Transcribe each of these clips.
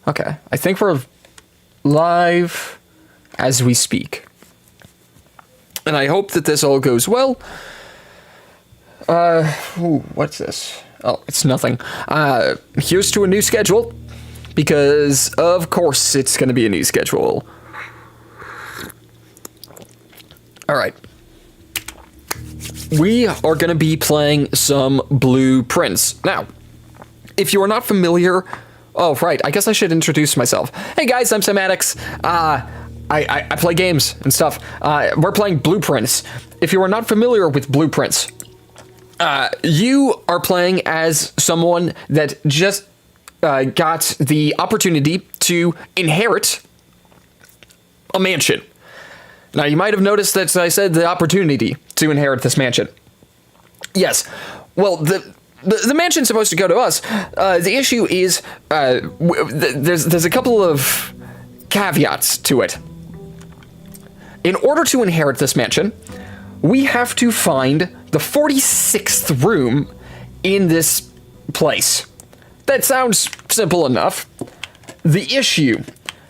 Okay, I think we're live as we speak. And I hope that this all goes well. What's this? Oh, it's nothing. Here's to a new schedule. Because, of course, it's going to be a new schedule. Alright. We are going to be playing some Blueprints. Now, if you are not familiar... Oh, right, I guess I should introduce myself. Hey guys, I'm Semantics. I play games and stuff. We're playing Blueprints. If you are not familiar with Blueprints, you are playing as someone that just got the opportunity to inherit a mansion. Now, you might have noticed that I said the opportunity to inherit this mansion. Yes. Well, the mansion's supposed to go to us. The issue is there's a couple of caveats to it. In order to inherit this mansion, we have to find the 46th room in this place. That sounds simple enough. The issue,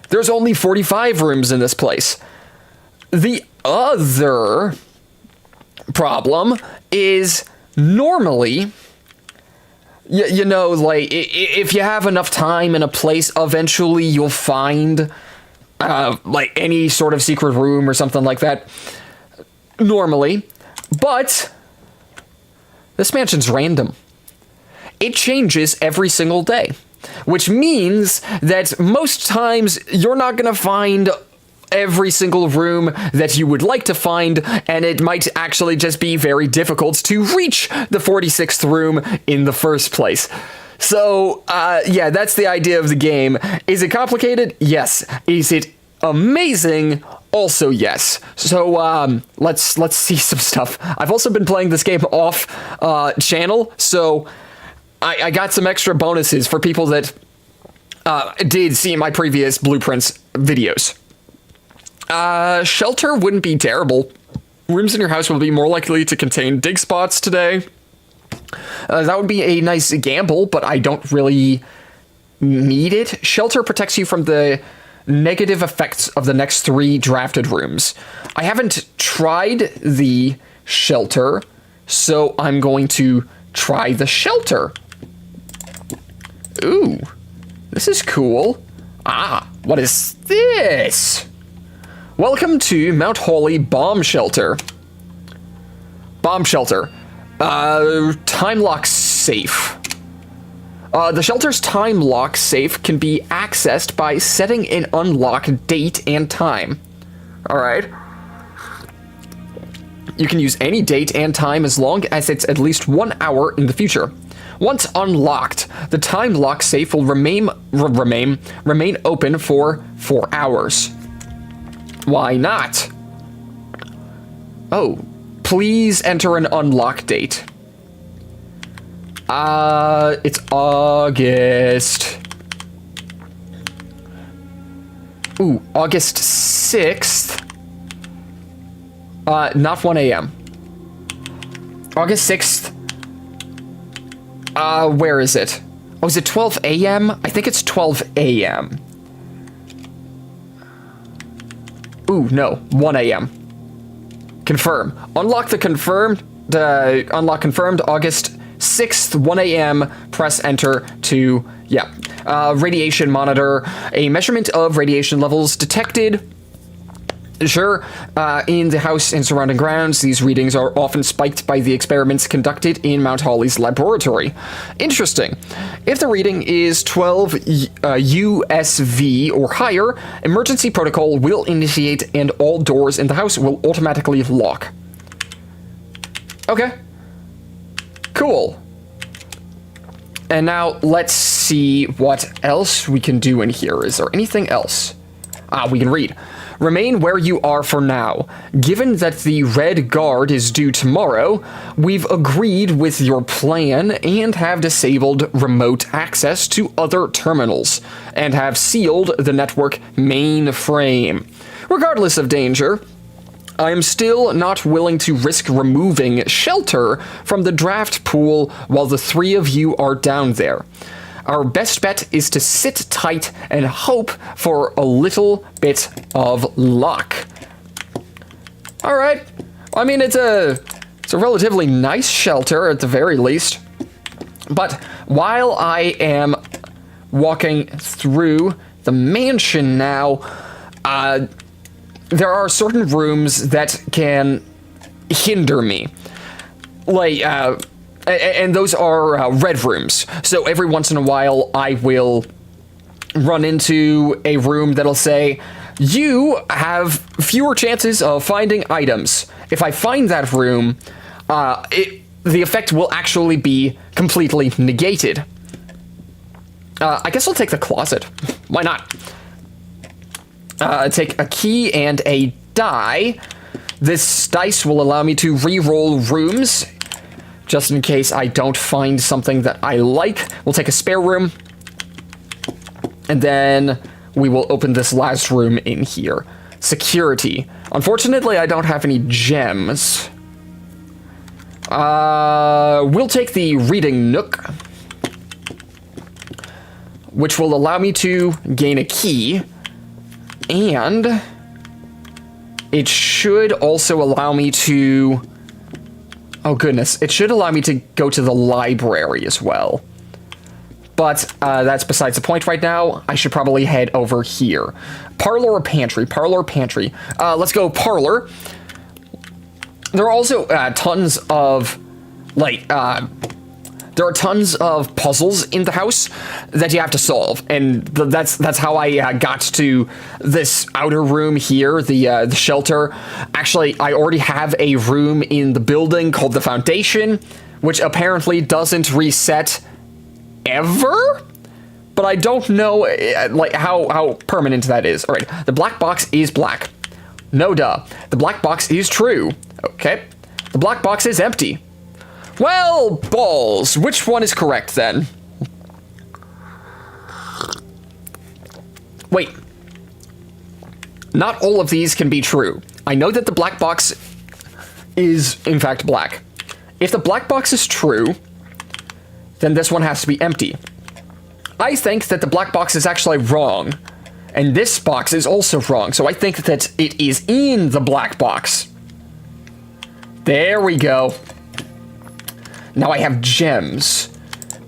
there's only 45 rooms in this place. The other problem is normally, you know, like, if you have enough time in a place, eventually you'll find, like, any sort of secret room or something like that. Normally. But this mansion's random. It changes every single day, which means that most times you're not going to find every single room that you would like to find, and it might actually just be very difficult to reach the 46th room in the first place. So, yeah, that's the idea of the game. Is it complicated? Yes. Is it amazing? Also, yes. So, let's see some stuff. I've also been playing this game off channel, so I got some extra bonuses for people that did see my previous Blueprints videos. Shelter wouldn't be terrible. Rooms in your house will be more likely to contain dig spots today. That would be a nice gamble, but I don't really need it. Shelter protects you from the negative effects of the next 3 drafted rooms. I haven't tried the shelter, so I'm going to try the shelter. Ooh, this is cool. Ah, what is this? Welcome to Mount Holly Bomb Shelter. Bomb Shelter. Time lock safe. The shelter's time lock safe can be accessed by setting an unlock date and time. Alright. You can use any date and time as long as it's at least 1 hour in the future. Once unlocked, the time lock safe will remain open for 4 hours. Why not? Oh, please enter an unlock date. It's August. Ooh, August 6th. Not 1 a.m. August 6th. Where is it? Oh, is it 12 a.m.? I think it's 12 a.m. Ooh, no, 1 a.m. Confirm. Unlock confirmed, August 6th, 1 a.m. Press enter to, radiation monitor. A measurement of radiation levels detected. Sure, in the house and surrounding grounds, these readings are often spiked by the experiments conducted in Mount Holly's laboratory. Interesting. If the reading is 12 USV or higher, emergency protocol will initiate and all doors in the house will automatically lock. Okay. Cool. And now let's see what else we can do in here. Is there anything else? We can read. Remain where you are for now. Given that the Red Guard is due tomorrow, we've agreed with your plan and have disabled remote access to other terminals, and have sealed the network mainframe. Regardless of danger, I am still not willing to risk removing Shelter from the draft pool while the 3 of you are down there. our best bet is to sit tight and hope for a little bit of luck. All right. I mean, it's a relatively nice shelter at the very least. But while I am walking through the mansion now, there are certain rooms that can hinder me. Like, and those are red rooms. So every once in a while, I will run into a room that'll say, you have fewer chances of finding items. If I find that room, the effect will actually be completely negated. I guess I'll take the closet. Why not? Take a key and a die. This dice will allow me to re-roll rooms, just in case I don't find something that I like. We'll take a spare room, and then we will open this last room in here. Security. Unfortunately, I don't have any gems. We'll take the reading nook, which will allow me to gain a key, and it should also allow me to... Oh goodness, it should allow me to go to the library as well. But that's besides the point right now. I should probably head over here. Parlor or pantry? Parlor or pantry? Let's go parlor. There are also tons of, like, there are tons of puzzles in the house that you have to solve, and that's how I got to this outer room here, the shelter. Actually, I already have a room in the building called the Foundation, which apparently doesn't reset ever, but I don't know like how permanent that is. All right, the black box is black. No duh. The black box is true. Okay. The black box is empty. Well, balls. Which one is correct then? Wait. Not all of these can be true. I know that the black box is in fact black. If the black box is true, then this one has to be empty. I think that the black box is actually wrong, and this box is also wrong, so I think that it is in the black box. There we go. Now I have gems,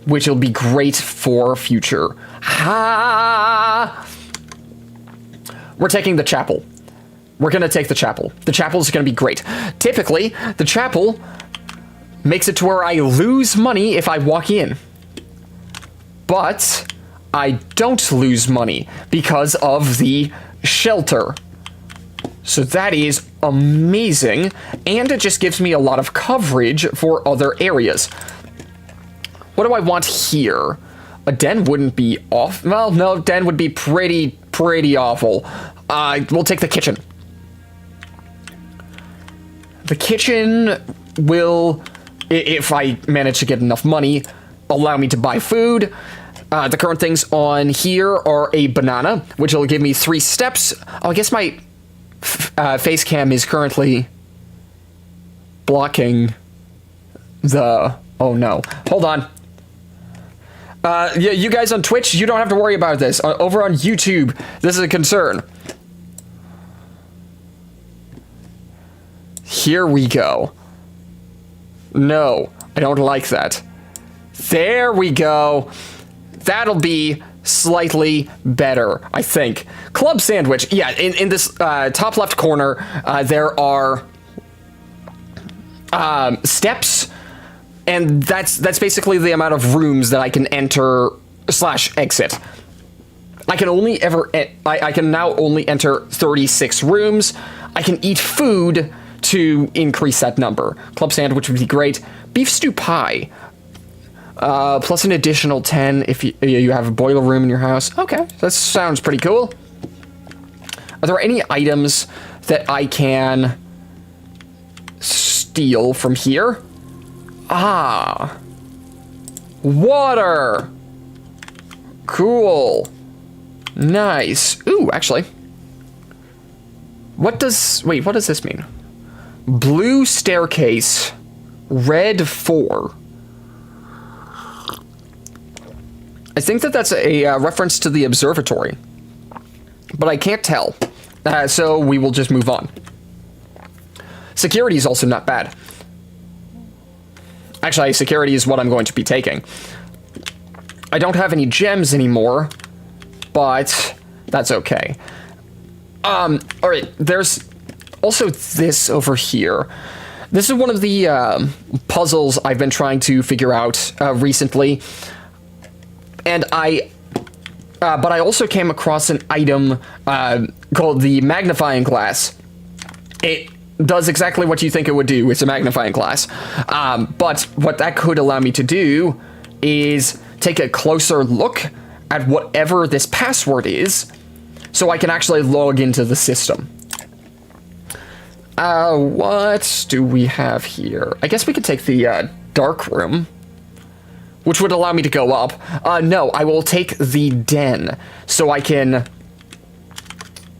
which will be great for future. Ha! We're taking the chapel. We're gonna take the chapel. The chapel is gonna be great. Typically, the chapel makes it to where I lose money if I walk in. But I don't lose money because of the shelter. So that is amazing, and it just gives me a lot of coverage for other areas. What do I want here? A den wouldn't be off. Well, no, den would be pretty awful. We'll take the kitchen. The kitchen will, if I manage to get enough money, allow me to buy food. The current things on here are a banana, which will give me 3 steps. Oh, I guess my face cam is currently blocking the... Oh no. Hold on. Yeah, you guys on Twitch, you don't have to worry about this. Over on YouTube, this is a concern. Here we go. No, I don't like that. There we go. That'll be slightly better, I think. Club sandwich. Yeah, in this top left corner, there are steps, and that's basically the amount of rooms that I can enter / exit. I can now only enter 36 rooms. I can eat food to increase that number. Club sandwich would be great. Beef stew pie. Plus an additional 10 if you have a boiler room in your house. Okay, that sounds pretty cool. Are there any items that I can steal from here? Ah. Water. Cool. Nice. Ooh, actually. What does this mean? Blue staircase, red 4. I think that that's a reference to the observatory, but I can't tell. So we will just move on. Security is also not bad. Actually, security is what I'm going to be taking. I don't have any gems anymore, but that's okay. All right, there's also this over here. This is one of the puzzles I've been trying to figure out recently, and but I also came across an item called the magnifying glass. It does exactly what you think it would do. It's a magnifying glass, but what that could allow me to do is take a closer look at whatever this password is, so I can actually log into the system. What do we have here? I guess we could take the dark room, which would allow me to go up. No, I will take the den, so I can,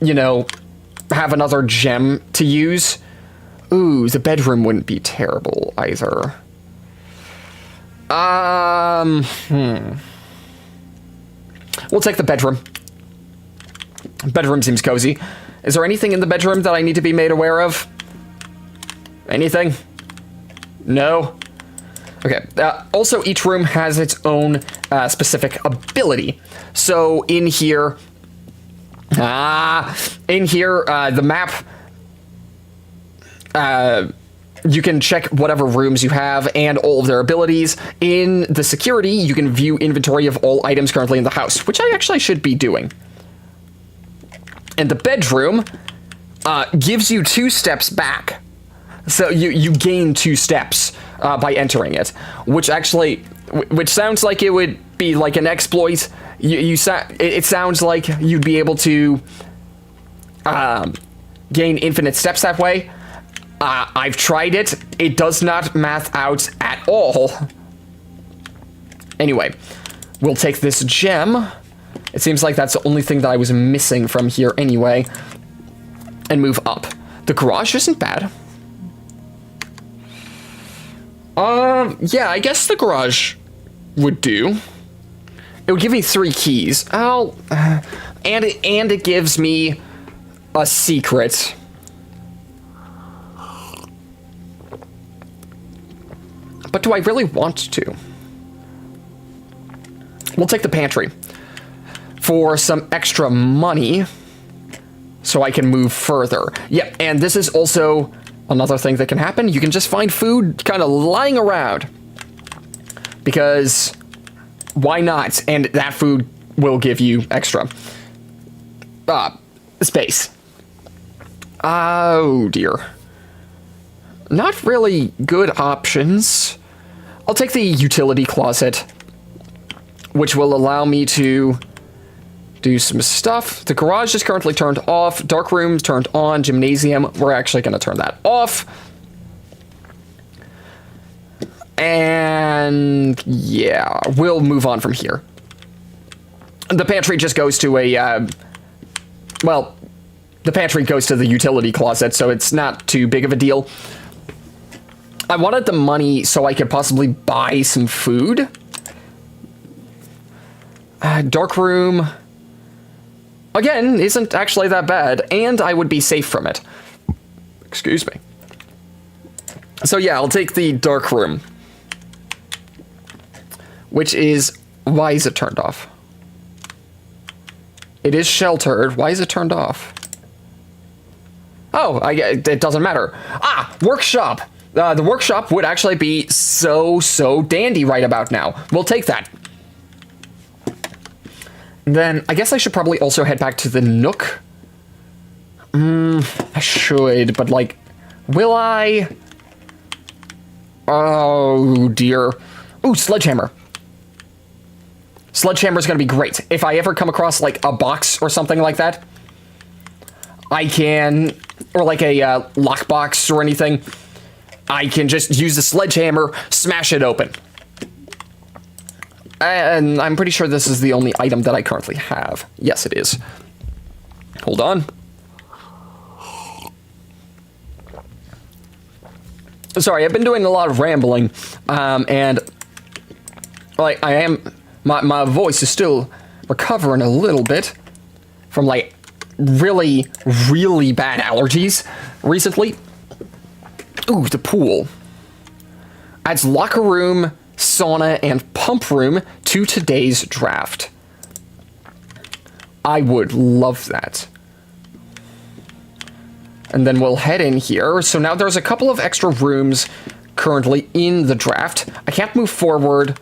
you know, have another gem to use. Ooh, the bedroom wouldn't be terrible either. We'll take the bedroom. Bedroom seems cozy. Is there anything in the bedroom that I need to be made aware of? Anything? No? Okay. Also, each room has its own specific ability. So in here, the map, you can check whatever rooms you have and all of their abilities. In the security, you can view inventory of all items currently in the house, which I actually should be doing. And the bedroom gives you 2 steps back. So you gain 2 steps by entering it, which sounds like it would be like an exploit. It sounds like you'd be able to gain infinite steps that way. I've tried it. It does not math out at all. Anyway, we'll take this gem. It seems like that's the only thing that I was missing from here anyway. And move up. The garage isn't bad. Yeah, I guess the garage would do. It would give me 3 keys. And it gives me a secret. But do I really want to? We'll take the pantry for some extra money so I can move further. Yep, and this is also another thing that can happen. You can just find food kind of lying around. Because why not? And that food will give you extra space. Oh dear. Not really good options. I'll take the utility closet, which will allow me to do some stuff. The garage is currently turned off. Dark room turned on. Gymnasium, we're actually going to turn that off. And yeah, we'll move on from here. The pantry just goes to well, the pantry goes to the utility closet, so it's not too big of a deal. I wanted the money so I could possibly buy some food. Dark room, again, isn't actually that bad, and I would be safe from it. Excuse me. So yeah, I'll take the dark room. Which is, why is it turned off? It is sheltered. Why is it turned off? Oh, it doesn't matter. Workshop. The workshop would actually be so dandy right about now. We'll take that. Then I guess I should probably also head back to the Nook. I should, but like, will I? Oh dear. Ooh, sledgehammer. Sledgehammer is going to be great. If I ever come across like a box or something like that, I can, or like a lockbox or anything, I can just use the sledgehammer, smash it open. And I'm pretty sure this is the only item that I currently have. Yes, it is. Hold on. Sorry, I've been doing a lot of rambling, and like I am My voice is still recovering a little bit from, like, really, really bad allergies recently. Ooh, the pool. Adds locker room, sauna, and pump room to today's draft. I would love that. And then we'll head in here. So now there's a couple of extra rooms currently in the draft. I can't move forward,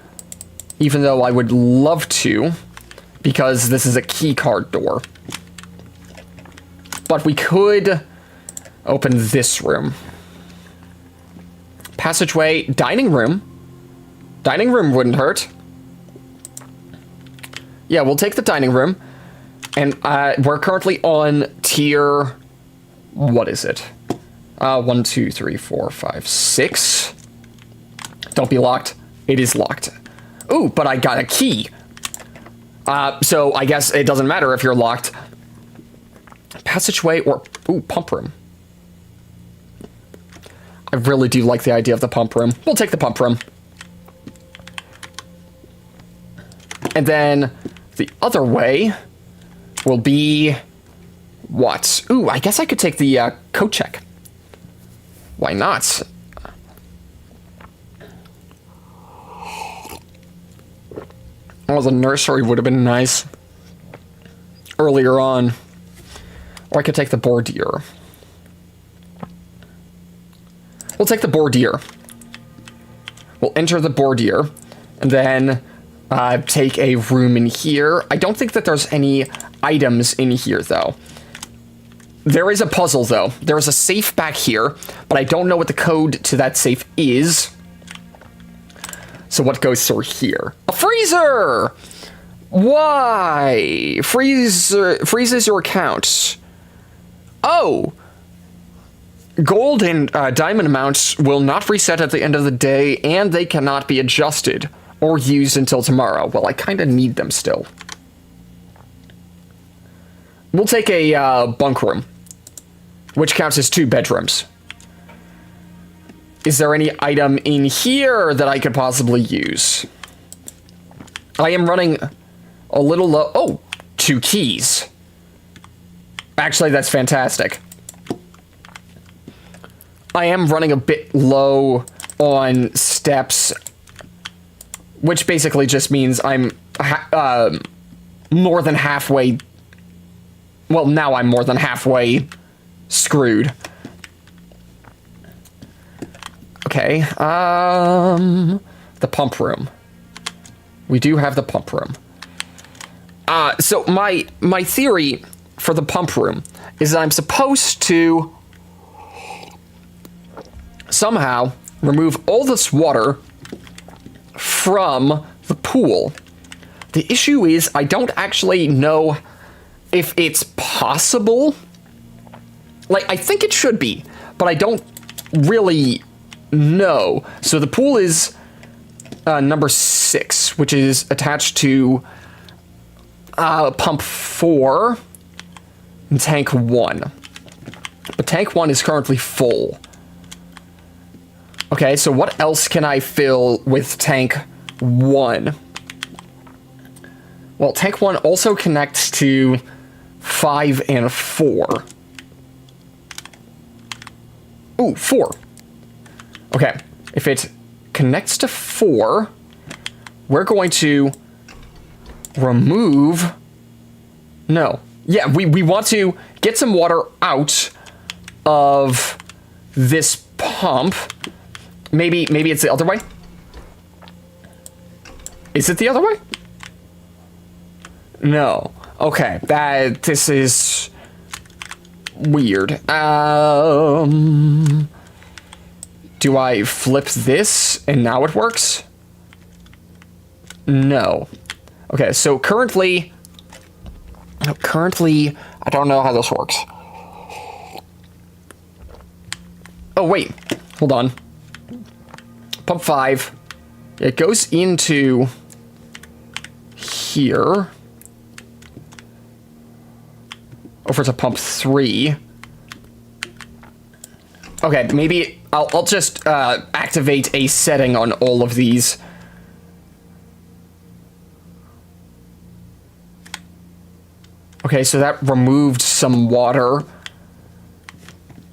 even though I would love to, because this is a key card door. But we could open this room. Passageway, dining room. Dining room wouldn't hurt. Yeah, we'll take the dining room. And we're currently on tier... What is it? 1, 2, 3, 4, 5, 6. Don't be locked. It is locked. Ooh, but I got a key. So I guess it doesn't matter if you're locked. Passageway or... Ooh, pump room. I really do like the idea of the pump room. We'll take the pump room. And then the other way will be... What? Ooh, I guess I could take the coat check. Why not? Oh, the nursery would have been nice earlier on. Or I could take the boudoir. We'll take the boudoir. We'll enter the boudoir, and then take a room in here. I don't think that there's any items in here, though. There is a puzzle, though. There's a safe back here, but I don't know what the code to that safe is. So what goes through here? A freezer! Why? Freezes your account. Oh! Gold and diamond amounts will not reset at the end of the day, and they cannot be adjusted or used until tomorrow. Well, I kind of need them still. We'll take a bunk room, which counts as 2 bedrooms. Is there any item in here that I could possibly use? I am running a little low. Oh, 2 keys. Actually, that's fantastic. I am running a bit low on steps, which basically just means I'm more than halfway. Well, now I'm more than halfway screwed. Okay, the pump room. We do have the pump room. So my theory for the pump room is that I'm supposed to somehow remove all this water from the pool. The issue is I don't actually know if it's possible. Like, I think it should be, but I don't really know. So the pool is number 6, which is attached to pump 4 and tank 1. But tank 1 is currently full. Okay, so what else can I fill with tank 1? Well, tank 1 also connects to 5 and 4. Ooh, 4. Okay, if it connects to 4, we're going to remove... No. Yeah, we want to get some water out of this pump. Maybe it's the other way? Is it the other way? No. Okay, this is weird. Do I flip this and now it works? No. Okay, so currently, I don't know how this works. Oh, wait. Hold on. Pump 5. It goes into here. Over to pump 3. Okay, maybe I'll just activate a setting on all of these. Okay, so that removed some water.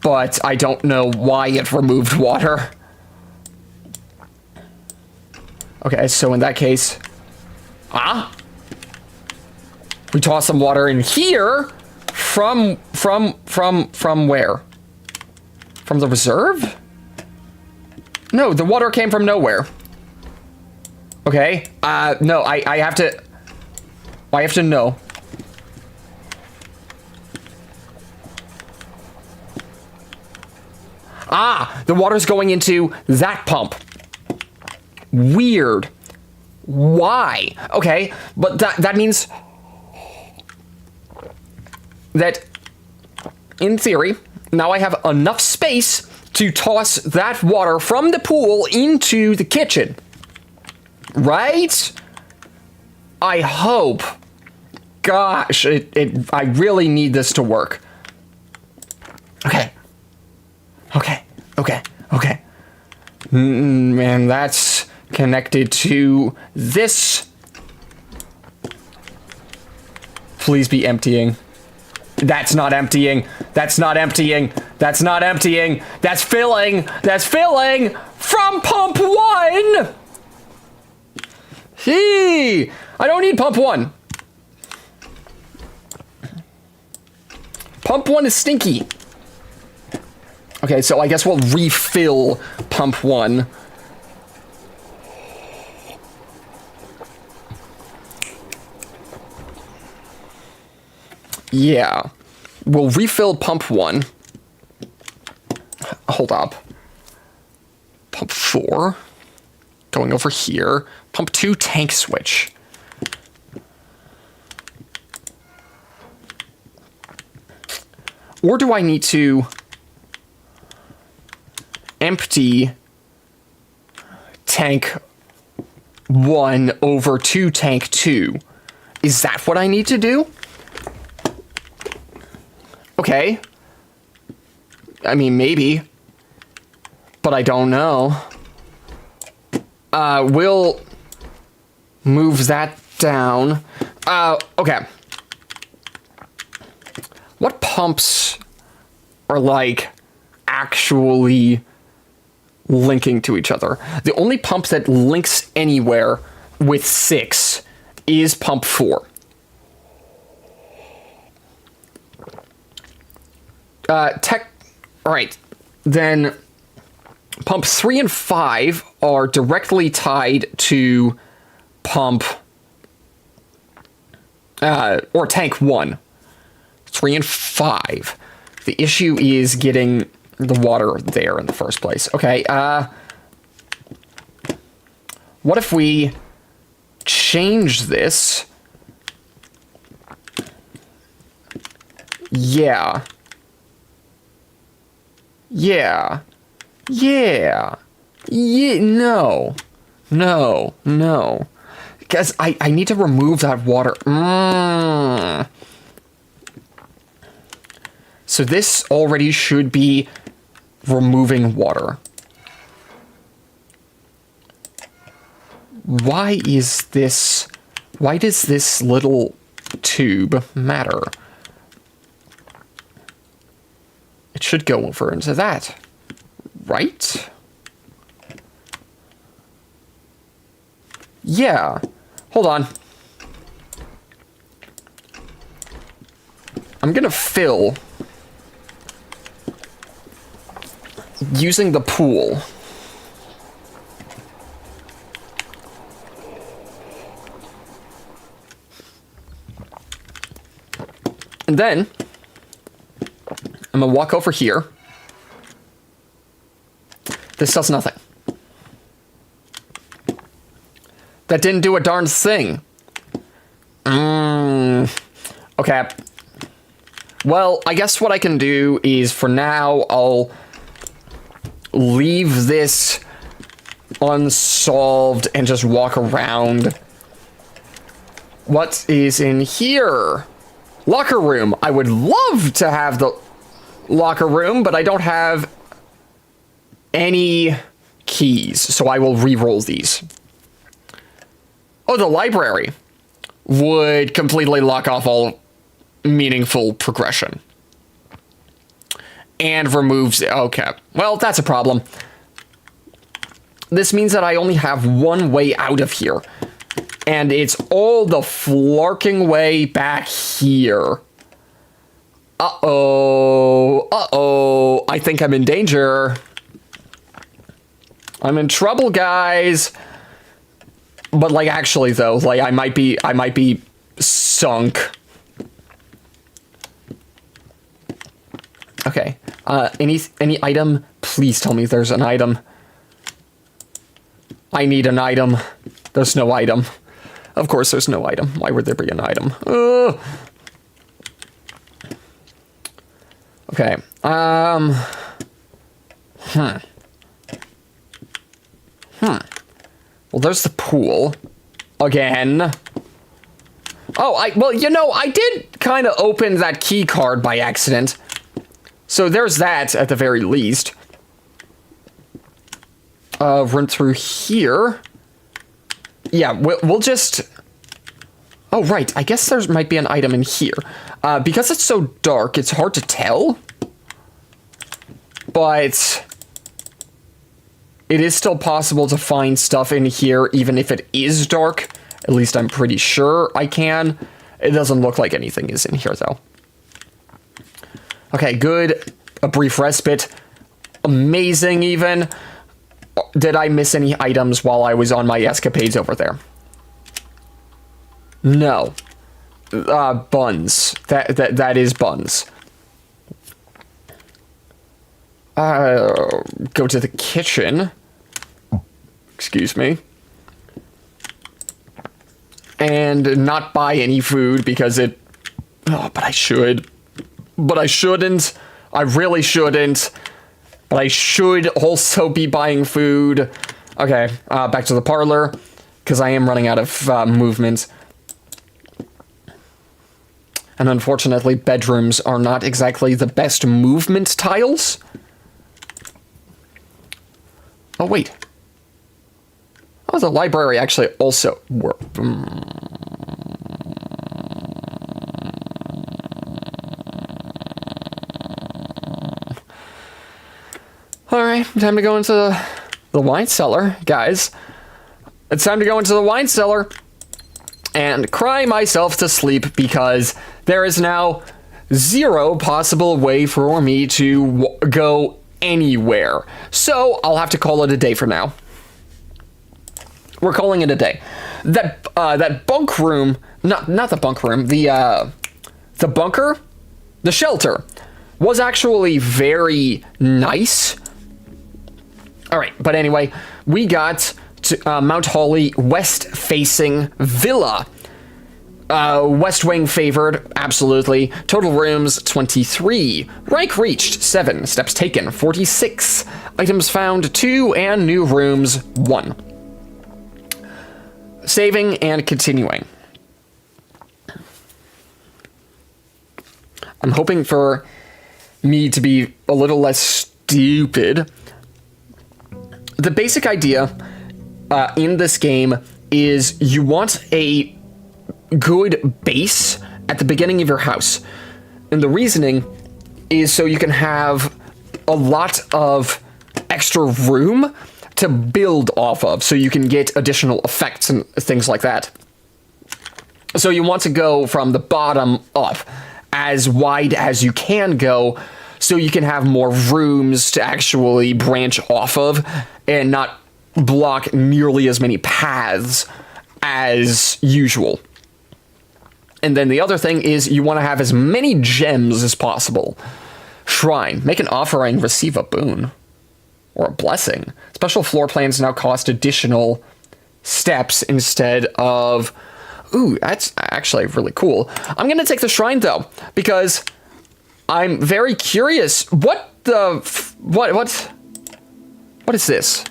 But I don't know why it removed water. Okay, so in that case... we toss some water in here from where? From the reserve? No, the water came from nowhere. Okay, no, I have to know. The water's going into that pump. Weird. Why? Okay, but that means that, in theory, now I have enough space to toss that water from the pool into the kitchen. Right? I hope. Gosh, I really need this to work. Okay. Okay. And that's connected to this. Please be emptying. That's not emptying. That's not emptying. That's not emptying. That's filling. That's filling from pump 1. I don't need pump 1. Pump 1 is stinky. Okay, so I guess we'll refill pump 1. Yeah. We'll refill pump 1. Hold up. Pump 4. Going over here. Pump 2 tank switch. Or do I need to empty tank 1 over to tank 2? Is that what I need to do? Okay. I mean, maybe. But I don't know. We'll move that down. Okay. What pumps are, like, actually linking to each other? The only pump that links anywhere with 6 is pump 4. Alright, then pump 3 and 5 are directly tied to pump, or tank 1. 3 and 5. The issue is getting the water there in the first place. Okay, what if we change this? Yeah, no. Because I need to remove that water. So this already should be removing water. Why does this little tube matter? It should go over into that, right? Yeah. Hold on. I'm gonna fill using the pool. And then I'm gonna walk over here. This does nothing. That didn't do a darn thing. Okay. Well, I guess what I can do is, for now, I'll leave this unsolved and just walk around. What is in here? Locker room. I would love to have the locker room, but I don't have any keys, so I will re-roll these. Oh, the library would completely lock off all meaningful progression. And removes... Okay. Well, that's a problem. This means that I only have one way out of here. And it's all the flarking way back here. Uh-oh. Uh-oh. I think I'm in danger. I'm in trouble, guys. But, like, actually, though, like, I might be sunk. Okay. Any item? Please tell me there's an item. I need an item. There's no item. Of course there's no item. Why would there be an item? Okay. Well, there's the pool. Again. Oh, well, you know, I did kind of open that key card by accident. So there's that, at the very least. Run through here. Yeah, we'll just... Oh, right. I guess there might be an item in here. Because it's so dark, it's hard to tell. But... it is still possible to find stuff in here, even if it is dark. At least I'm pretty sure I can. It doesn't look like anything is in here, though. Okay, good. A brief respite. Amazing, even. Did I miss any items while I was on my escapades over there? No. Buns. That is buns. Go to the kitchen. Excuse me. And not buy any food because it... Oh, but I should. But I shouldn't. I really shouldn't. But I should also be buying food. Okay, back to the parlor. Because I am running out of movement. And unfortunately, bedrooms are not exactly the best movement tiles. Oh, wait. Oh, the library actually also worked. Alright, time to go into the wine cellar, guys. It's time to go into the wine cellar and cry myself to sleep because there is now zero possible way for me to go anywhere. So I'll have to call it a day for now. We're calling it a day. That bunk room, not the bunk room, the bunker, the shelter, was actually very nice. All right, but anyway, we got to Mount Holly west-facing villa. West wing favored, absolutely. Total rooms, 23. Rank reached, 7. Steps taken, 46. Items found, 2. And new rooms, 1. Saving and continuing. I'm hoping for me to be a little less stupid. The basic idea in this game is you want a good base at the beginning of your house. And the reasoning is so you can have a lot of extra room to build off of, so you can get additional effects and things like that. So you want to go from the bottom up as wide as you can go, so you can have more rooms to actually branch off of and not block nearly as many paths as usual. And then the other thing is you want to have as many gems as possible. Shrine. Make an offering, receive a boon. Or a blessing. Special floor plans now cost additional steps instead of... Ooh, that's actually really cool. I'm going to take the shrine, though, because I'm very curious. What is this?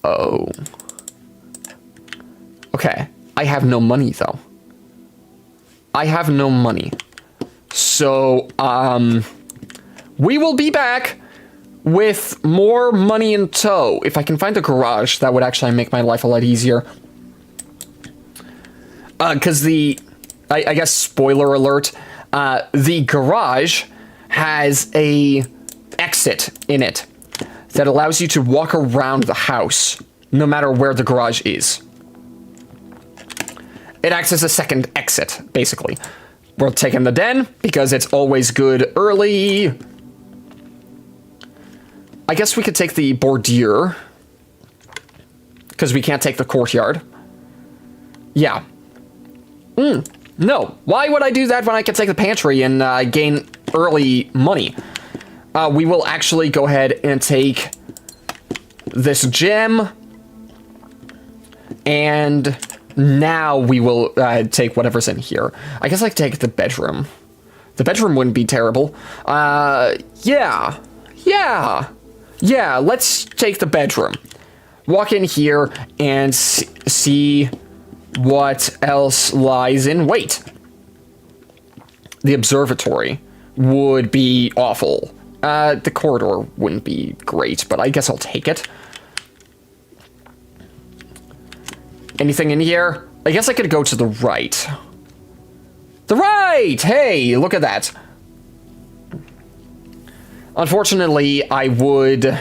Oh. Okay. I have no money, though. I have no money. So, we will be back with more money in tow. If I can find a garage, that would actually make my life a lot easier. because I guess spoiler alert, the garage has a exit in it that allows you to walk around the house no matter where the garage is. It acts as a second exit, basically. We're taking the den because it's always good early. I guess we could take the bordure because we can't take the courtyard. Yeah. No. Why would I do that when I can take the pantry and gain early money? We will actually go ahead and take this gem. And now we will take whatever's in here. I guess I could take the bedroom. The bedroom wouldn't be terrible. Yeah, let's take the bedroom. Walk in here and see what else lies in wait. The observatory would be awful. The corridor wouldn't be great, but I guess I'll take it. Anything in here? I guess I could go to the right. The right! Hey, look at that. Unfortunately, I would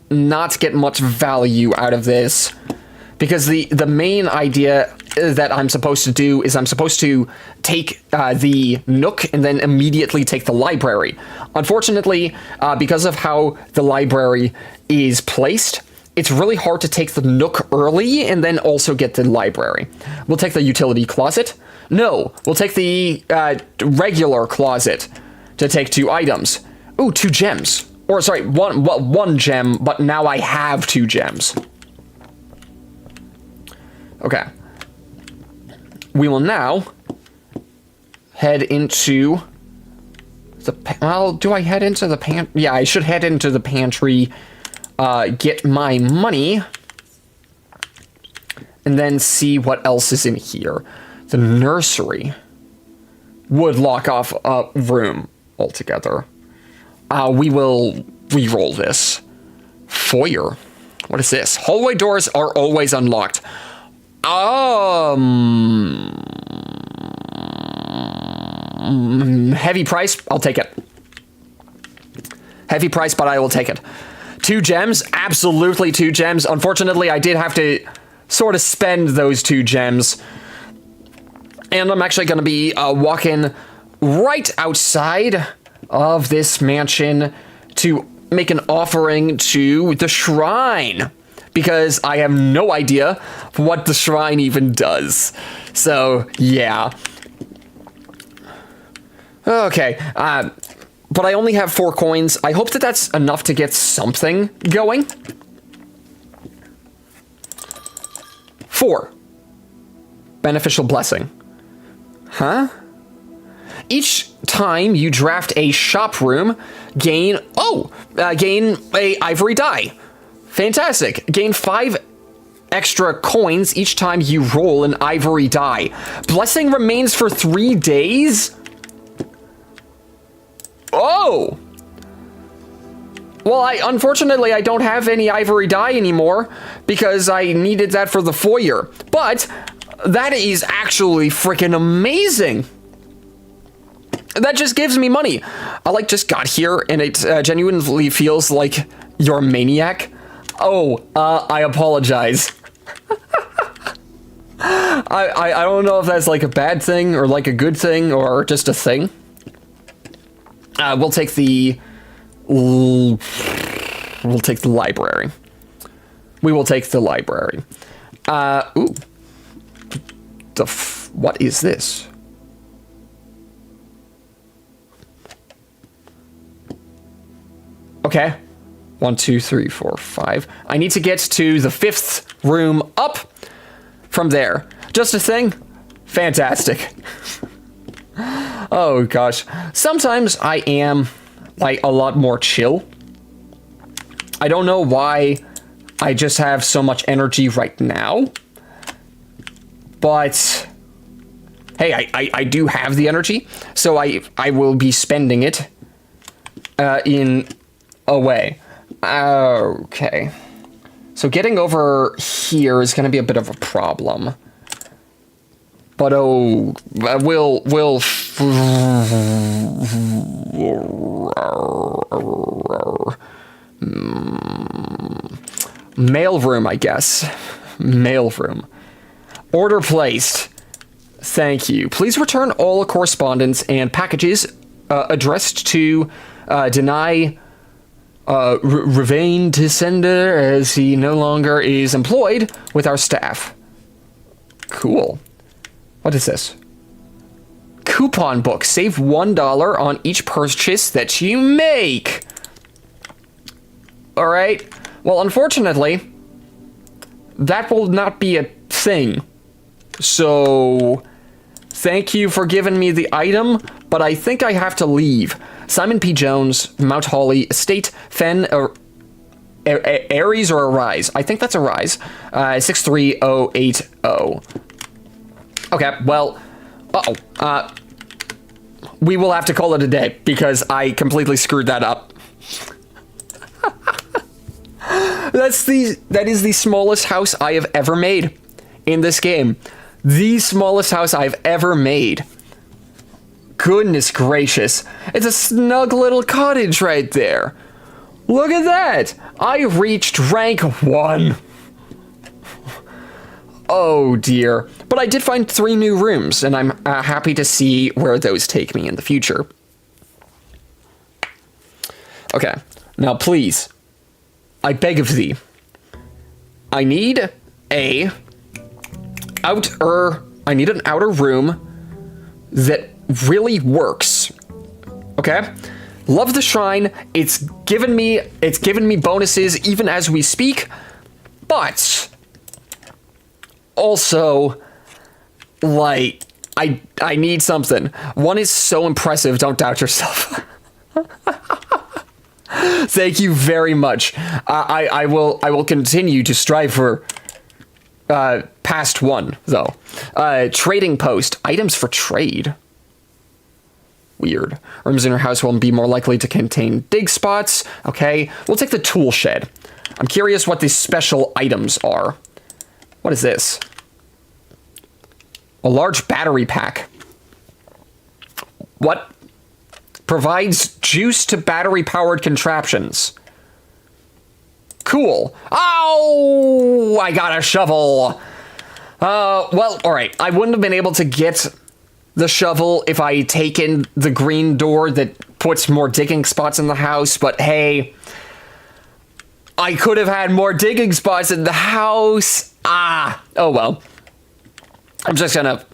not get much value out of this because the main idea that I'm supposed to do is I'm supposed to take the Nook and then immediately take the library. Unfortunately, because of how the library is placed, it's really hard to take the Nook early and then also get the library. We'll take the utility closet. No, we'll take the regular closet to take 2 items. Ooh, 2 gems. Or sorry, one gem, but now I have 2 gems. Okay. We will now head into the... Well, do I head into the pantry? Yeah, I should head into the pantry, get my money, and then see what else is in here. The nursery would lock off a room altogether. We will re-roll this. Foyer. What is this? Hallway doors are always unlocked. Heavy price. I'll take it. Heavy price, but I will take it. 2 gems. Absolutely 2 gems. Unfortunately, I did have to sort of spend those 2 gems. And I'm actually going to be walking right outside of this mansion to make an offering to the shrine. Because I have no idea what the shrine even does. So, yeah. Okay, but I only have 4 coins. I hope that that's enough to get something going. 4. Beneficial blessing. Huh? Each time you draft a shop room, gain a ivory die. Fantastic. Gain 5 extra coins each time you roll an ivory die. Blessing remains for 3 days? Oh! Well, unfortunately, I don't have any ivory die anymore because I needed that for the foyer. But that is actually freaking amazing. That just gives me money. I just got here and it genuinely feels like you're a maniac. Oh, I apologize. I don't know if that's like a bad thing or like a good thing or just a thing. We'll take the library. We will take the library. Ooh. What is this? Okay. 1, 2, 3, 4, 5. I need to get to the 5th room up from there. Just a thing? Fantastic. Oh gosh. Sometimes I am like a lot more chill. I don't know why I just have so much energy right now. But hey, I do have the energy, so I will be spending it in a way. Okay. So getting over here is going to be a bit of a problem. But we'll mailroom, I guess. Mailroom. Order placed. Thank you. Please return all correspondence and packages addressed to deny Ravain to sender as he no longer is employed with our staff. Cool. What is this? Coupon book. Save $1 on each purchase that you make. All right. Well, unfortunately, that will not be a thing. So, thank you for giving me the item, but I think I have to leave. Simon P. Jones, Mount Holly Estate, Fen, Aries or Arise? I think that's Arise. 63080. Okay, well, we will have to call it a day because I completely screwed that up. That is the smallest house I have ever made in this game. The smallest house I've ever made. Goodness gracious. It's a snug little cottage right there. Look at that. I reached rank 1. Oh dear. But I did find 3 new rooms, and I'm happy to see where those take me in the future. Okay. Now please, I beg of thee, I need an outer room that really works. Okay? Love the shrine. It's given me bonuses even as we speak, but also, like, I need something. 1 is so impressive, don't doubt yourself. Thank you very much. I will continue to strive for past 1 though. Trading post, items for trade. Weird. Rooms in your house will be more likely to contain dig spots. Okay, we'll take the tool shed. I'm curious what these special items are. What is this? A large battery pack. What? Provides juice to battery-powered contraptions. Cool. Oh, I got a shovel. Well, all right. I wouldn't have been able to get the shovel if I had taken the green door that puts more digging spots in the house, but hey, I could have had more digging spots in the house. Oh well. I'm just gonna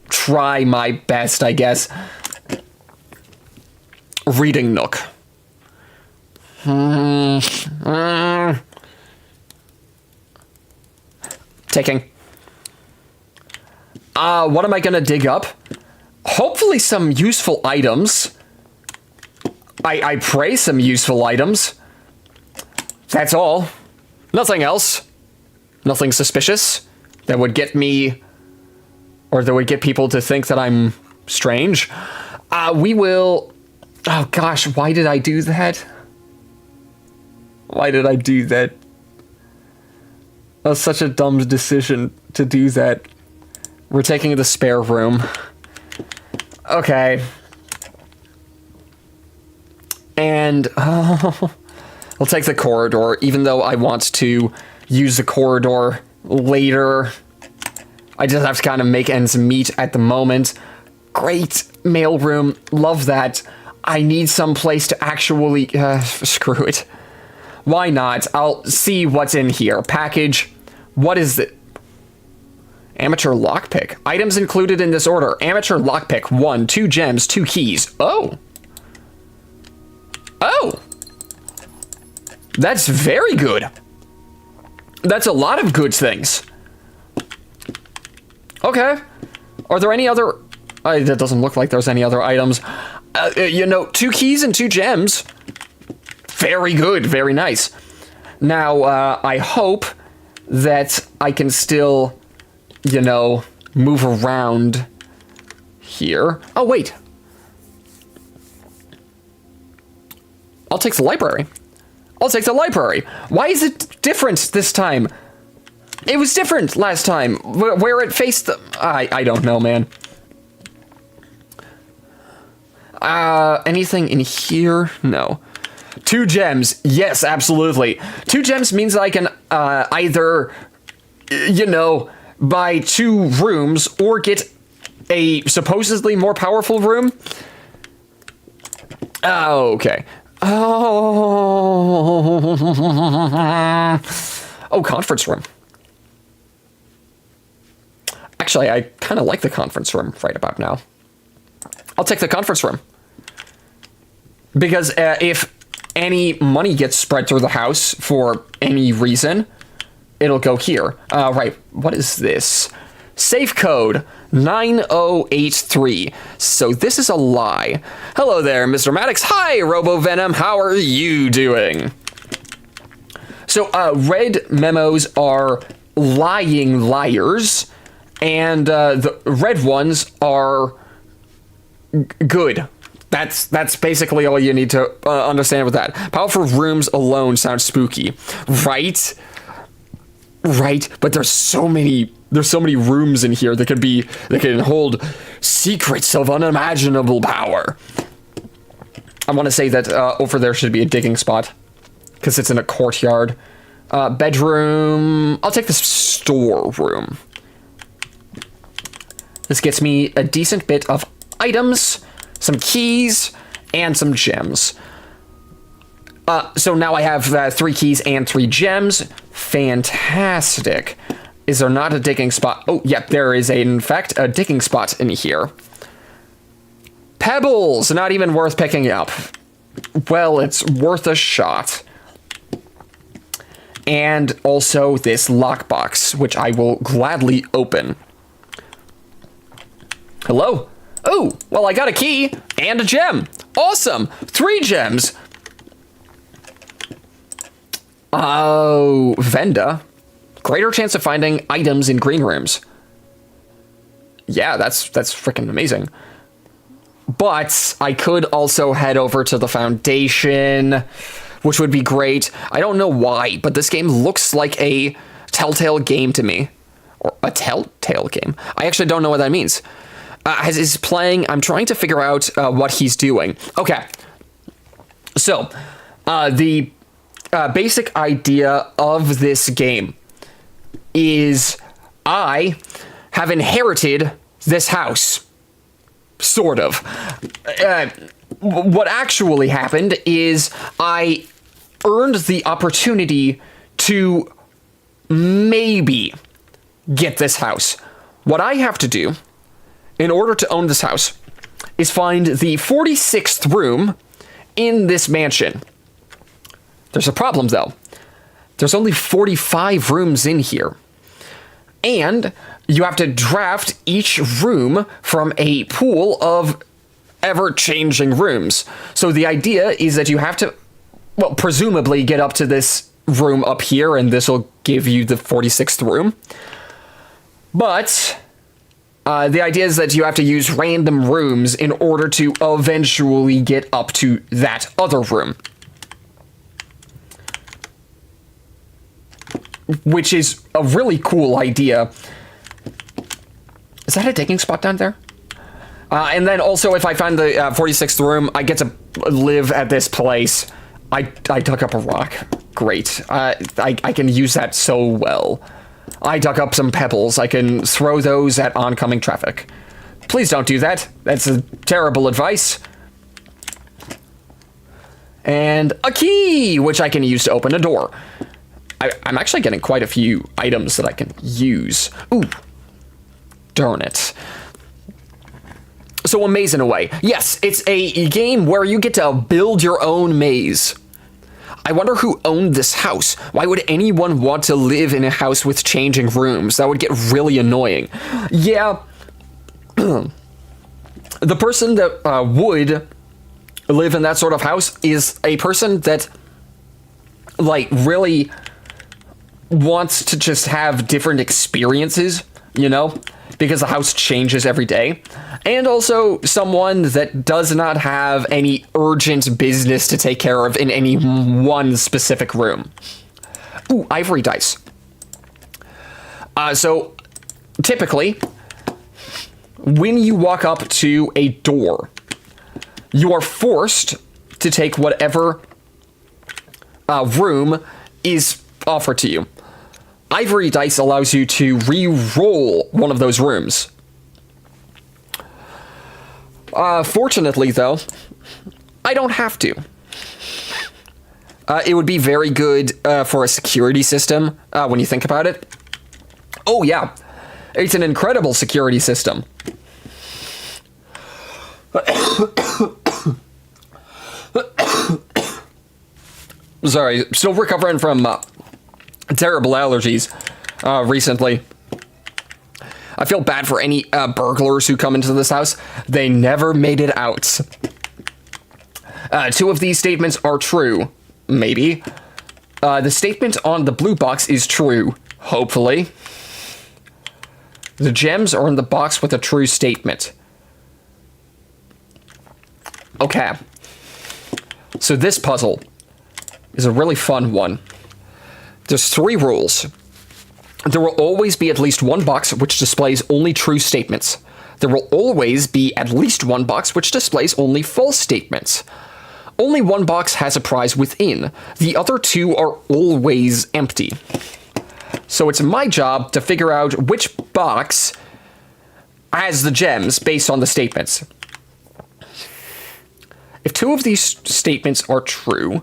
try my best, I guess. Reading nook. Taking. What am I gonna dig up? Hopefully some useful items. I pray some useful items. That's all. Nothing else. Nothing suspicious that would get me, or that would get people to think that I'm strange. We will... Oh gosh, why did I do that? Why did I do that? That was such a dumb decision to do that. We're taking the spare room. Okay. And we'll take the corridor, even though I want to use the corridor later. I just have to kind of make ends meet at the moment. Great mailroom, love that. I need some place to actually screw it. Why not? I'll see what's in here. Package. What is it? Amateur lockpick. Items included in this order. Amateur lockpick. 1, 2 gems, 2 keys. Oh. Oh. That's very good. That's a lot of good things. Okay. Are there any other... that doesn't look like there's any other items. 2 keys and 2 gems. Very good. Very nice. Now, I hope that I can still, move around here. Oh, wait. I'll take the library. I'll take the library. Why is it different this time? It was different last time. Where it faced the... I don't know, man. Anything in here? No. 2 gems. Yes, absolutely. 2 gems means I can either, you know, buy 2 rooms or get a supposedly more powerful room. Oh, okay. Oh, conference room. Actually, I kind of like the conference room right about now. I'll take the conference room. Because if any money gets spread through the house for any reason, it'll go here. Right, what is this? Safe code 9083. So this is a lie. Hello there, Mr. Maddox. Hi, RoboVenom. How are you doing? So red memos are lying liars, and the red ones are good. That's basically all you need to understand with that. Powerful rooms alone sound spooky, right? Right, but there's so many rooms in here that can hold secrets of unimaginable power. I want to say that over there should be a digging spot because it's in a courtyard. Bedroom. I'll take this storeroom. This gets me a decent bit of items, some keys, and some gems. So now I have 3 keys and 3 gems. Fantastic. Is there not a digging spot? Oh, yep, there is, in fact, a digging spot in here. Pebbles, not even worth picking up. Well, it's worth a shot. And also this lockbox, which I will gladly open. Hello? Oh, well, I got a key and a gem. Awesome. 3 gems. Oh, Venda. Greater chance of finding items in green rooms. Yeah, that's freaking amazing. But I could also head over to the Foundation, which would be great. I don't know why, but this game looks like a Telltale game to me. Or a Telltale game. I actually don't know what that means. As he's playing, I'm trying to figure out what he's doing. Okay. So, the basic idea of this game is I have inherited this house. Sort of. What actually happened is I earned the opportunity to maybe get this house. What I have to do in order to own this house is find the 46th room in this mansion. There's a problem, though. There's only 45 rooms in here. And you have to draft each room from a pool of ever-changing rooms. So the idea is that you have to, well, presumably get up to this room up here, and this will give you the 46th room. But the idea is that you have to use random rooms in order to eventually get up to that other room. Which is a really cool idea. Is that a digging spot down there? And then also, if I find the 46th room, I get to live at this place. I dug up a rock. Great. I can use that so well. I dug up some pebbles. I can throw those at oncoming traffic. Please don't do that. That's a terrible advice. And a key, which I can use to open a door. I'm actually getting quite a few items that I can use. Ooh. Darn it. So a maze in a way. Yes, it's a game where you get to build your own maze. I wonder who owned this house. Why would anyone want to live in a house with changing rooms? That would get really annoying. Yeah. The person that would live in that sort of house is a person that, like, really wants to just have different experiences, you know, because the house changes every day. And also someone that does not have any urgent business to take care of in any one specific room. Ooh, ivory dice. So typically, when you walk up to a door, you are forced to take whatever room is offered to you. Ivory dice allows you to re-roll one of those rooms. Fortunately, though, I don't have to. It would be very good for a security system when you think about it. Oh, yeah. It's an incredible security system. Sorry, still recovering from terrible allergies recently. I feel bad for any burglars who come into this house. They never made it out. 2 of these statements are true. Maybe. The statement on the blue box is true. Hopefully. The gems are in the box with a true statement. Okay. So this puzzle is a really fun one. There's 3 rules. There will always be at least one box which displays only true statements. There will always be at least one box which displays only false statements. Only one box has a prize within. The other 2 are always empty. So it's my job to figure out which box has the gems based on the statements. If 2 of these statements are true...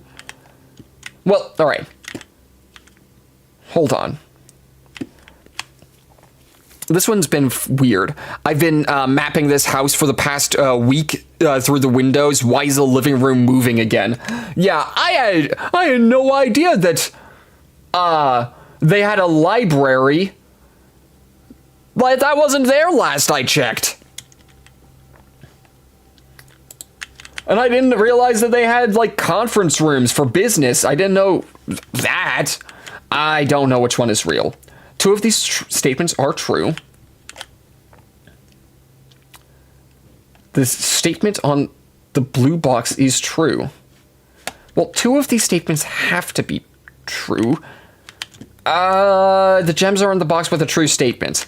Well, alright. Hold on. This one's been weird. I've been mapping this house for the past week through the windows. Why is the living room moving again? Yeah, I had no idea that they had a library. But that wasn't there last I checked. And I didn't realize that they had, like, conference rooms for business. I didn't know that. I don't know which one is real. 2 of these statements are true. The statement on the blue box is true. Well, 2 of these statements have to be true. The gems are in the box with a true statement.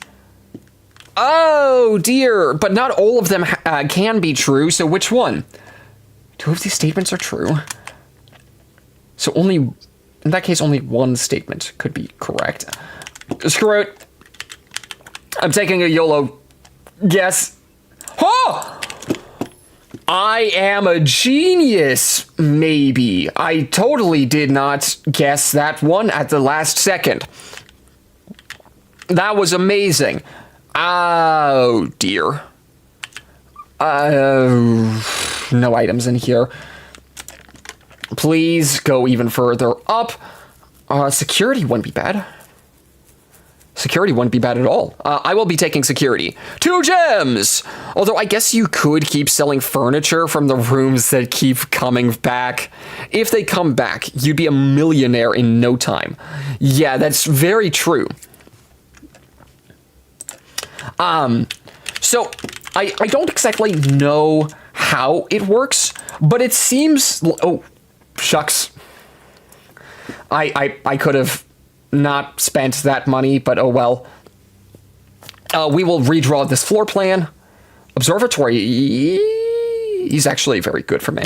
Oh, dear. But not all of them can be true, so which one? 2 of these statements are true. So only... In that case, only one statement could be correct. Screw it. I'm taking a YOLO guess. Oh! I am a genius, maybe. I totally did not guess that one at the last second. That was amazing. Oh, dear. No items in here. Please go even further up. Security wouldn't be bad. Security wouldn't be bad at all. I will be taking security. 2 gems! Although I guess you could keep selling furniture from the rooms that keep coming back. If they come back, you'd be a millionaire in no time. Yeah, that's very true. So, I don't exactly know how it works, but it seems... Oh, shucks. I could have not spent that money, but oh well. We will redraw this floor plan. Observatory is actually very good for me.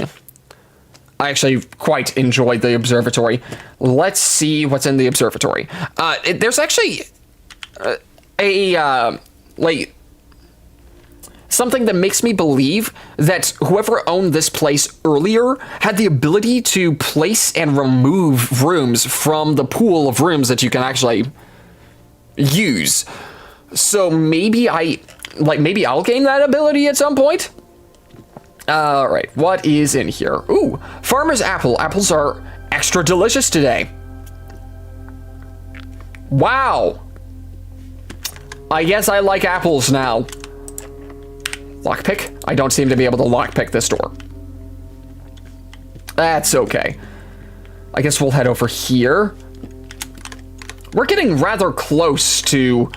I actually quite enjoyed the observatory. Let's see what's in the observatory. There's actually like something that makes me believe that whoever owned this place earlier had the ability to place and remove rooms from the pool of rooms that you can actually use. So maybe maybe I'll gain that ability at some point. All right, what is in here? Ooh, farmer's apple. Apples are extra delicious today. Wow. I guess I like apples now. Lockpick? I don't seem to be able to lockpick this door. That's okay. I guess we'll head over here. We're getting rather close to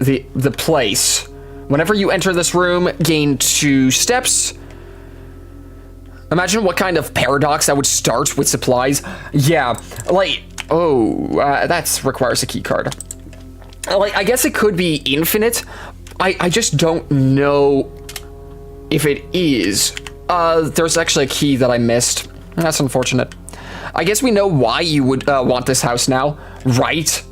the place. Whenever you enter this room, gain 2 steps. Imagine what kind of paradox that would start with supplies. Yeah, like, Oh, that requires a key card. Like, I guess it could be infinite. I just don't know if it is. There's actually a key that I missed. That's unfortunate. I guess we know why you would want this house now, right?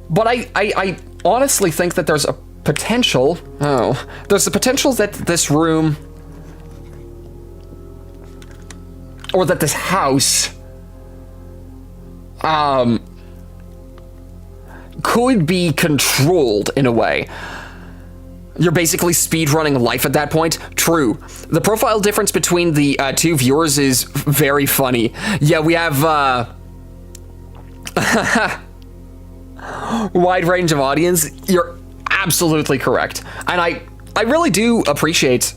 But I honestly think that there's a potential. Oh, there's a potential that this room, or that this house, could be controlled in a way. You're basically speedrunning life at that point. True. The profile difference between the two viewers is very funny. Yeah, we have wide range of audience. You're absolutely correct. And I really do appreciate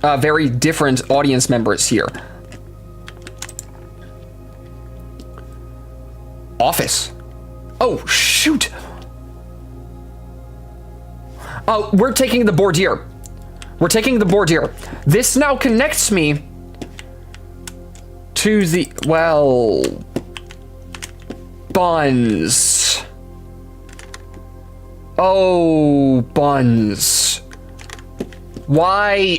very different audience members here. Office. Oh, shoot. Oh, we're taking the Bordier. We're taking the Bordier. This now connects me to the, well, Buns. Oh, Buns. Why,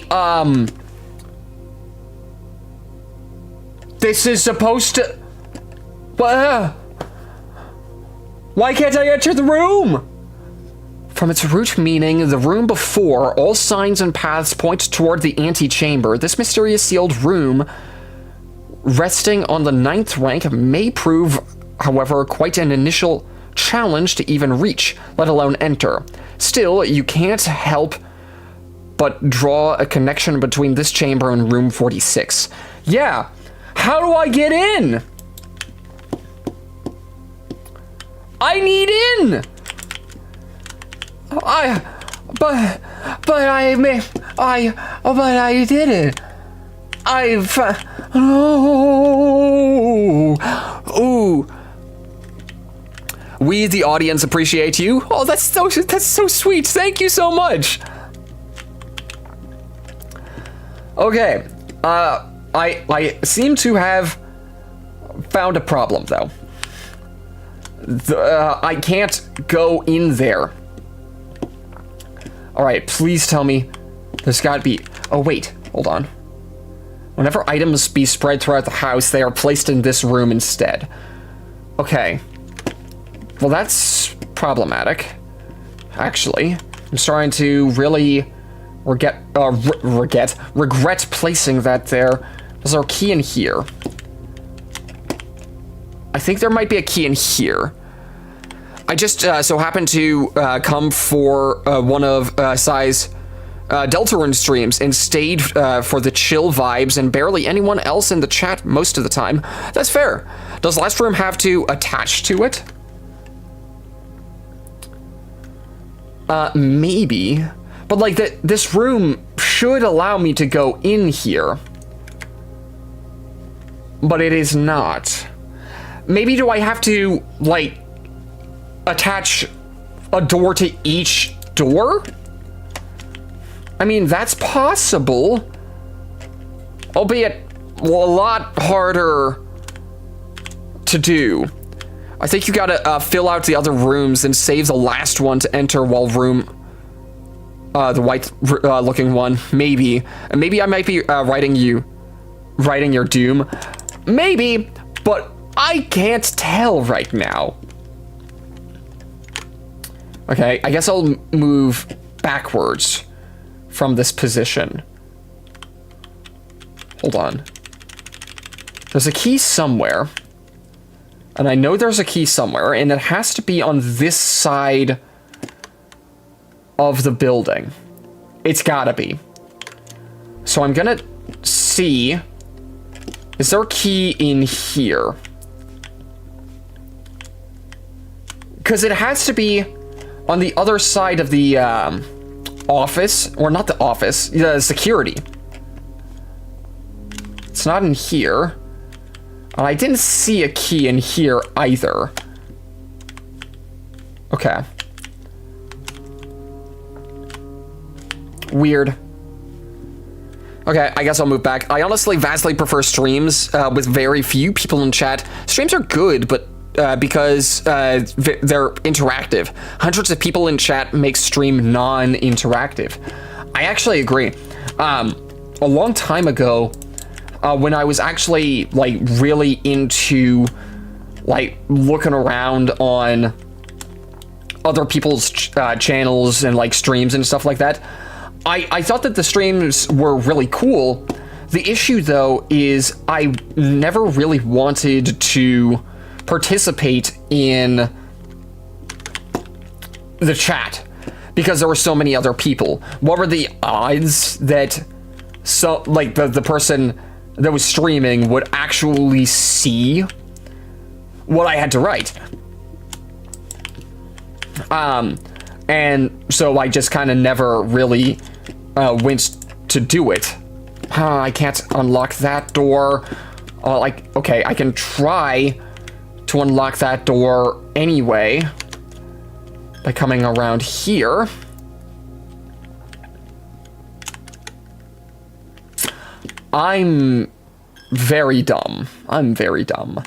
this is supposed to, why can't I enter the room? From its root meaning, the room before, all signs and paths point toward the antechamber. This mysterious sealed room, resting on the 9th rank, may prove, however, quite an initial challenge to even reach, let alone enter. Still, you can't help but draw a connection between this chamber and room 46. Yeah, how do I get in? I need in! But I did it. Ooh. We, the audience, appreciate you. Oh, that's so sweet. Thank you so much. Okay. I seem to have found a problem, though. I can't go in there. All right, please tell me there's gotta be, oh wait, hold on. Whenever items be spread throughout the house, they are placed in this room instead. Okay. Well, that's problematic. Actually, I'm starting to really regret placing that there. There's our key in here. I think there might be a key in here. I just so happened to come for one of Sai's Deltarune streams and stayed for the chill vibes and barely anyone else in the chat most of the time. That's fair. Does last room have to attach to it? Maybe. But like this room should allow me to go in here. But it is not. Maybe do I have to, like, attach a door to each door? I mean, that's possible. Albeit a lot harder to do. I think you gotta fill out the other rooms and save the last one to enter while room... the white looking one. Maybe. And maybe I might be writing your doom. Maybe, but I can't tell right now. Okay, I guess I'll move backwards from this position. Hold on. There's a key somewhere. And I know there's a key somewhere, and it has to be on this side of the building. It's gotta be. So I'm gonna see... Is there a key in here? Because it has to be on the other side of the office, or not the office, the security. It's not in here. And I didn't see a key in here either. Okay. Weird. Okay, I guess I'll move back. I honestly vastly prefer streams with very few people in chat. Streams are good, but because they're interactive. Hundreds of people in chat make stream non-interactive. I actually agree. A long time ago, when I was actually like really into like looking around on other people's channels and like streams and stuff like that, I thought that the streams were really cool. The issue though is I never really wanted to participate in the chat because there were so many other people. What were the odds that the person that was streaming would actually see what I had to write? And so I just kind of never really went to do it. I can't unlock that door. Okay, I can try to unlock that door anyway by coming around here. I'm very dumb. I'm very dumb.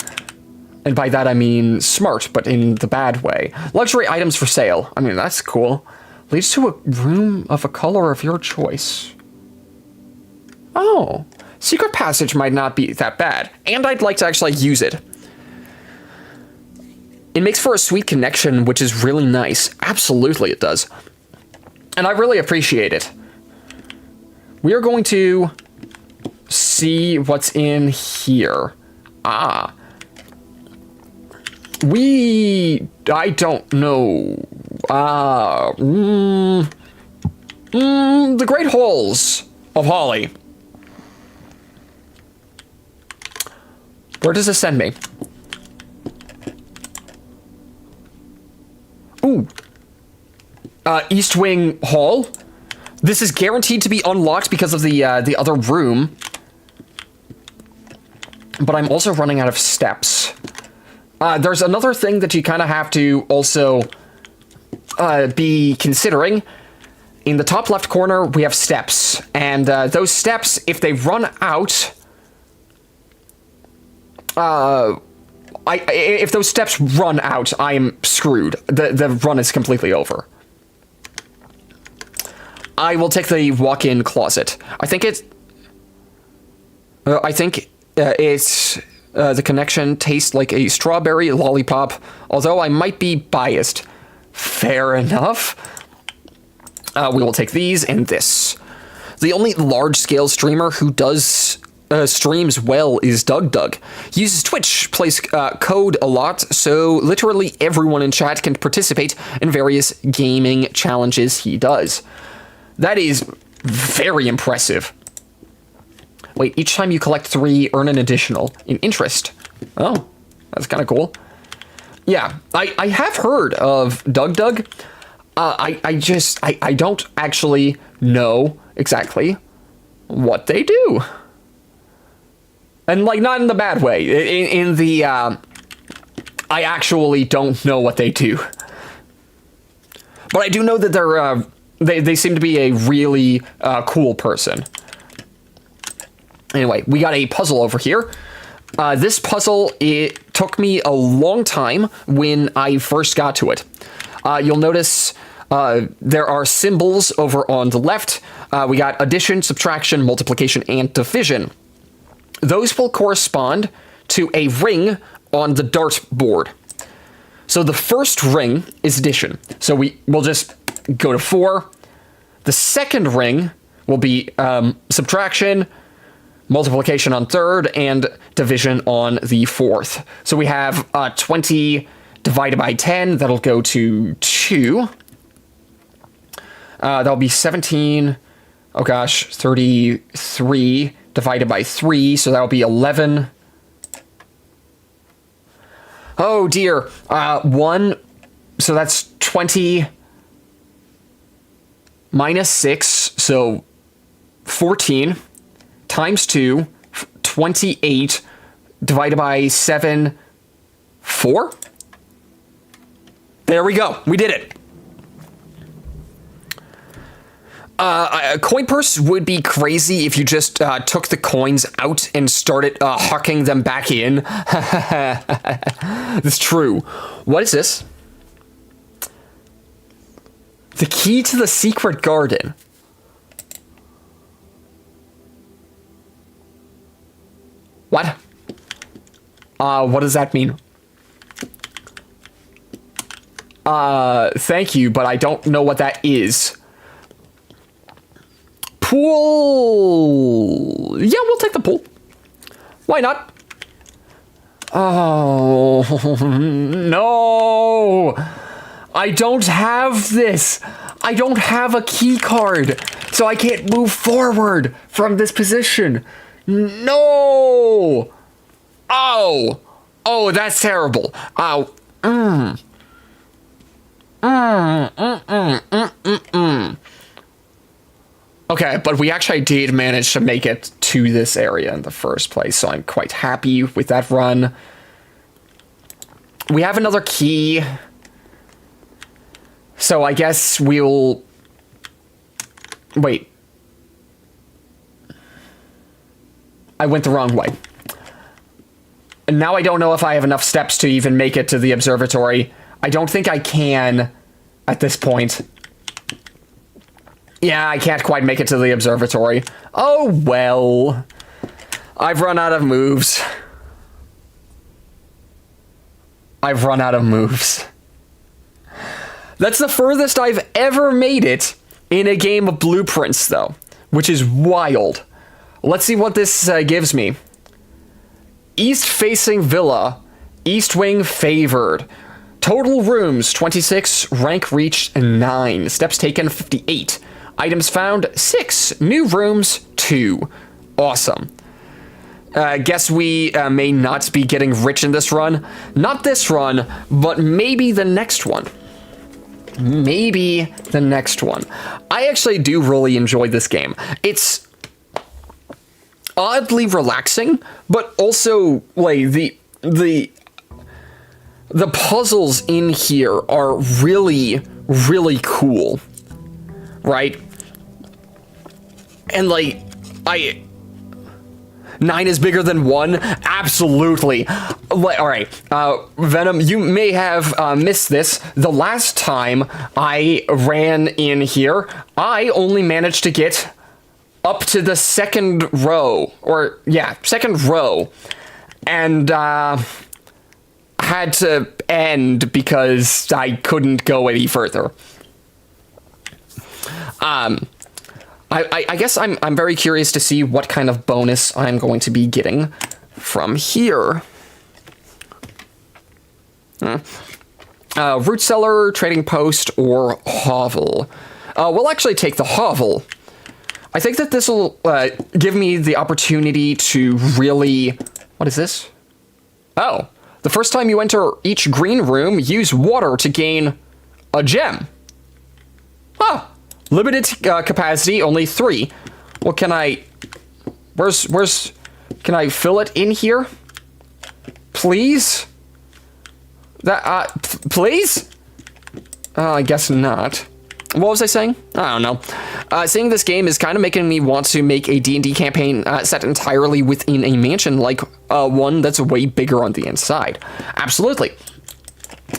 And by that I mean smart, but in the bad way. Luxury items for sale. I mean, that's cool. Leads to a room of a color of your choice. Oh, secret passage might not be that bad. And I'd like to actually use it. It makes for a sweet connection, which is really nice. Absolutely it does. And I really appreciate it. We are going to see what's in here. I don't know. The Great Halls of Holly. Where does this send me? Ooh. East Wing Hall. This is guaranteed to be unlocked because of the other room. But I'm also running out of steps. There's another thing that you kind of have to also be considering. In the top left corner, we have steps. And those steps, if they run out... if those steps run out, I'm screwed. The run is completely over. I will take the walk-in closet. I think it's... the connection tastes like a strawberry lollipop, although I might be biased. Fair enough. We will take these and this. The only large-scale streamer who does streams well is DugDug. He uses Twitch, plays code a lot, so literally everyone in chat can participate in various gaming challenges he does. That is very impressive. Wait, each time you collect 3, earn an additional in interest. Oh, that's kind of cool. Yeah, I have heard of DugDug. I don't actually know exactly what they do. And, like, not in the bad way. In the, I actually don't know what they do. But I do know that they're, they seem to be a really cool person. Anyway, we got a puzzle over here. This puzzle, it took me a long time when I first got to it. You'll notice there are symbols over on the left. We got addition, subtraction, multiplication, and division. Those will correspond to a ring on the dartboard. So the first ring is addition. So we'll just go to 4. The second ring will be subtraction, multiplication on third, and division on the fourth. So we have 20 divided by 10. That'll go to 2. That'll be 17. Oh gosh, 33 divided by 3. So that'll be 11. Oh dear. 1. So that's 20 minus 6. So 14. Times 2, 28, divided by 7, 4? There we go. We did it. A coin purse would be crazy if you just took the coins out and started hucking them back in. That's true. What is this? The key to the secret garden. What? What does that mean? Thank you, but I don't know what that is. Pool. Yeah, we'll take the pool. Why not? Oh, no. I don't have this. I don't have a key card, so I can't move forward from this position. No. Oh. Oh, that's terrible. Oh. Okay, but we actually did manage to make it to this area in the first place, so I'm quite happy with that run. We have another key, so I guess we'll... Wait. I went the wrong way. And now I don't know if I have enough steps to even make it to the observatory. I don't think I can at this point. Yeah, I can't quite make it to the observatory. Oh, well. I've run out of moves. I've run out of moves. That's the furthest I've ever made it in a game of Blueprints, though, which is wild. Let's see what this gives me. East-facing villa. East wing favored. Total rooms, 26. Rank reached, 9. Steps taken, 58. Items found, 6. New rooms, 2. Awesome. Guess we may not be getting rich in this run. Not this run, but maybe the next one. Maybe the next one. I actually do really enjoy this game. It's oddly relaxing, but also, like, the puzzles in here are really, really cool. Right? And, like, 9 is bigger than 1? Absolutely. Alright, Venom, you may have missed this. The last time I ran in here, I only managed to get up to the second row. Or, yeah, second row. And, had to end because I couldn't go any further. I guess I'm very curious to see what kind of bonus I'm going to be getting from here. Root cellar, trading post, or hovel. We'll actually take the hovel. I think that this will give me the opportunity to really... What is this? Oh, the first time you enter each green room, use water to gain a gem. Huh. Limited capacity, only 3. Well, can I... Where's... Can I fill it in here? Please? That, please? I guess not. What was I saying? I don't know. Saying this game is kind of making me want to make a D&D campaign set entirely within a mansion, like one that's way bigger on the inside. Absolutely.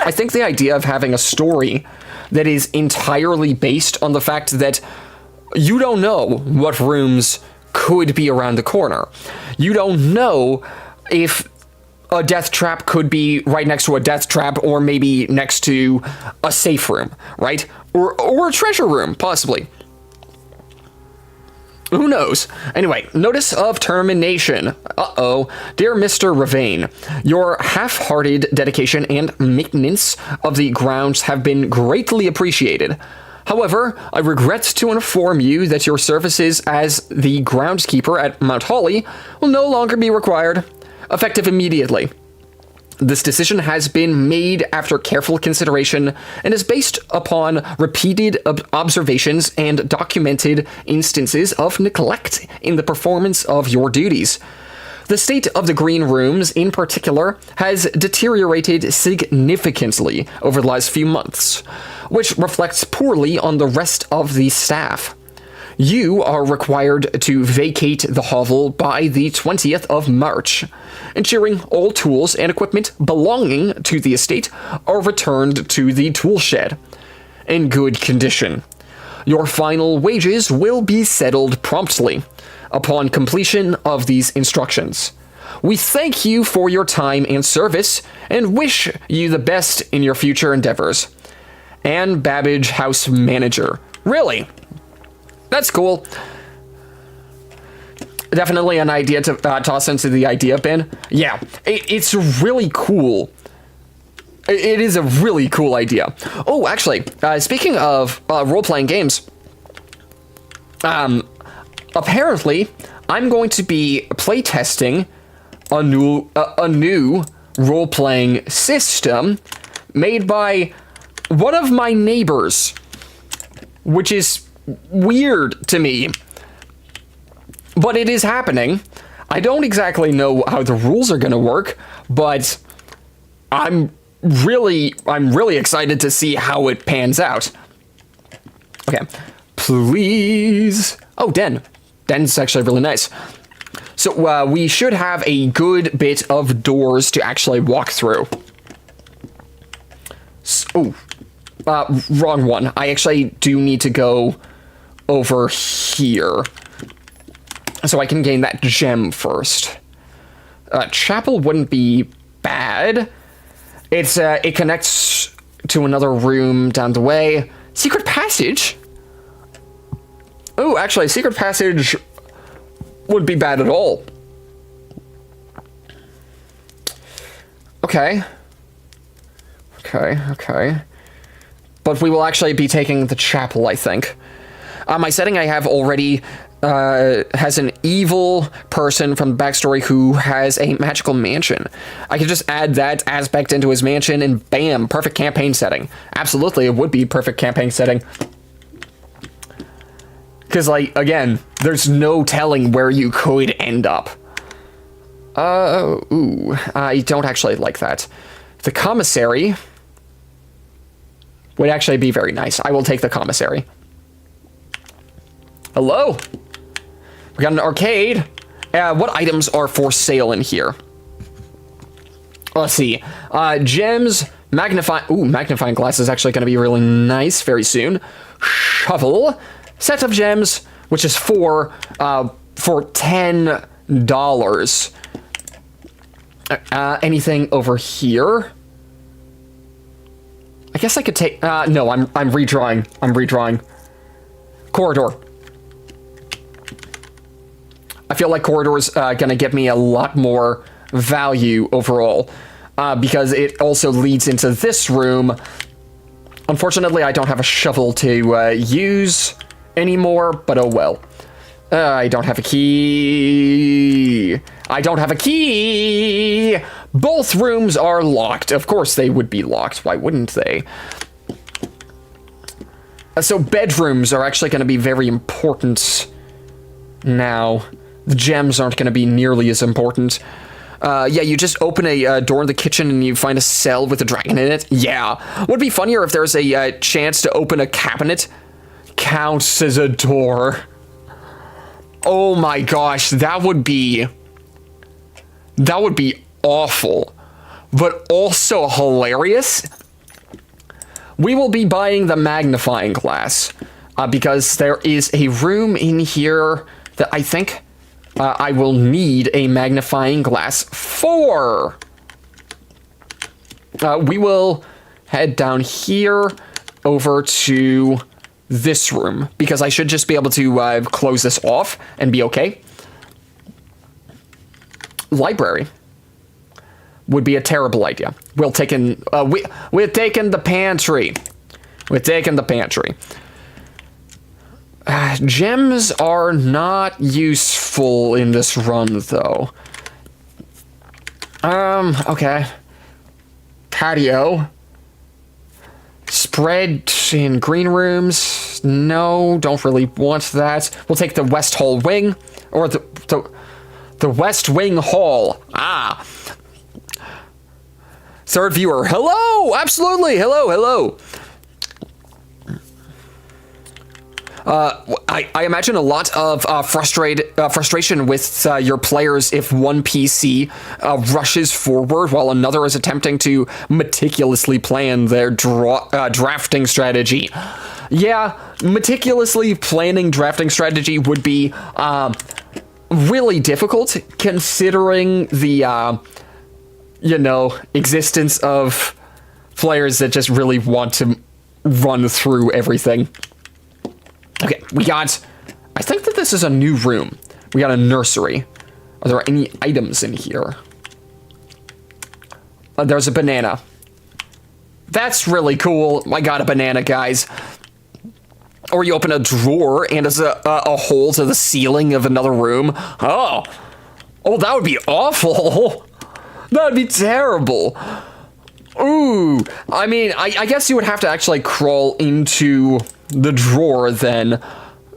I think the idea of having a story that is entirely based on the fact that you don't know what rooms could be around the corner. You don't know if a death trap could be right next to a death trap, or maybe next to a safe room, right? Or a treasure room, possibly. Who knows? Anyway, notice of termination. Uh-oh. Dear Mr. Ravane, your half-hearted dedication and maintenance of the grounds have been greatly appreciated. However, I regret to inform you that your services as the groundskeeper at Mount Holly will no longer be required, effective immediately. This decision has been made after careful consideration and is based upon repeated observations and documented instances of neglect in the performance of your duties. The state of the green rooms, in particular, has deteriorated significantly over the last few months, which reflects poorly on the rest of the staff. You are required to vacate the hovel by the 20th of March, ensuring all tools and equipment belonging to the estate are returned to the tool shed in good condition. Your final wages will be settled promptly upon completion of these instructions. We thank you for your time and service and wish you the best in your future endeavors. Anne Babbage, House Manager. Really? That's cool. Definitely an idea to toss into the idea bin. Yeah, it's really cool. It is a really cool idea. Oh, actually, speaking of role-playing games, apparently, I'm going to be playtesting a new role-playing system made by one of my neighbors, which is weird to me, but it is happening. I don't exactly know how the rules are going to work, but I'm really excited to see how it pans out. Okay, please. Oh, Den's actually really nice. So we should have a good bit of doors to actually walk through. So, wrong one. I actually do need to go over here so I can gain that gem first. Chapel wouldn't be bad. It connects to another room down the way. Secret passage? Oh, actually, secret passage wouldn't be bad at all. Okay. But we will actually be taking the chapel, I think. My setting I have already has an evil person from the backstory who has a magical mansion. I could just add that aspect into his mansion and bam, perfect campaign setting. Absolutely, it would be perfect campaign setting. Because, like, again, there's no telling where you could end up. I don't actually like that. The commissary would actually be very nice. I will take the commissary. Hello? We got an arcade. What items are for sale in here? Let's see. Gems, magnifying glass is actually going to be really nice very soon. Shovel, set of gems, which is for $10. Anything over here? I guess I could take. No, I'm redrawing. Corridor. I feel like corridor's gonna get me a lot more value overall, because it also leads into this room. Unfortunately, I don't have a shovel to use anymore, but oh well. I don't have a key. Both rooms are locked. Of course they would be locked. Why wouldn't they? So bedrooms are actually going to be very important now. The gems aren't going to be nearly as important. Yeah, you just open a door in the kitchen and you find a cell with a dragon in it. Yeah. Would be funnier if there's a chance to open a cabinet. Counts as a door. Oh my gosh, that would be awful, but also hilarious. We will be buying the magnifying glass because there is a room in here that I think I will need a magnifying glass for. We will head down here over to this room because I should just be able to close this off and be okay. Library would be a terrible idea. We're taking the pantry. We're taking the pantry. Gems are not useful in this run, though. Okay. Patio. Spread in green rooms. No, don't really want that. We'll take the West Hall wing. Or the West Wing Hall. Ah. Third viewer. Hello! Absolutely! Hello. I imagine a lot of frustration with your players if one PC rushes forward while another is attempting to meticulously plan their drafting strategy. Yeah, meticulously planning drafting strategy would be really difficult considering the, existence of players that just really want to run through everything. Okay, I think that this is a new room. We got a nursery. Are there any items in here? There's a banana. That's really cool. I got a banana, guys. Or you open a drawer and there's a hole to the ceiling of another room. Oh, that would be awful. That would be terrible. Ooh, I mean, I guess you would have to actually crawl into the drawer then.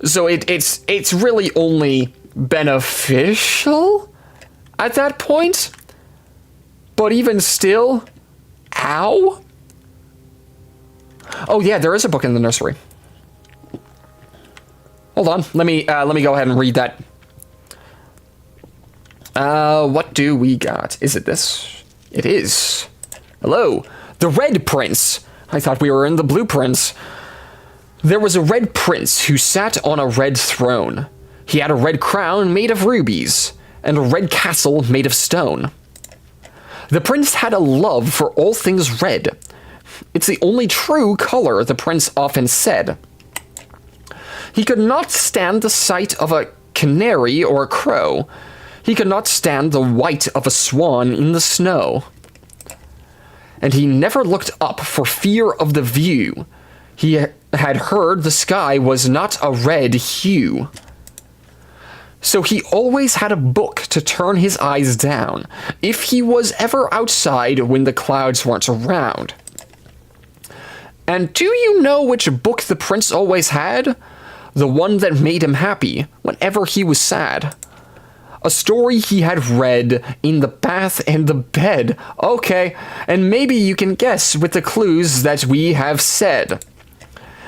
So it's really only beneficial at that point. But even still, ow. Oh yeah, there is a book in the nursery. Hold on, let me go ahead and read that. What do we got? Is it this? It is. Hello, the Red Prince. I thought we were in the Blue Prince. There was a red prince who sat on a red throne. He had a red crown made of rubies, and a red castle made of stone. The prince had a love for all things red. It's the only true color, the prince often said. He could not stand the sight of a canary or a crow. He could not stand the white of a swan in the snow. And he never looked up for fear of the view. He had heard the sky was not a red hue. So he always had a book to turn his eyes down, if he was ever outside when the clouds weren't around. And do you know which book the prince always had? The one that made him happy whenever he was sad. A story he had read in the bath and the bed. Okay, and maybe you can guess with the clues that we have said.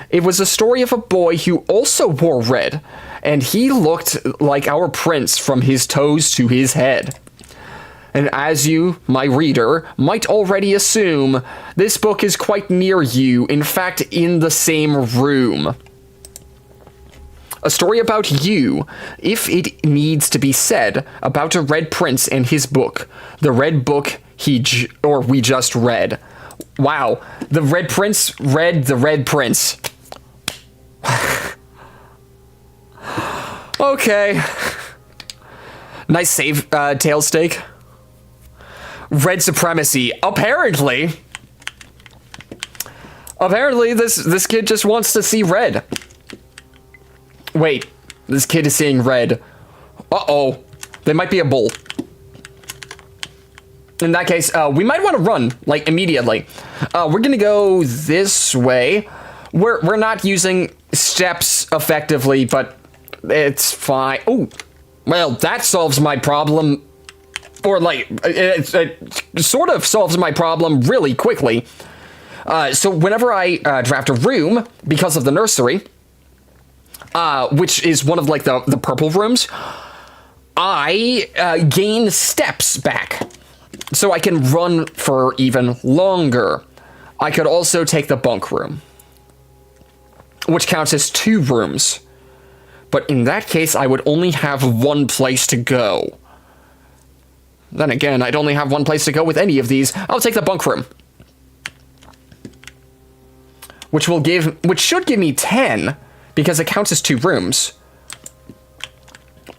It was a story of a boy who also wore red, and he looked like our prince from his toes to his head. And as you, my reader, might already assume, this book is quite near you, in fact, in the same room. A story about you, if it needs to be said, about a red prince and his book. The red book we just read. Wow, the red prince read the red prince. Okay. Nice save, tail stake. Red supremacy. Apparently, this kid just wants to see red. Wait, this kid is seeing red. Uh-oh. They might be a bull. In that case, we might want to run, like, immediately. We're gonna go this way. We're not using steps effectively, but it's fine. Oh, well, that solves my problem. Or, like, it sort of solves my problem really quickly. So whenever I draft a room, because of the nursery, which is one of, like, the purple rooms, I gain steps back. So I can run for even longer. I could also take the bunk room, which counts as 2 rooms. But in that case, I would only have one place to go. Then again, I'd only have one place to go with any of these. I'll take the bunk room. Which should give me 10, because it counts as 2 rooms.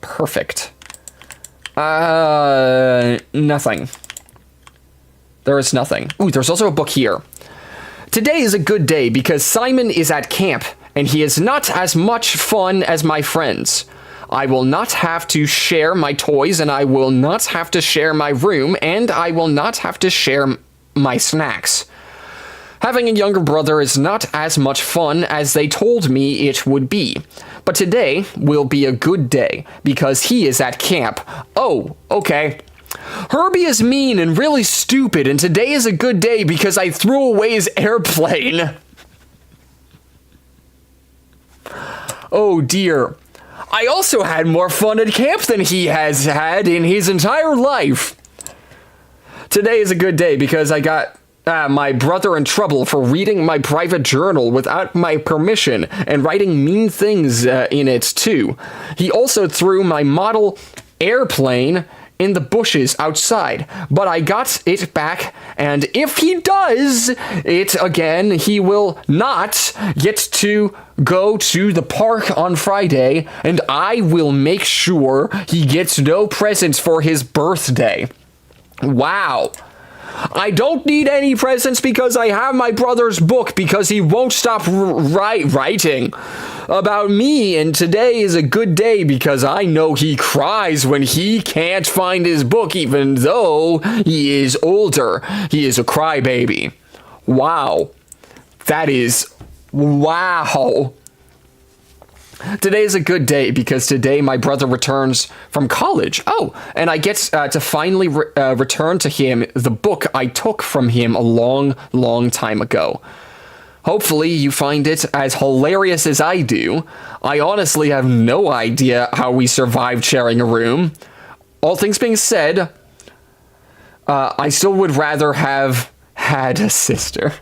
Perfect. Nothing. There is nothing. Ooh, there's also a book here. Today is a good day because Simon is at camp, and he is not as much fun as my friends. I will not have to share my toys, and I will not have to share my room, and I will not have to share my snacks. Having a younger brother is not as much fun as they told me it would be. But today will be a good day, because he is at camp. Oh, okay. Herbie is mean and really stupid, and today is a good day because I threw away his airplane. Oh dear. I also had more fun at camp than he has had in his entire life. Today is a good day because I got my brother in trouble for reading my private journal without my permission and writing mean things in it too. He also threw my model airplane in the bushes outside, but I got it back, and if he does it again, he will not get to go to the park on Friday, and I will make sure he gets no presents for his birthday. Wow. I don't need any presents because I have my brother's book because he won't stop writing about me, and today is a good day because I know he cries when he can't find his book even though he is older. He is a crybaby. Wow. That is... wow. Today is a good day because today my brother returns from college. Oh, and I get to finally return to him the book I took from him a long, long time ago. Hopefully you find it as hilarious as I do. I honestly have no idea how we survived sharing a room. All things being said, I still would rather have had a sister.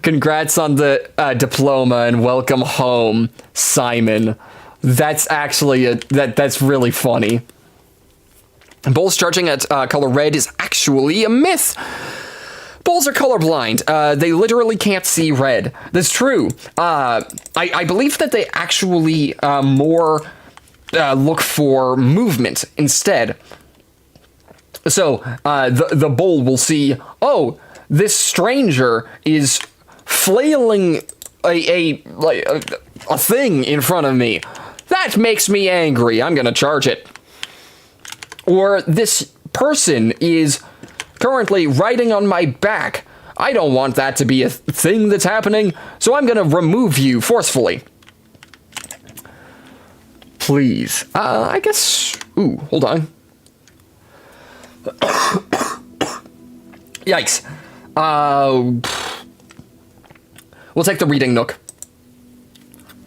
Congrats on the diploma and welcome home, Simon. That's actually that's really funny. Bulls charging at color red is actually a myth. Bulls are colorblind. They literally can't see red. That's true. I believe that they actually more look for movement instead. So the bull will see, oh, this stranger is flailing a thing in front of me. That makes me angry. I'm gonna charge it. Or this person is currently riding on my back. I don't want that to be a thing that's happening, so I'm gonna remove you forcefully. Please. I guess... ooh, hold on. Yikes. We'll take the reading nook.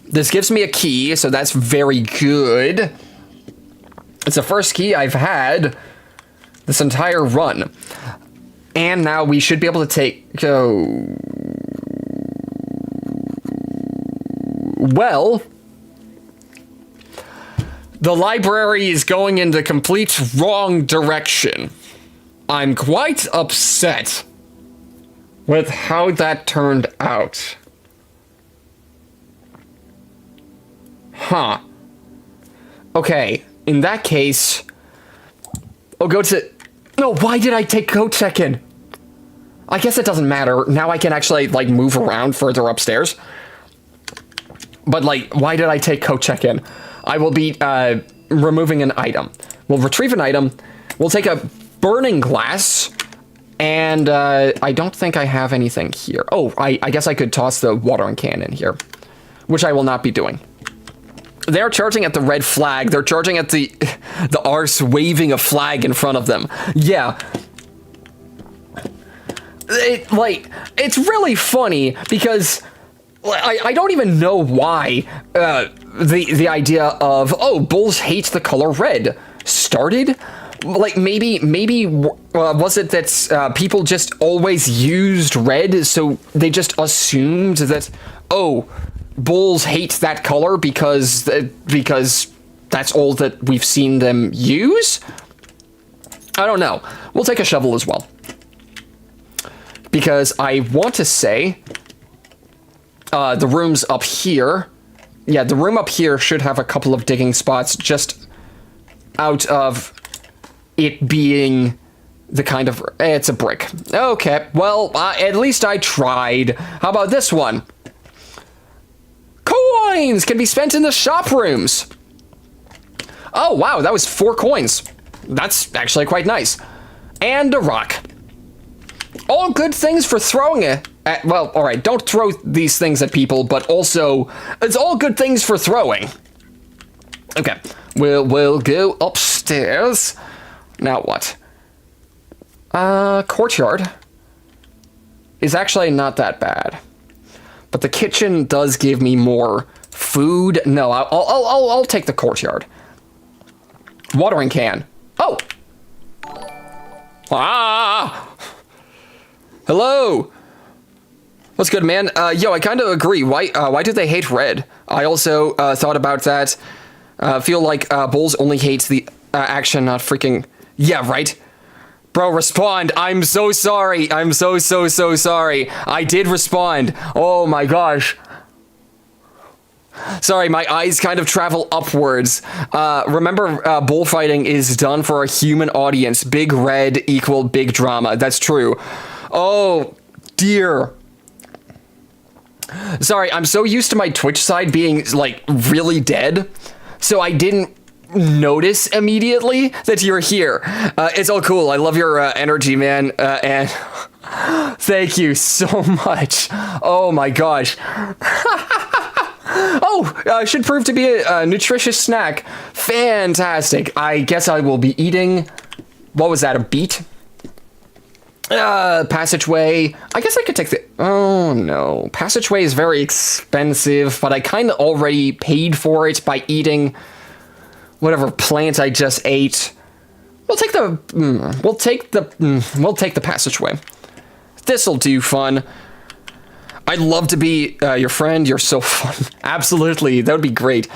This gives me a key, so that's very good. It's the first key I've had this entire run. And now we should be able to well, the library is going in the complete wrong direction. I'm quite upset with how that turned out. Huh. Okay, in that case, I'll go to... no, why did I take coat check-in? I guess it doesn't matter. Now I can actually, like, move around further upstairs. But, like, why did I take coat check-in? I will be, removing an item. We'll retrieve an item. We'll take a burning glass. And, I don't think I have anything here. Oh, I guess I could toss the watering can in here. Which I will not be doing. They're charging at the red flag. They're charging at the arse waving a flag in front of them. Yeah. It's really funny because I don't even know why the idea of, oh, bulls hate the color red started. Like, maybe was it that people just always used red, so they just assumed that, oh, bulls hate that color because that's all that we've seen them use? I don't know. We'll take a shovel as well. Because I want to say the room's up here. Yeah, the room up here should have a couple of digging spots just out of it being the kind of... it's a brick. Okay, well, at least I tried. How about this one? Coins can be spent in the shop rooms. Oh, wow, that was 4 coins. That's actually quite nice. And a rock. All good things for throwing it at... well, all right, don't throw these things at people, but also, it's all good things for throwing. Okay, we'll go upstairs. Now what? Courtyard is actually not that bad. But the kitchen does give me more food food? No, I'll take the courtyard. Watering can. Oh! Ah! Hello! What's good, man? Yo, I kind of agree. Why do they hate red? I also thought about that. Feel like Bulls only hates the action, not freaking... Yeah, right? Bro, respond. I'm so sorry. I'm so sorry. I did respond. Oh my gosh. Sorry, my eyes kind of travel upwards. Remember, bullfighting is done for a human audience. Big red equal big drama. That's true. Oh, dear. Sorry, I'm so used to my Twitch side being, like, really dead, so I didn't notice immediately that you're here. It's all cool. I love your energy, man, and thank you so much. Oh my gosh. Oh, should prove to be a nutritious snack. Fantastic. I guess I will be eating... What was that, a beet? Passageway. I guess I could take the... Oh, no. Passageway is very expensive, but I kind of already paid for it by eating whatever plant I just ate. We'll take the... We'll take the passageway. This'll do fun. I'd love to be your friend. You're so fun. Absolutely. That would be great.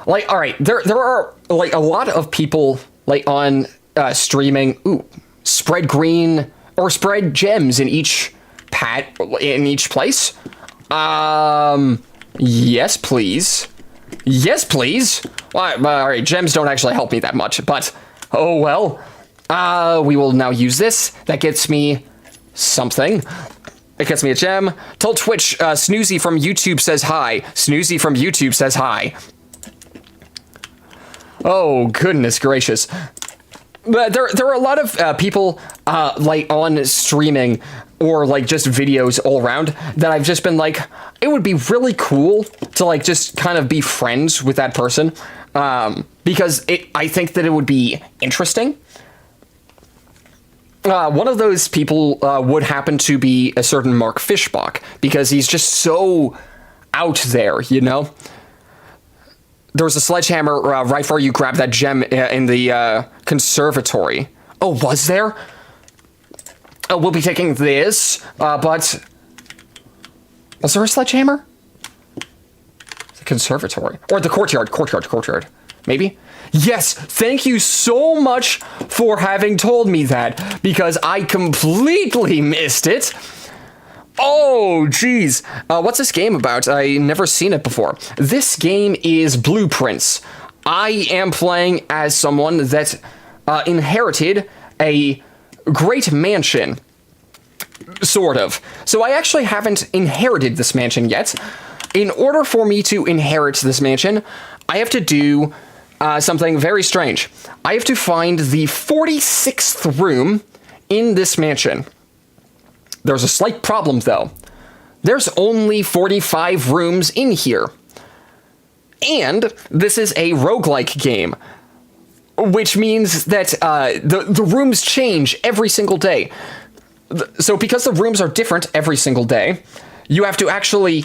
Like, all right, there are, like, a lot of people, like, on streaming. Ooh, spread green or spread gems in each place. Yes, please. Yes, please. Well, all right, gems don't actually help me that much, but, oh, well. We will now use this. That gets me... something. It gets me a gem. Tell Twitch, Snoozy from YouTube says hi. Snoozy from YouTube says hi. Oh, goodness gracious. But there are a lot of people, like, on streaming or, like, just videos all around that I've just been like, it would be really cool to, like, just kind of be friends with that person. Because I think that it would be interesting. One of those people would happen to be a certain Mark Fishbach, because he's just so out there, you know? There was a sledgehammer right before you grabbed that gem in the conservatory. Oh, was there? Oh, we'll be taking this, but... Was there a sledgehammer? The conservatory. Or the courtyard. Maybe? Yes, thank you so much for having told me that, because I completely missed it. Oh, geez. What's this game about? I never seen it before. This game is Blueprints. I am playing as someone that inherited a great mansion. Sort of. So I actually haven't inherited this mansion yet. In order for me to inherit this mansion, I have to do... something very strange. I have to find the 46th room in this mansion. There's a slight problem, though. There's only 45 rooms in here. And this is a roguelike game, which means that the rooms change every single day. So because the rooms are different every single day, you have to actually,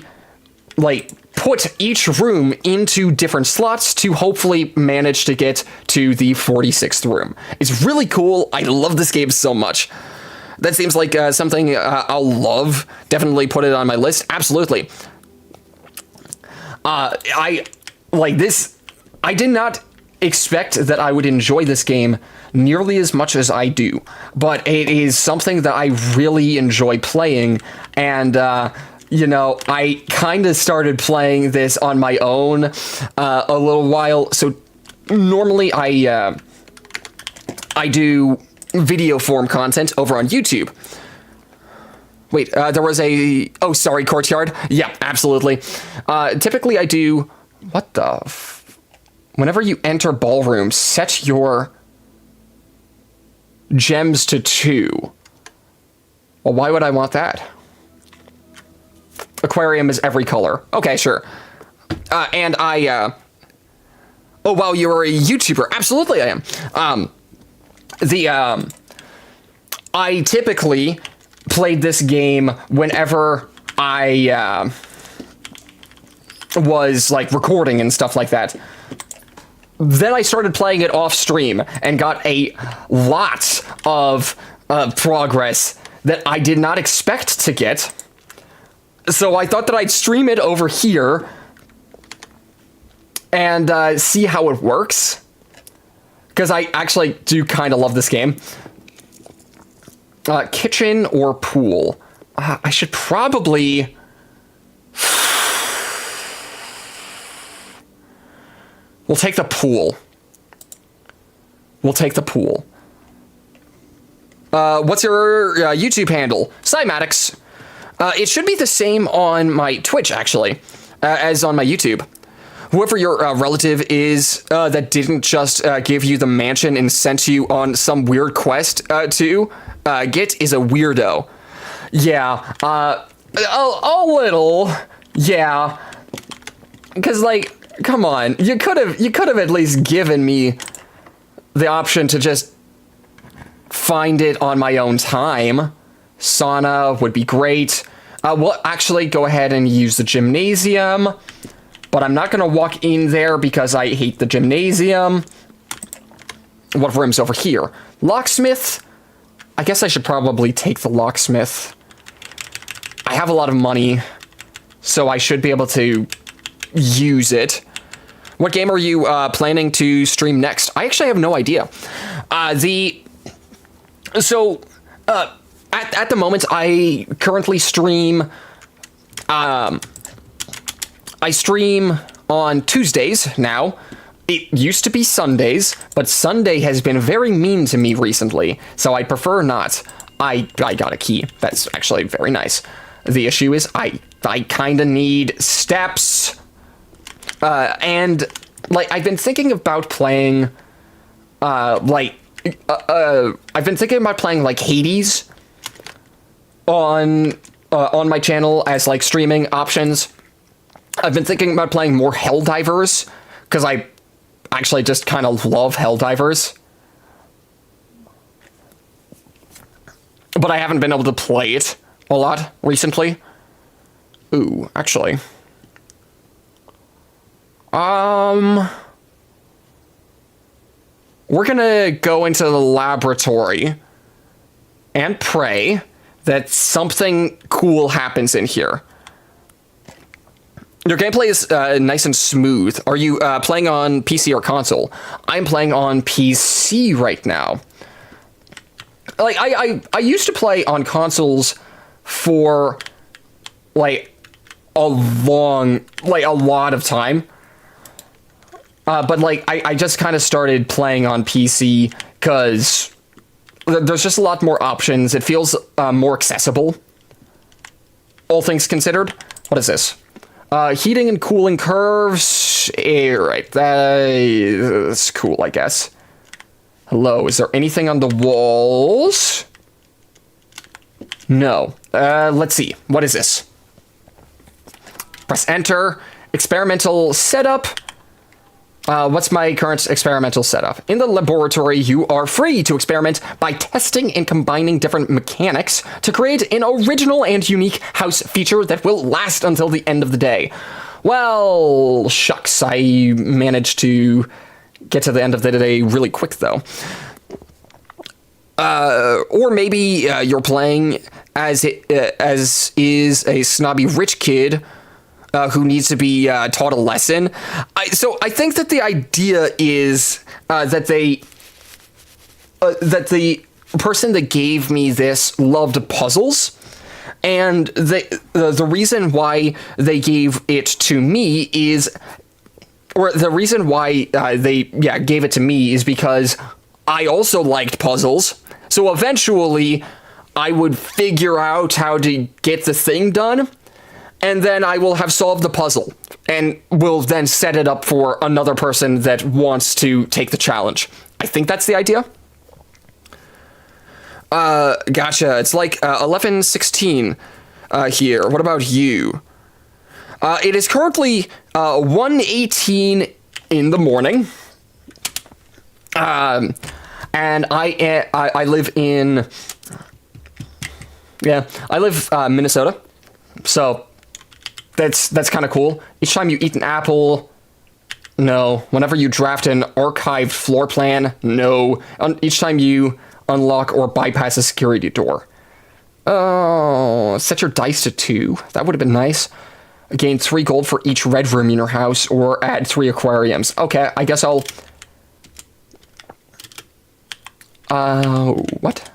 like, put each room into different slots to hopefully manage to get to the 46th room. It's really cool. I love this game so much. That seems like something I'll love. Definitely put it on my list. Absolutely. I like this. I did not expect that I would enjoy this game nearly as much as I do, but it is something that I really enjoy playing, and you know, I kind of started playing this on my own a little while. So normally I do video form content over on YouTube. Wait, there was a... Oh, sorry, courtyard. Yeah, absolutely. Typically I do... What the... Whenever you enter ballroom, set your gems to 2. Well, why would I want that? Aquarium is every color. Okay, sure. And I, Oh, wow, you're a YouTuber. Absolutely I am. I typically played this game whenever I was like recording and stuff like that. Then I started playing it off stream and got a lot of progress that I did not expect to get. So I thought that I'd stream it over here and see how it works. Because I actually do kind of love this game. Kitchen or pool? I should probably... We'll take the pool. We'll take the pool. What's your YouTube handle? Cymatics. It should be the same on my Twitch, actually, as on my YouTube. Whoever your relative is that didn't just give you the mansion and sent you on some weird quest to get is a weirdo. Yeah, a little. Yeah, because like, come on, you could have at least given me the option to just find it on my own time. Sauna would be great. We'll actually go ahead and use the gymnasium, but I'm not gonna walk in there because I hate the gymnasium. What room's over here? Locksmith? I guess I should probably take the locksmith. I have a lot of money, so I should be able to use it. What game are you planning to stream next? I actually have no idea. At the moment, I currently stream. I stream on Tuesdays now. It used to be Sundays, but Sunday has been very mean to me recently, so I prefer not. I got a key. That's actually very nice. The issue is I kind of need steps. And like I've been thinking about playing I've been thinking about playing like Hades on my channel as like streaming options. I've been thinking about playing more Helldivers because I actually just kind of love Helldivers. But I haven't been able to play it a lot recently. Ooh, actually. We're gonna go into the laboratory and pray that something cool happens in here. Your gameplay is nice and smooth. Are you playing on PC or console? I'm playing on PC right now. Like, I used to play on consoles for, like, a lot of time. But, like, I just kind of started playing on PC because there's just a lot more options. It feels more accessible, all things considered. What is this? Heating and cooling curves. Right, that's cool, I guess. Hello, is there anything on the walls? No. Let's see. What is this? Press enter. Experimental setup. What's my current experimental setup? In the laboratory, you are free to experiment by testing and combining different mechanics to create an original and unique house feature that will last until the end of the day. Well, shucks, I managed to get to the end of the day really quick, though. Or maybe you're playing as is a snobby rich kid who needs to be taught a lesson. So I think that the idea is that the person that gave me this loved puzzles, and the reason why they gave it to me is, or the reason why they gave it to me is because I also liked puzzles. So eventually, I would figure out how to get the thing done. And then I will have solved the puzzle, and will then set it up for another person that wants to take the challenge. I think that's the idea. Gotcha. It's like 11:16 here. What about you? It is currently 1:18 in the morning. And I live in Minnesota. So that's kind of cool. Each time you eat an apple, no. Whenever you draft an archived floor plan, no. Each time you unlock or bypass a security door. Oh, set your dice to 2. That would have been nice. Gain 3 gold for each red room in your house, or add 3 aquariums. Okay, I guess I'll... what?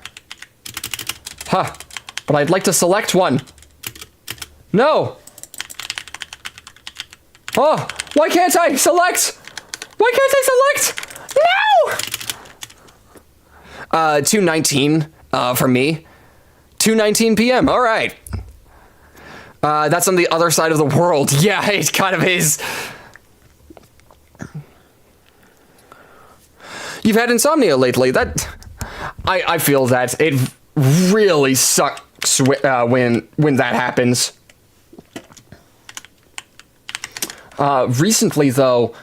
Huh. But I'd like to select one. No! Oh, why can't I select? Why can't I select? No! 2:19, for me. 2:19 p.m., alright. That's on the other side of the world. Yeah, it kind of is. You've had insomnia lately. I feel that. It really sucks when that happens. Recently, though,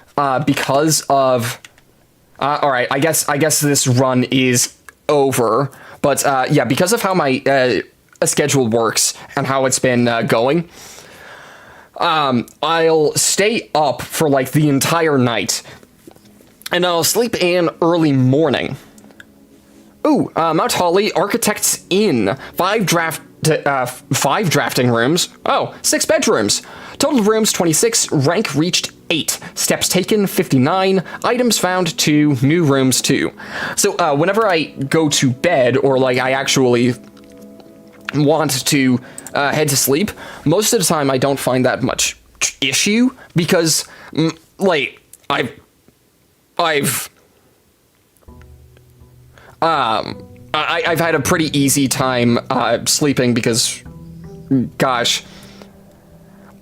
because of... alright, I guess this run is over. But, yeah, because of how my schedule works and how it's been going, I'll stay up for, like, the entire night. And I'll sleep in early morning. Ooh, Mount Holly, Architect's Inn. 5 drafting rooms. Oh, 6 bedrooms. Total rooms 26, rank reached 8. Steps taken 59, items found 2, new rooms 2. So whenever I go to bed, or like I actually want to head to sleep, most of the time I don't find that much issue, because like I've had a pretty easy time sleeping, because gosh,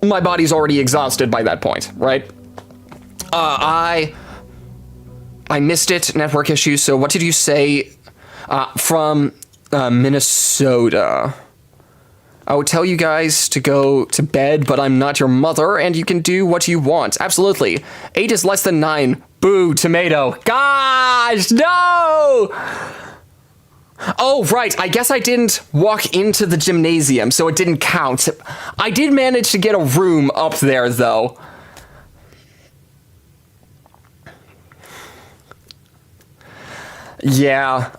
my body's already exhausted by that point, right? I missed it, network issues. So what did you say from Minnesota? I would tell you guys to go to bed, but I'm not your mother, and you can do what you want. Absolutely. 8 is less than 9. Boo, tomato. Gosh, no! Oh, right, I guess I didn't walk into the gymnasium, so it didn't count. I did manage to get a room up there, though. Yeah,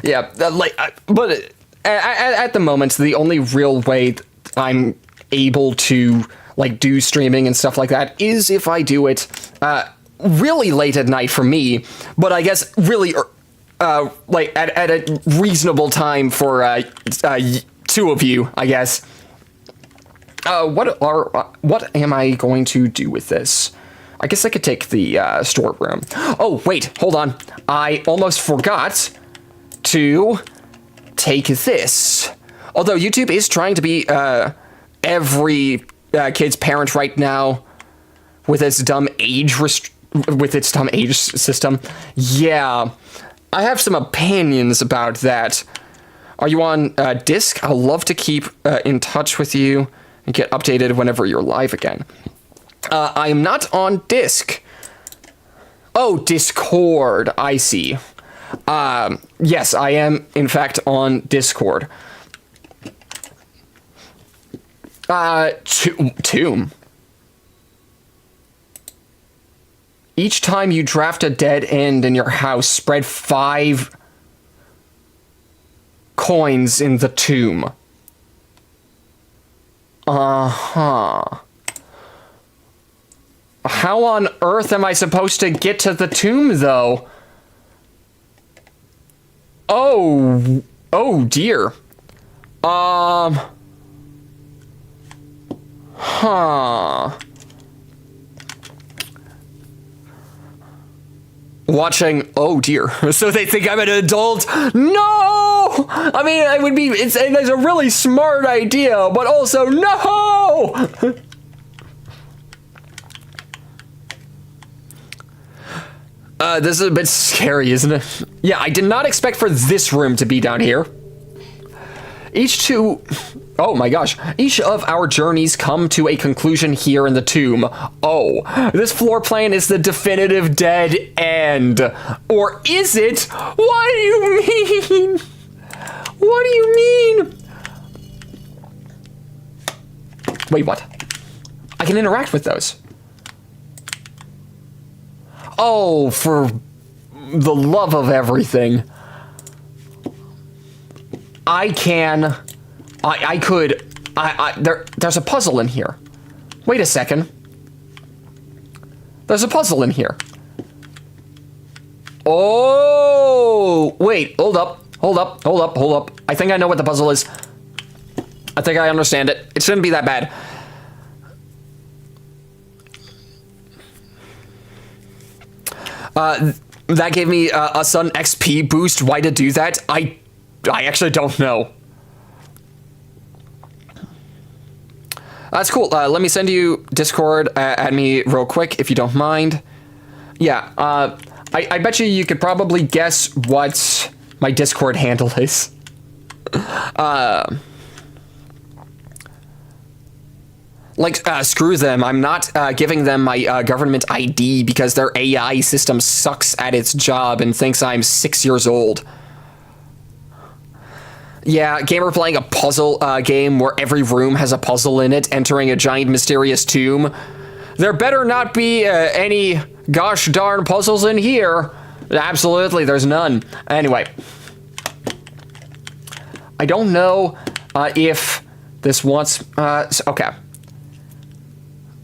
yeah, but at the moment, the only real way I'm able to, like, do streaming and stuff like that is if I do it, really late at night for me, but I guess really, like, at a reasonable time for, 2 of you, I guess. What am I going to do with this? I guess I could take the, storeroom. Oh, wait, hold on. I almost forgot to take this. Although YouTube is trying to be, every, kid's parent right now with its dumb age system. Yeah, I have some opinions about that. Are you on Disc? I'll love to keep in touch with you and get updated whenever you're live again. I am not on Disc. Oh, Discord. I see. Yes, I am, in fact, on Discord. Tomb. Each time you draft a dead end in your house, spread 5 coins in the tomb. Uh-huh. How on earth am I supposed to get to the tomb, though? Oh dear. Huh. Watching, oh dear, so they think I'm an adult? No! I mean, it's a really smart idea, but also no! This is a bit scary, isn't it? Yeah, I did not expect for this room to be down here. Oh my gosh. Each of our journeys come to a conclusion here in the tomb. Oh, this floor plan is the definitive dead end. Or is it? What do you mean? What do you mean? Wait, what? I can interact with those. Oh, for the love of everything. There's a puzzle in here. Wait a second. There's a puzzle in here. Oh, wait, hold up. I think I know what the puzzle is. I think I understand it. It shouldn't be that bad. That gave me a sudden XP boost. Why to do that? I actually don't know. That's cool. Let me send you Discord at me real quick, if you don't mind. Yeah, I bet you could probably guess what my Discord handle is. Screw them. I'm not giving them my government ID because their AI system sucks at its job and thinks I'm 6 years old. Yeah, gamer playing a puzzle game where every room has a puzzle in it, entering a giant mysterious tomb. There better not be any gosh darn puzzles in here. Absolutely, there's none. Anyway. I don't know if this wants... okay.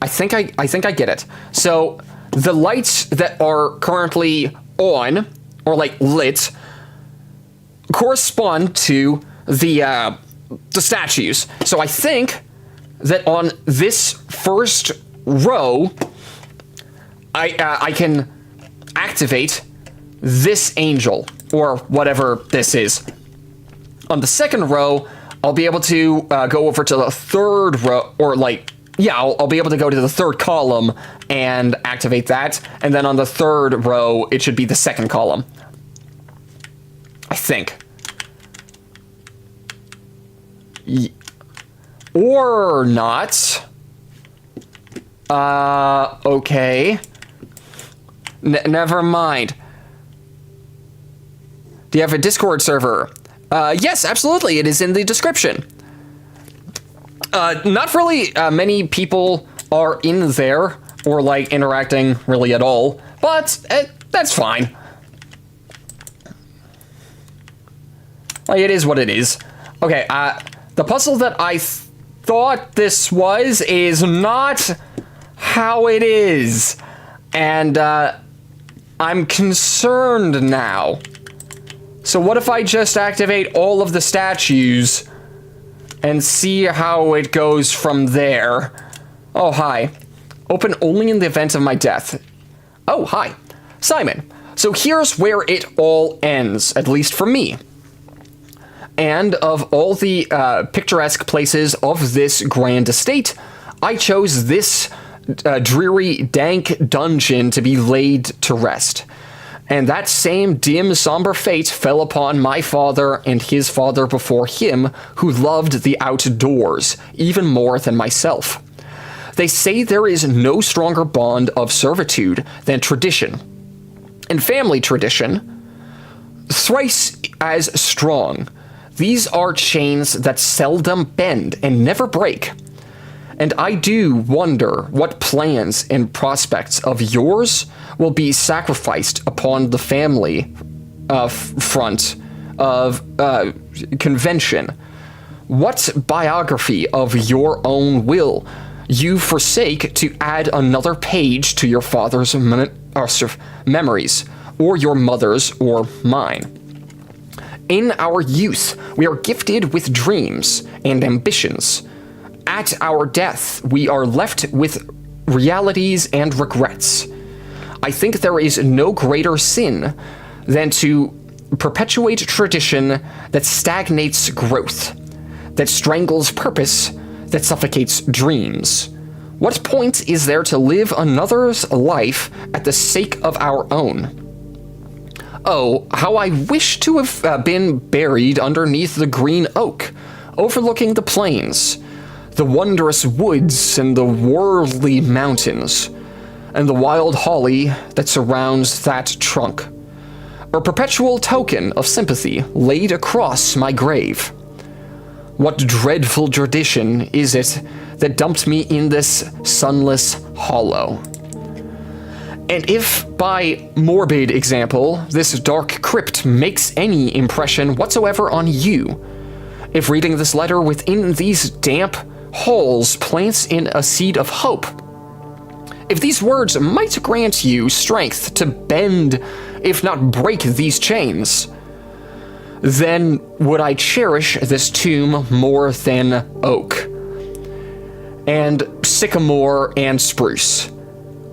I think I get it. So, the lights that are currently on, or like lit, correspond to the statues. So I think that on this first row, I can activate this angel, or whatever this is. On the second row, I'll be able to go over to the third row, or like, yeah, I'll be able to go to the third column and activate that. And then on the third row, it should be the second column. I think. Or not. Okay. Never mind. Do you have a Discord server? Yes, absolutely. It is in the description. Not really many people are in there or like interacting really at all, but that's fine. Like, it is what it is. Okay, the puzzle that I thought this was is not how it is. And, I'm concerned now. So what if I just activate all of the statues and see how it goes from there? Oh, hi. Open only in the event of my death. Oh, hi. Simon. So here's where it all ends, at least for me. And of all the picturesque places of this grand estate, I chose this dreary, dank dungeon to be laid to rest. And that same dim, somber fate fell upon my father and his father before him, who loved the outdoors, even more than myself. They say there is no stronger bond of servitude than tradition. And family tradition, thrice as strong. These are chains that seldom bend and never break. And I do wonder what plans and prospects of yours will be sacrificed upon the family front of convention. What biography of your own will you forsake to add another page to your father's memories, or your mother's, or mine? In our youth, we are gifted with dreams and ambitions. At our death, we are left with realities and regrets. I think there is no greater sin than to perpetuate tradition that stagnates growth, that strangles purpose, that suffocates dreams. What point is there to live another's life at the sake of our own? Oh, how I wish to have been buried underneath the green oak, overlooking the plains, the wondrous woods and the worldly mountains, and the wild holly that surrounds that trunk. A perpetual token of sympathy laid across my grave. What dreadful tradition is it that dumped me in this sunless hollow. And if, by morbid example, this dark crypt makes any impression whatsoever on you, if reading this letter within these damp halls plants in a seed of hope, if these words might grant you strength to bend, if not break these chains, then would I cherish this tomb more than oak, and sycamore and spruce,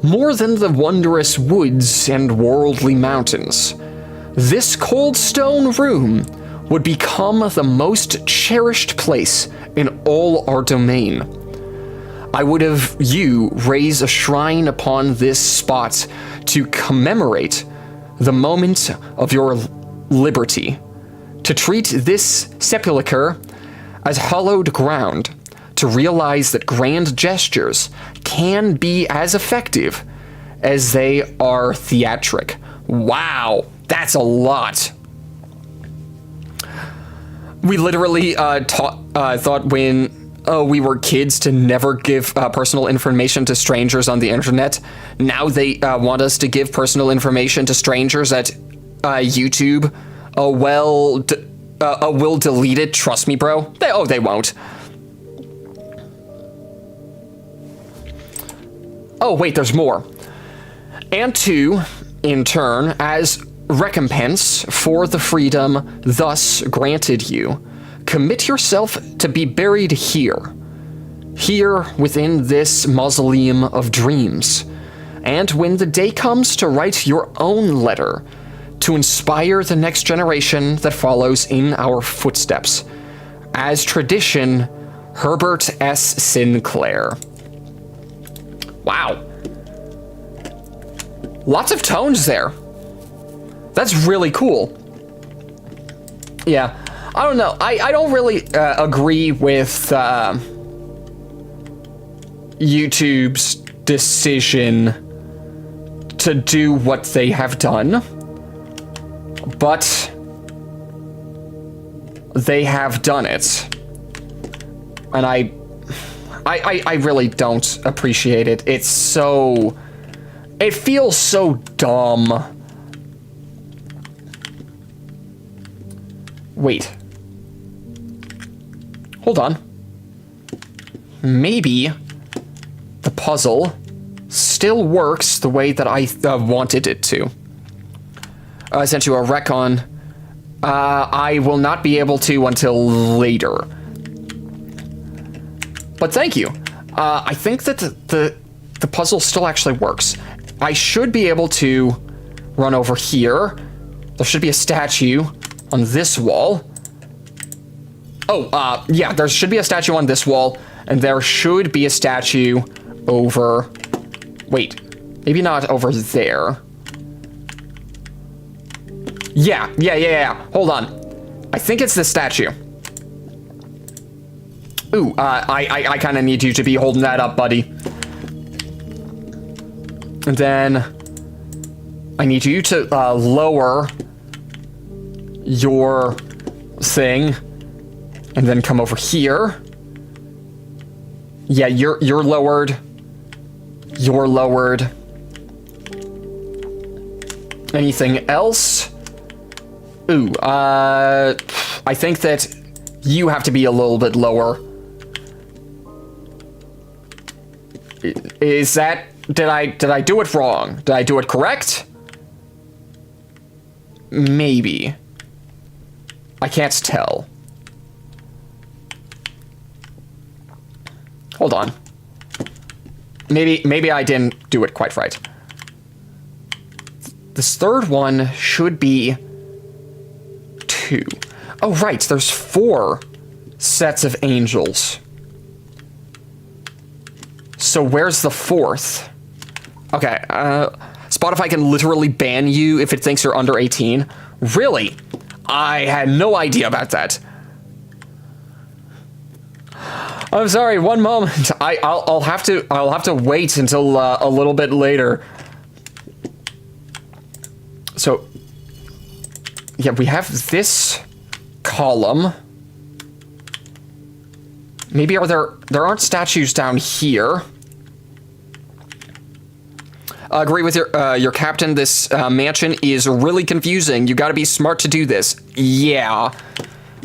more than the wondrous woods and worldly mountains. This cold stone room would become the most cherished place in all our domain. I would have you raise a shrine upon this spot to commemorate the moment of your liberty, to treat this sepulchre as hallowed ground, to realize that grand gestures can be as effective as they are theatric. Wow, that's a lot. We literally thought when we were kids to never give personal information to strangers on the internet. Now they want us to give personal information to strangers at YouTube. We'll delete it. Trust me, bro. They won't. Oh, wait, there's more. And two, in turn, as recompense for the freedom thus granted you, commit yourself to be buried here within this mausoleum of dreams. And when the day comes to write your own letter, to inspire the next generation that follows in our footsteps, as tradition, Herbert S. Sinclair. Wow. Lots of tones there. That's really cool. Yeah, I don't know. I don't really agree with YouTube's decision to do what they have done, but they have done it. And I really don't appreciate it. It feels so dumb. Wait. Hold on. Maybe the puzzle still works the way that I wanted it to. I sent you a recon. I will not be able to until later. But thank you. I think that the puzzle still actually works. I should be able to run over here. There should be a statue on this wall. Oh, yeah, there should be a statue on this wall, and there should be a statue over... Wait, maybe not over there. Yeah. Hold on. I think it's this statue. Ooh, I kind of need you to be holding that up, buddy. And then I need you to lower your thing, and then come over here. Yeah, you're lowered. You're lowered. Anything else? Ooh, I think that you have to be a little bit lower. Is that... Did I do it wrong? Did I do it correct? Maybe. I can't tell. Hold on. Maybe I didn't do it quite right. This third one should be 2. Oh, right, there's 4 sets of angels. So where's the 4th? Okay, Spotify can literally ban you if it thinks you're under 18. Really? I had no idea about that. I'm sorry, one moment. I'll have to wait until a little bit later. So, yeah, we have this column. Maybe there aren't statues down here. Agree with your captain. This mansion is really confusing. You got to be smart to do this. Yeah,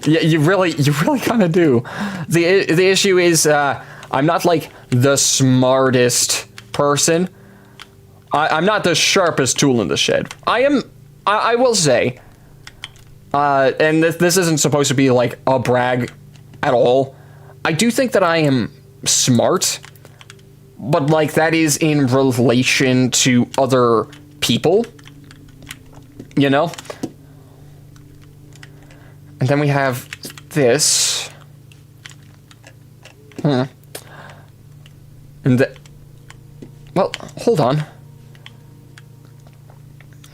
you really kind of do. The issue is I'm not like the smartest person. I'm not the sharpest tool in the shed. I will say, and this isn't supposed to be like a brag at all. I do think that I am smart. But, like, that is in relation to other people, you know? And then we have this. And well, hold on.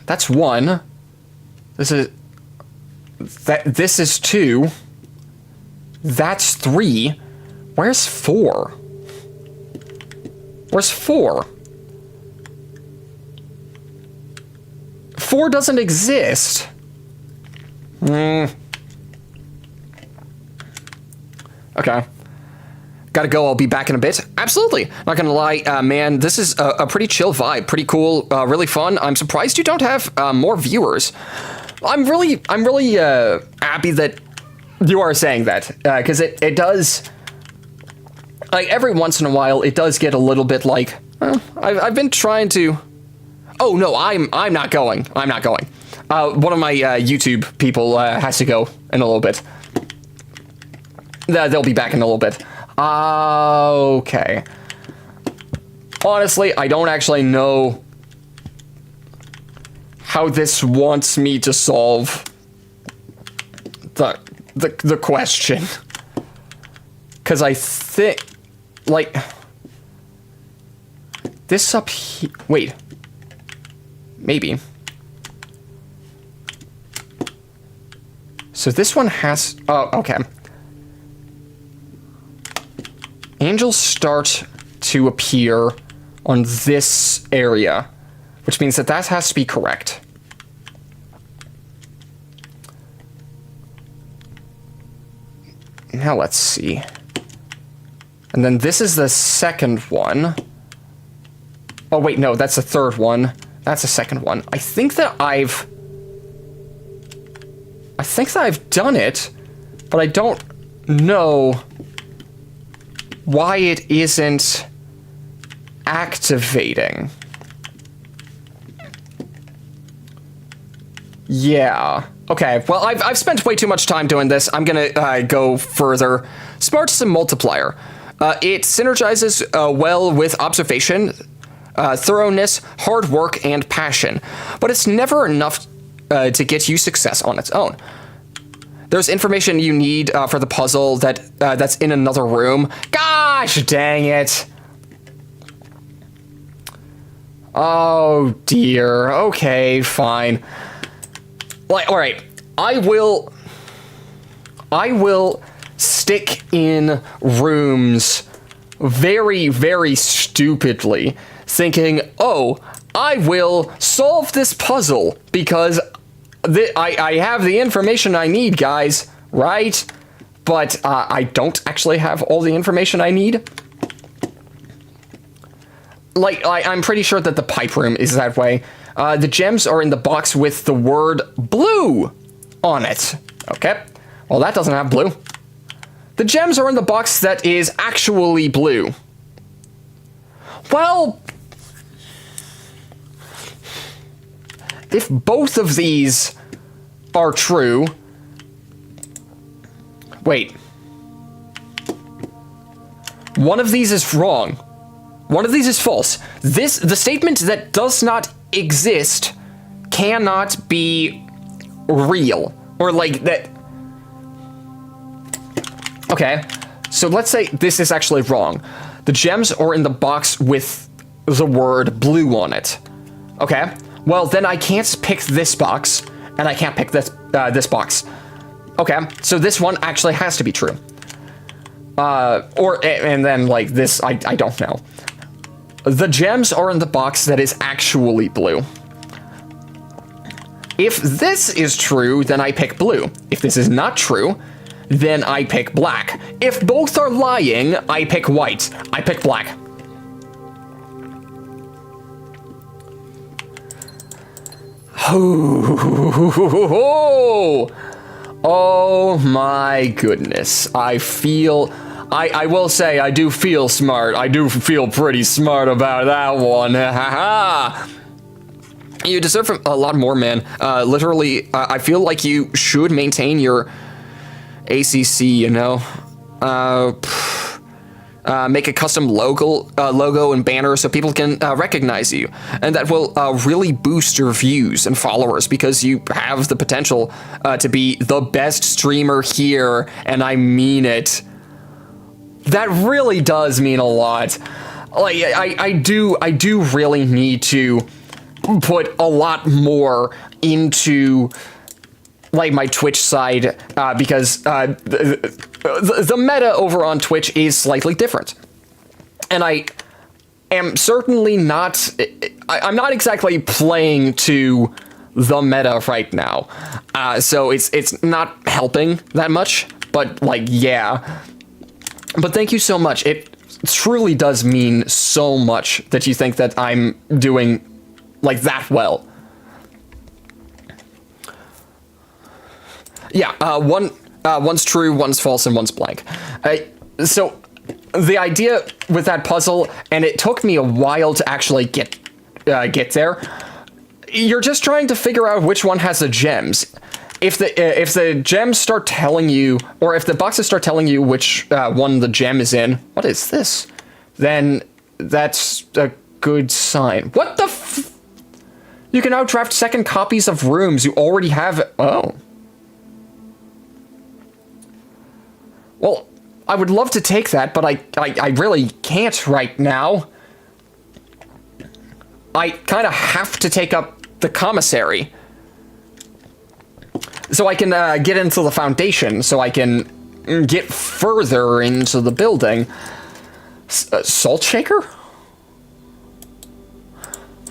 That's 1. This is 2. That's 3. Where's 4? Where's 4? 4 doesn't exist. Okay. Gotta go, I'll be back in a bit. Absolutely. Not gonna lie, man, this is a pretty chill vibe. Pretty cool, really fun. I'm surprised you don't have more viewers. I'm really happy that you are saying that, because it does... Like, every once in a while, it does get a little bit like, I've been trying to... Oh, no, I'm not going. I'm not going. One of my YouTube people has to go in a little bit. They'll be back in a little bit. Okay. Honestly, I don't actually know how this wants me to solve the question. Because I think... Like, this up here, wait, maybe. So this one has, oh, okay. Angels start to appear on this area, which means that has to be correct. Now let's see. And then this is the second one. Oh, wait, no, that's the third one. That's the second one. I think that I've done it, but I don't know why it isn't activating. Yeah. Okay, well, I've spent way too much time doing this. I'm gonna go further. Smarts and multiplier. It synergizes well with observation, thoroughness, hard work, and passion, but it's never enough to get you success on its own. There's information you need for the puzzle that's in another room. Gosh dang it! Oh dear. Okay, fine. Like, all right, I will stick in rooms very, very stupidly, thinking, oh, I will solve this puzzle because I have the information I need, guys, right? But I don't actually have all the information I need. Like, I'm pretty sure that the pipe room is that way. The gems are in the box with the word blue on it. Okay, well, that doesn't have blue. The gems are in the box that is actually blue. Well, if both of these are true... Wait. One of these is wrong. One of these is false. The statement that does not exist cannot be real. Or like that... Okay, so let's say this is actually wrong. The gems are in the box with the word blue on it. Okay, well then I can't pick this box, and I can't pick this box. Okay, so this one actually has to be true. And then like this, I don't know. The gems are in the box that is actually blue. If this is true, then I pick blue. If this is not true, then I pick black. If both are lying, I pick white. I pick black. Oh my goodness. I will say I do feel smart. I do feel pretty smart about that one. You deserve a lot more, man. Literally, I feel like you should maintain your ACC, you know? Make a custom logo and banner so people can recognize you. And that will really boost your views and followers because you have the potential to be the best streamer here, and I mean it. That really does mean a lot. Like, I do really need to put a lot more into like my Twitch side because the meta over on Twitch is slightly different, and I am certainly not. I'm not exactly playing to the meta right now, so it's not helping that much. But like, yeah. But thank you so much. It truly does mean so much that you think that I'm doing like that well. Yeah, one's true, one's false, and one's blank. So the idea with that puzzle, and it took me a while to actually get there. You're just trying to figure out which one has the gems. If the gems start telling you, or if the boxes start telling you which one the gem is in, what is this? Then that's a good sign. What the f? You can now draft second copies of rooms you already have. Oh. Well, I would love to take that, but I really can't right now. I kind of have to take up the commissary. So I can get into the foundation, so I can get further into the building. Salt shaker?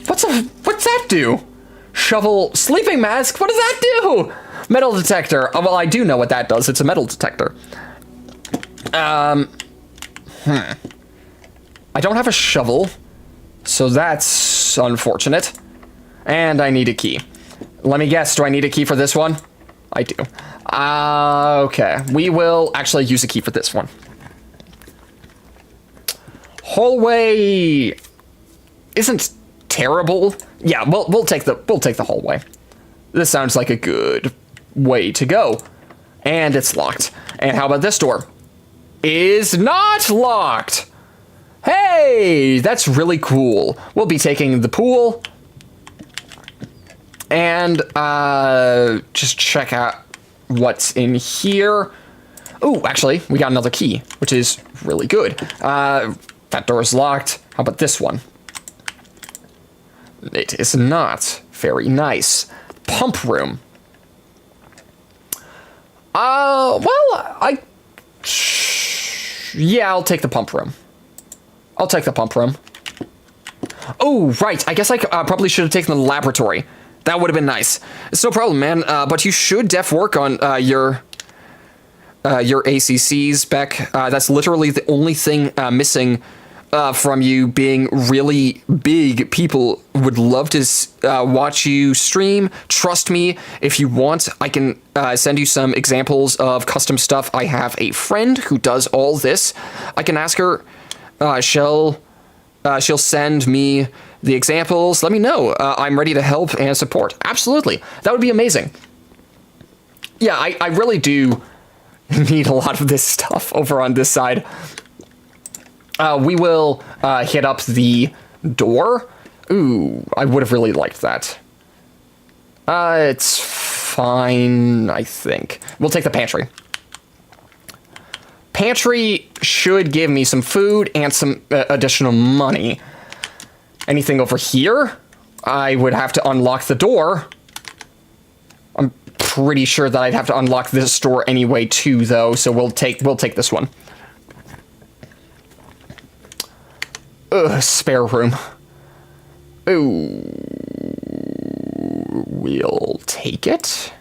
What's that do? Shovel, sleeping mask, what does that do? Metal detector. Oh, well, I do know what that does. It's a metal detector. I don't have a shovel, so that's unfortunate. And I need a key. Let me guess, do I need a key for this one? I do. Okay, we will actually use a key for this one. Hallway isn't terrible. Yeah, we'll take the hallway. This sounds like a good way to go. And it's locked. And how about this door? Is not locked. Hey, that's really cool. We'll be taking the pool. And just check out what's in here. Oh, actually, we got another key, which is really good. That door is locked. How about this one? It is not very nice. Pump room. Well, yeah, I'll take the pump room. I'll take the pump room. Oh, right. I guess I probably should have taken the laboratory. That would have been nice. It's no problem, man. But you should work on your ACCs, Beck. That's literally the only thing missing from you being really big. People would love to watch you stream. Trust me, if you want, I can send you some examples of custom stuff. I have a friend who does all this. I can ask her. She'll send me the examples. Let me know. I'm ready to help and support. Absolutely. That would be amazing. Yeah, I really do need a lot of this stuff over on this side. We will hit up the door. Ooh, I would have really liked that. It's fine, I think. We'll take the pantry. Pantry should give me some food and some additional money. Anything over here? I would have to unlock the door. I'm pretty sure that I'd have to unlock this door anyway too, though. So we'll take this one. Spare room. Ooh, we'll take it.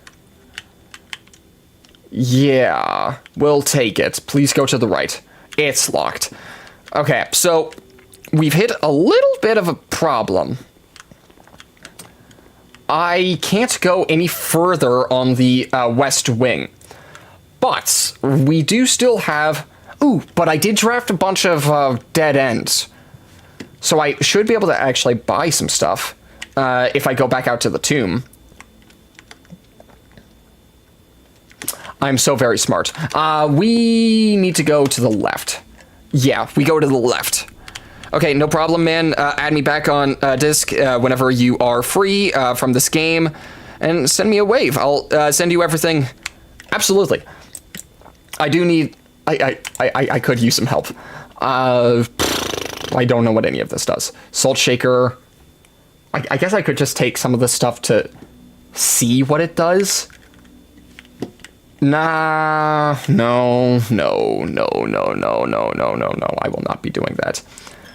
Yeah, we'll take it. Please go to the right. It's locked. Okay, so we've hit a little bit of a problem. I can't go any further on the west wing. But we do still have... Ooh, but I did draft a bunch of dead ends. So I should be able to actually buy some stuff if I go back out to the tomb. I'm so very smart. We need to go to the left. Yeah, we go to the left. Okay, no problem, man. Add me back on Disc whenever you are free from this game. And send me a wave. I'll send you everything. Absolutely. I do need... I could use some help. I don't know what any of this does. Salt shaker. I guess I could just take some of this stuff to see what it does. Nah, no. I will not be doing that.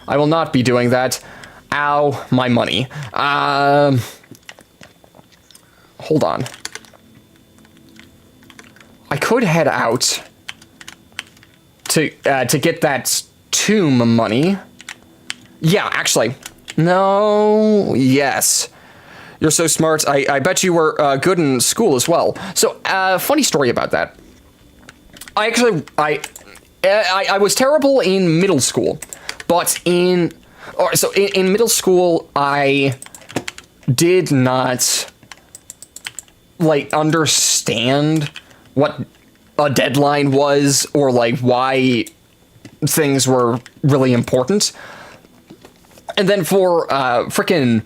I will not be doing that. Ow, my money. Hold on. I could head out to get that tomb money. Yeah, actually. No, yes. You're so smart. I bet you were good in school as well. So, funny story about that. I was terrible in middle school, but in middle school, I did not, like, understand what a deadline was or, like, why things were really important. And then for frickin'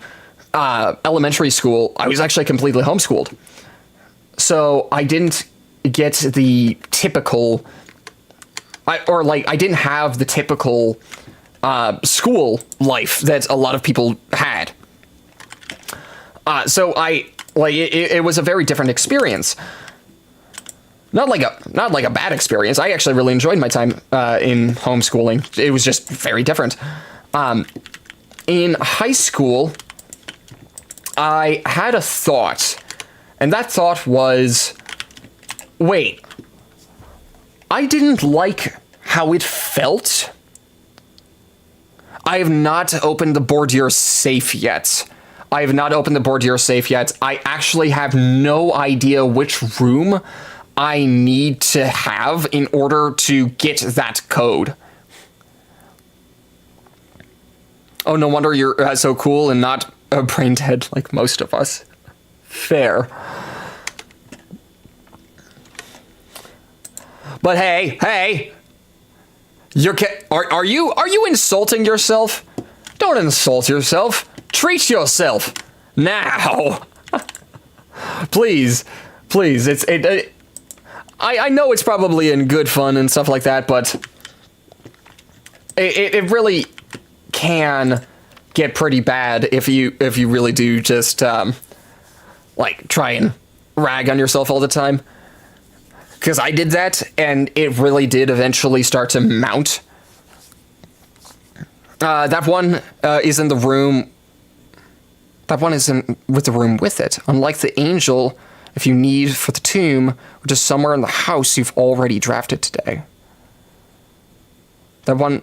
elementary school, I was actually completely homeschooled. So I didn't get the typical, I didn't have the typical school life that a lot of people had. So it was a very different experience. Not like a bad experience. I actually really enjoyed my time in homeschooling. It was just very different. In high school, I had a thought, and that thought was, wait, I didn't like how it felt. I have not opened the Bordier safe yet. I actually have no idea which room I need to have in order to get that code. Oh, no wonder you're so cool and not brain dead like most of us. Fair. But hey, are you insulting yourself? Don't insult yourself. Treat yourself now. Please. I know it's probably in good fun and stuff like that, but it really can get pretty bad if you really do just like try and rag on yourself all the time. Because I did that, and it really did eventually start to mount. That one is in the room. That one is in with the room with it. Unlike the angel, if you need for the tomb, which is somewhere in the house you've already drafted today. That one.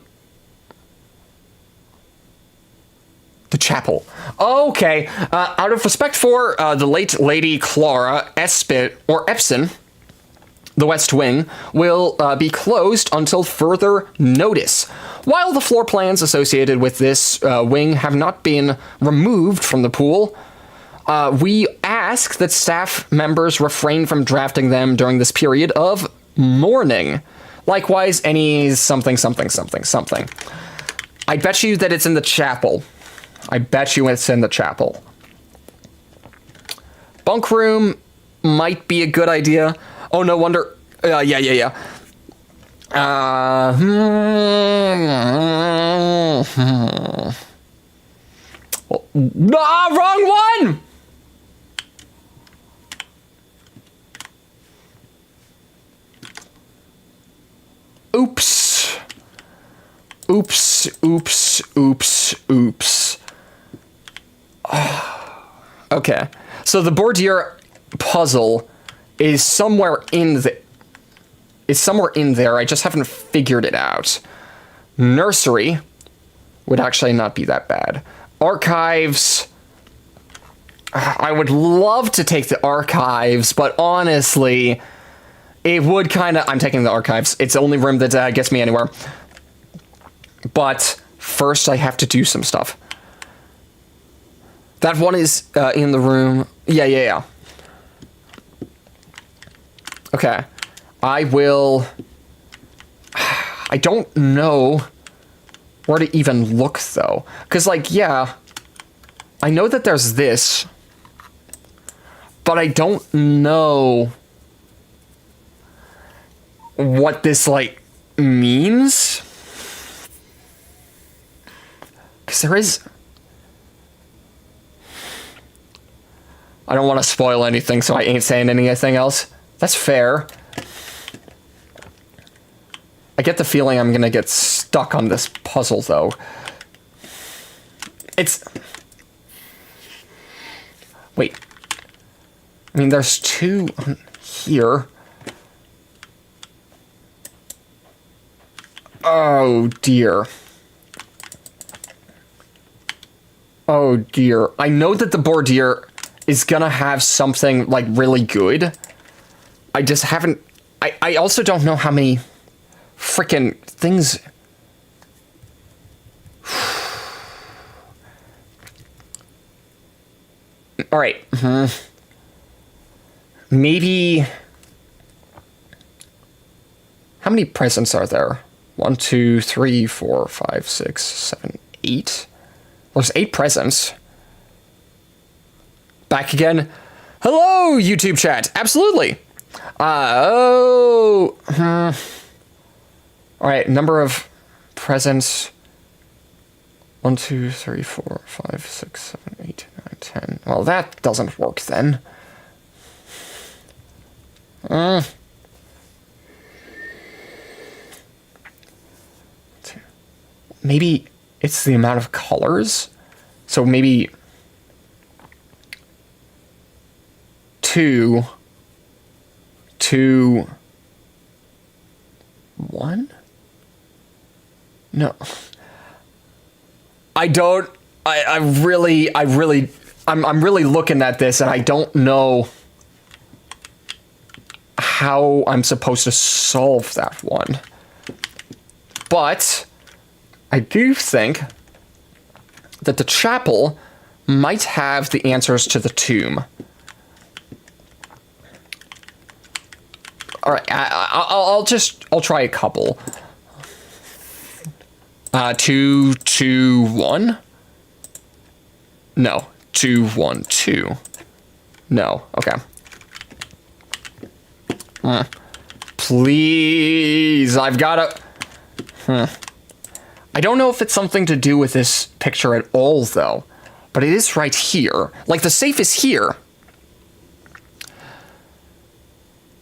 The chapel. Okay. Out of respect for the late Lady Clara Epson, the West Wing will be closed until further notice. While the floor plans associated with this wing have not been removed from the pool, we ask that staff members refrain from drafting them during this period of mourning. Likewise, any something. I bet you that it's in the chapel. Bunk room might be a good idea. Oh, no wonder. Yeah. Wrong one! Oops. Okay. So the Bordier puzzle is somewhere in the... is somewhere in there. I just haven't figured it out. Nursery would actually not be that bad. Archives. I would love to take the archives, but honestly, it would kind of... I'm taking the archives. It's the only room that gets me anywhere. But first, I have to do some stuff. That one is in the room. Yeah. Okay. I will... I don't know where to even look, though. Because, like, yeah, I know that there's this, but I don't know what this, like, means. Because there is... I don't want to spoil anything, so I ain't saying anything else. That's fair. I get the feeling I'm gonna get stuck on this puzzle, though. It's... Wait. I mean, there's two here. Oh, dear. Oh, dear. I know that the Bordier is gonna have something, like, really good. I just haven't... I also don't know how many frickin' things... Alright. Maybe... How many presents are there? 1, 2, 3, 4, 5, 6, 7, 8? There's 8 presents. Back again. Hello, YouTube chat. Absolutely. All right, number of presents. 1, 2, 3, 4, 5, 6, 7, 8, 9, 10. Well, that doesn't work then. Maybe it's the amount of colors. So maybe 2, 2, 1? No. I don't... I'm really looking at this and I don't know how I'm supposed to solve that one. But I do think that the chapel might have the answers to the tomb. All right, I'll try a couple. 2, 2, 1? No. 2, 1, 2. No. Okay. Please, I've got to... I don't know if it's something to do with this picture at all, though. But it is right here. Like, the safe is here.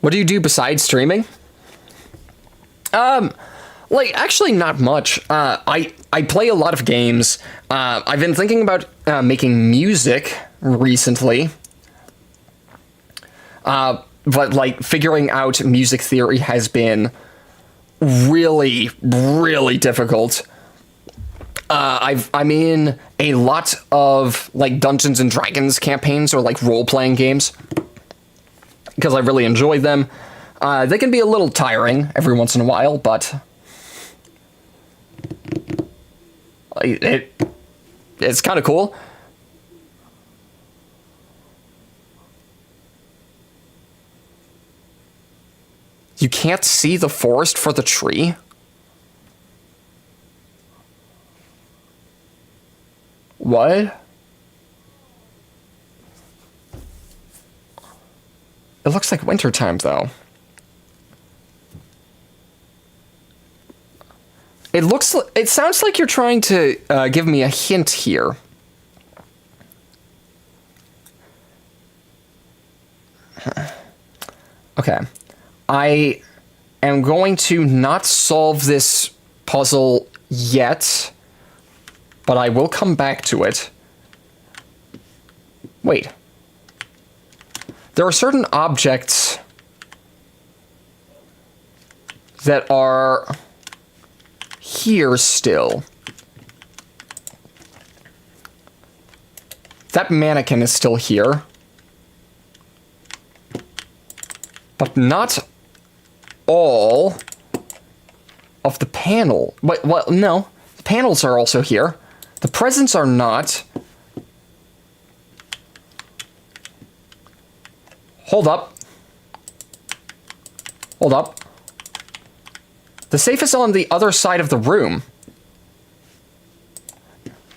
What do you do besides streaming? Like, actually not much. I play a lot of games. I've been thinking about making music recently. But, like, figuring out music theory has been really, really difficult. I'm in a lot of, like, Dungeons and Dragons campaigns or, like, role-playing games. Because I really enjoy them. They can be a little tiring every once in a while, but... It's kind of cool. You can't see the forest for the tree? What? It looks like wintertime, though. It sounds like you're trying to give me a hint here. Okay. I am going to not solve this puzzle yet, but I will come back to it. Wait. There are certain objects that are here still. That mannequin is still here. But not all of the panel. Wait, well, no. The panels are also here. The presents are not. Hold up. Hold up. The safe is on the other side of the room.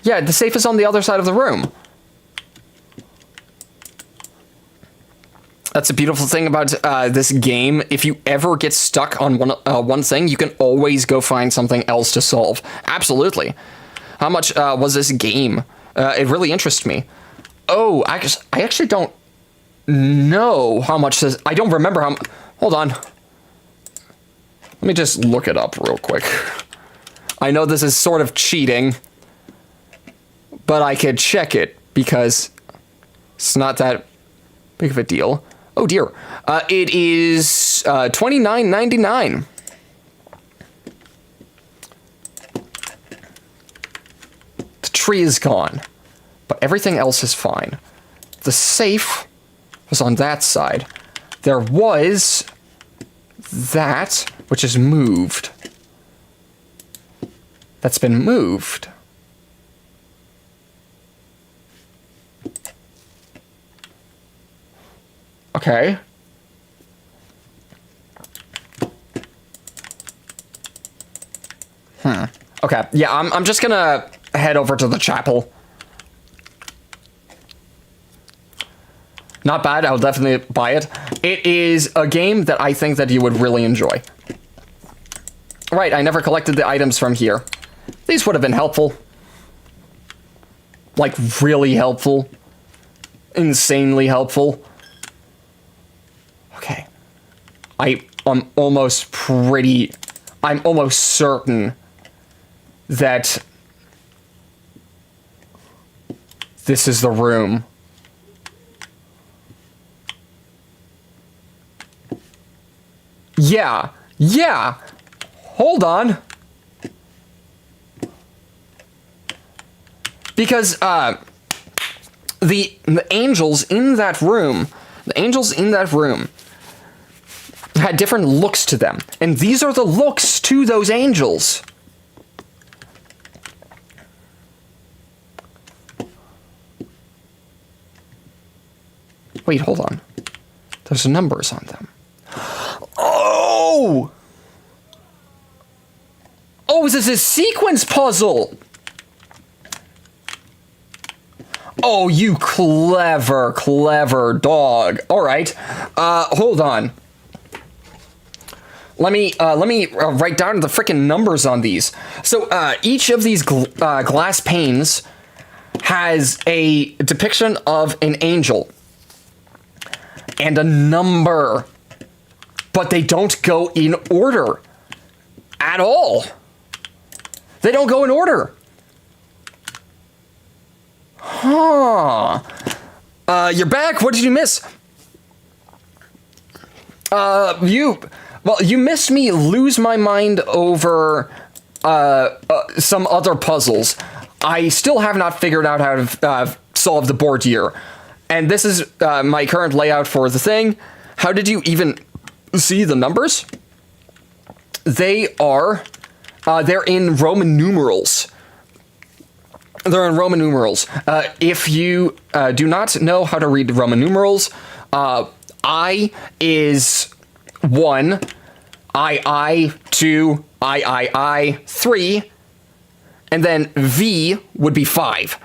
Yeah, the safe is on the other side of the room. That's a beautiful thing about this game. If you ever get stuck on one thing, you can always go find something else to solve. Absolutely. How much was this game? It really interests me. Oh, I actually don't know how much this... I don't remember how... Hold on. Let me just look it up real quick. I know this is sort of cheating, but I could check it because it's not that big of a deal. Oh dear. It is $29.99. The tree is gone, but everything else is fine. The safe was on that side. There was that, which is moved. That's been moved. Okay. Okay. Yeah, I'm just gonna head over to the chapel. Not bad. I'll definitely buy it. It is a game that I think that you would really enjoy. Right, I never collected the items from here. These would have been helpful. Like, really helpful. Insanely helpful. Okay. I'm almost certain that this is the room. Yeah. Hold on. Because, the angels in that room, had different looks to them. And these are the looks to those angels. Wait, hold on. There's numbers on them. Oh! Oh, this is a sequence puzzle! Oh, you clever dog. Alright. Hold on. Let me write down the frickin' numbers on these. So, each of these glass panes has a depiction of an angel. And a number. But they don't go in order. At all. They don't go in order. Huh. You're back. What did you miss? You missed me lose my mind over some other puzzles. I still have not figured out how to solve the Bordier. And this is my current layout for the thing. How did you even see the numbers? They are, they're in Roman numerals. They're in Roman numerals. If you do not know how to read Roman numerals, I is 1, I, 2, I, 3, and then V would be 5.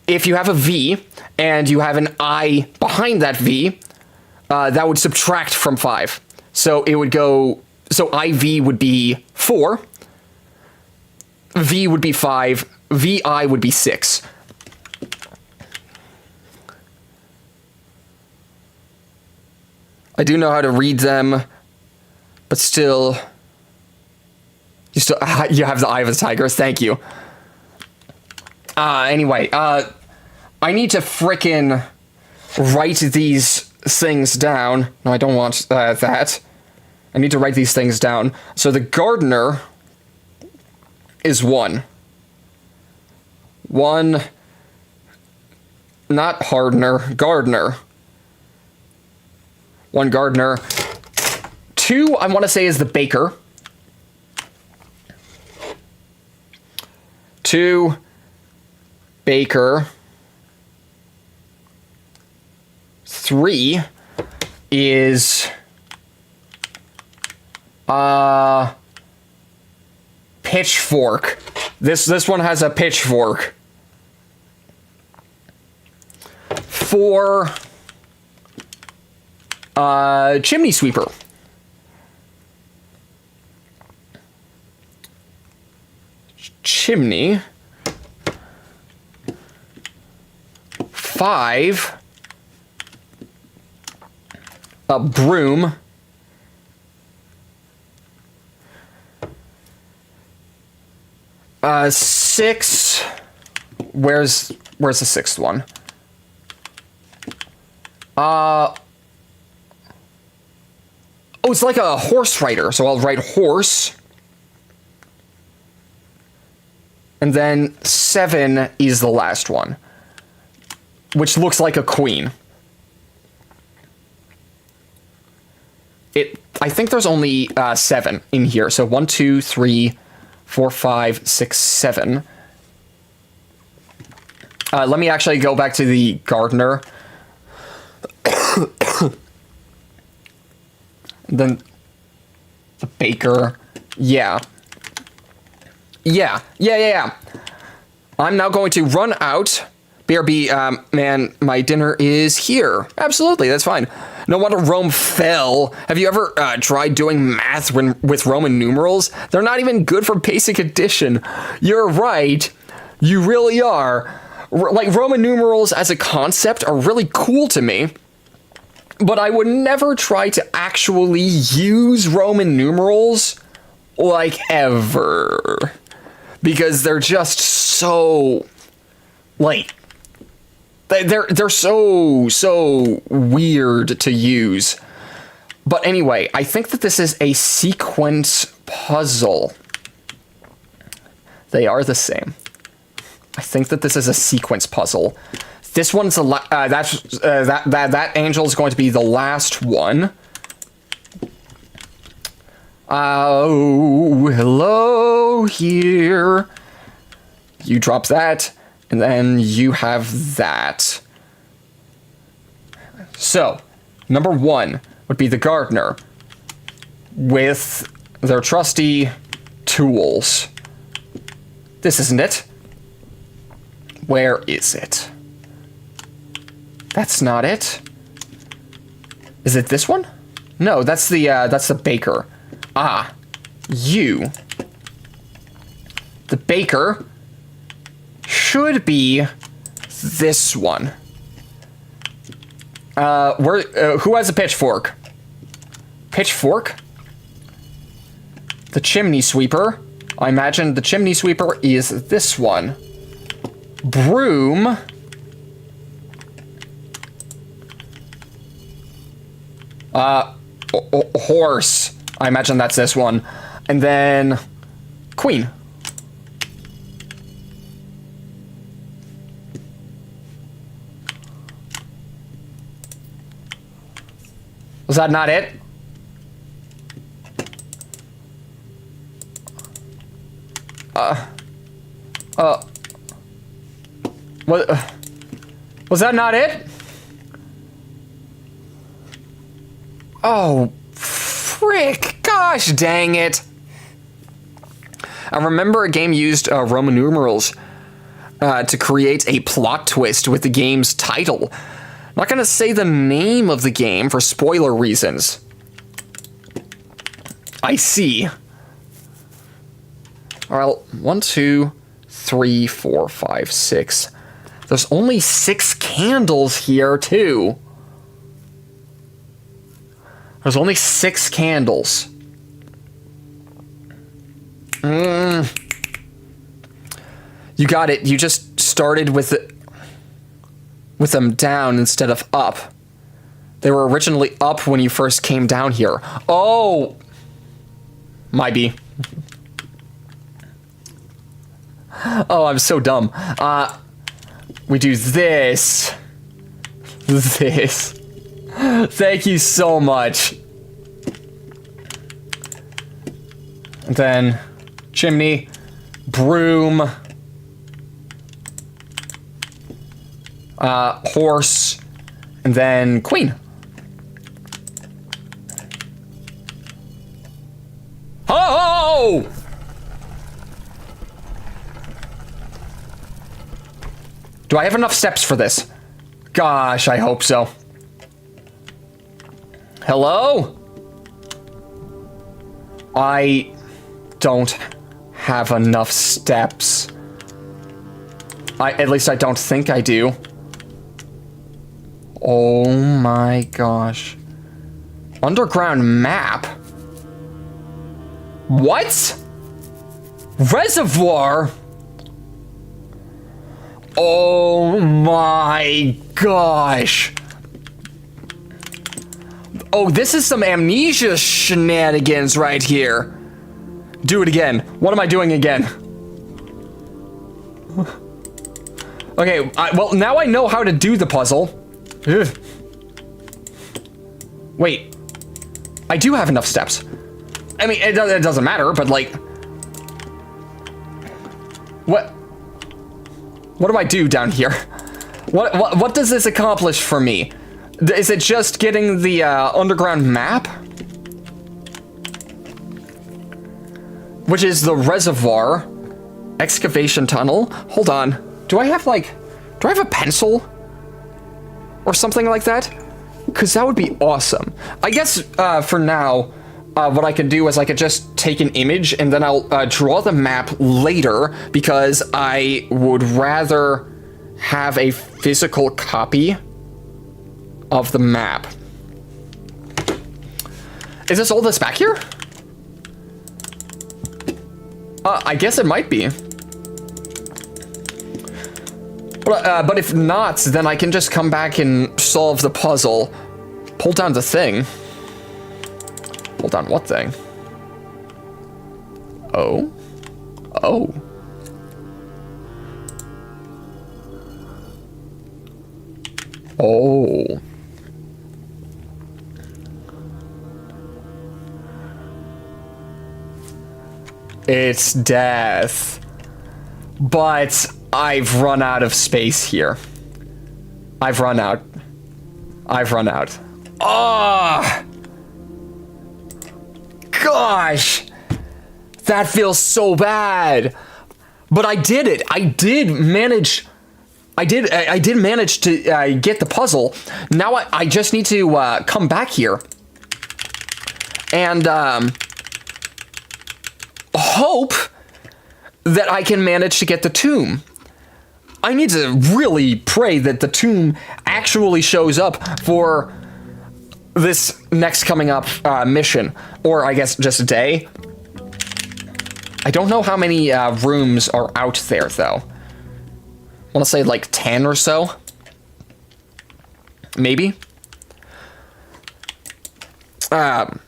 If you have a V and you have an I behind that V, that would subtract from 5. So it would go, so IV would be 4, V would be 5, VI would be 6. I do know how to read them, but still, you have the Eye of the Tiger. Thank you. Anyway, I need to frickin' write these things down. No, I don't want that. I need to write these things down. So the gardener is 1. 1, not hardener, gardener. 1 gardener. 2, I want to say, is the baker. 2, baker. 3 is pitchfork. This one has a pitchfork. 4, chimney sweeper. Chimney. 5, a broom. 6, where's the 6th one? Oh, it's like a horse rider, so I'll write horse. And then 7 is the last one, which looks like a queen. I think there's only 7 in here. So 1, 2, 3, 4, 5, 6, 7. Let me actually go back to the gardener. Then the baker. Yeah. I'm now going to run out. BRB, man, my dinner is here. Absolutely, that's fine. No wonder Rome fell. Have you ever tried doing math with Roman numerals? They're not even good for basic addition. You're right. You really are. Like, Roman numerals as a concept are really cool to me, but I would never try to actually use Roman numerals, like, ever. Because they're just so, like, they're so weird to use. But anyway, I think that this is a sequence puzzle. They are the same. I think that this is a sequence puzzle. This one's that angel is going to be the last one. Oh, hello here. You drop that, and then you have that. So, number 1 would be the gardener with their trusty tools. This isn't it. Where is it? That's not it. Is it this one? No, that's the baker. Ah, you. The baker should be this one. Who has a pitchfork? Pitchfork? The chimney sweeper. I imagine the chimney sweeper is this one. Broom. Horse. I imagine that's this one. And then queen. Was that not it? What? Was that not it? Oh, frick. Gosh dang it. I remember a game used Roman numerals to create a plot twist with the game's title. I'm not going to say the name of the game for spoiler reasons. I see. All right, 1, 2, 3, 4, 5, 6. There's only 6 candles here, too. There's only 6 candles. You got it. You just started with them down instead of up. They were originally up when you first came down here. Oh, Might be. Oh, I'm so dumb. We do this. This. Thank you so much. And then chimney, broom, horse, and then queen. Oh! Do I have enough steps for this? Gosh, I hope so. Hello? I don't have enough steps. At least I don't think I do. Oh my gosh. Underground map? What? Reservoir? Oh my gosh. Oh, this is some amnesia shenanigans right here. Do it again. What am I doing again? Okay, well, now I know how to do the puzzle. Ugh. Wait. I do have enough steps. I mean, it doesn't matter, but like... What do I do down here? What does this accomplish for me? Is it just getting the underground map? Which is the reservoir. Excavation tunnel. Hold on. Do I have a pencil? Or something like that? Because that would be awesome. I guess for now, what I could do is I could just take an image and then I'll draw the map later because I would rather have a physical copy of the map. Is this all this back here? I guess it might be. But if not, then I can just come back and solve the puzzle. Pull down the thing. Pull down what thing? Oh. Oh. Oh. It's death. But I've run out of space here. I've run out. Ah! Gosh! That feels so bad. But I did it. I did manage to get the puzzle. Now I just need to come back here and hope that I can manage to get the tomb. I need to really pray that the tomb actually shows up for this next coming up mission, or I guess just a day. I don't know how many rooms are out there though. I want to say like 10 or so. Maybe. But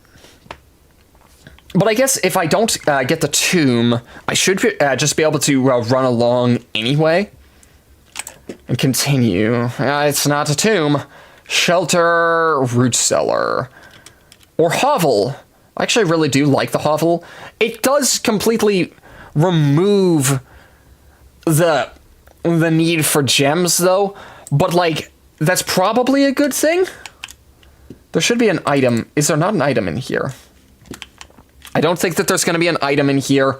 I guess if I don't get the tomb, I should just be able to run along anyway. And continue. It's not a tomb. Shelter, root cellar. Or hovel. I actually really do like the hovel. It does completely remove the need for gems, though. But, like, that's probably a good thing. There should be an item. Is there not an item in here? I don't think that there's going to be an item in here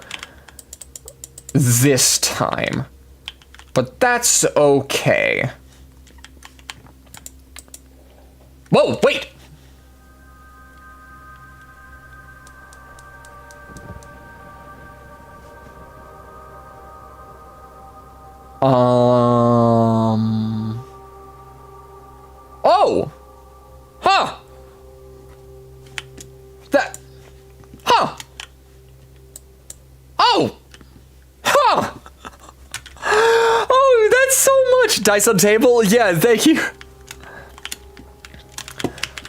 this time. But that's okay. Whoa, wait! Oh! Huh! That... Huh! Oh! Huh! Oh, that's so much! Dice on table? Yeah, thank you.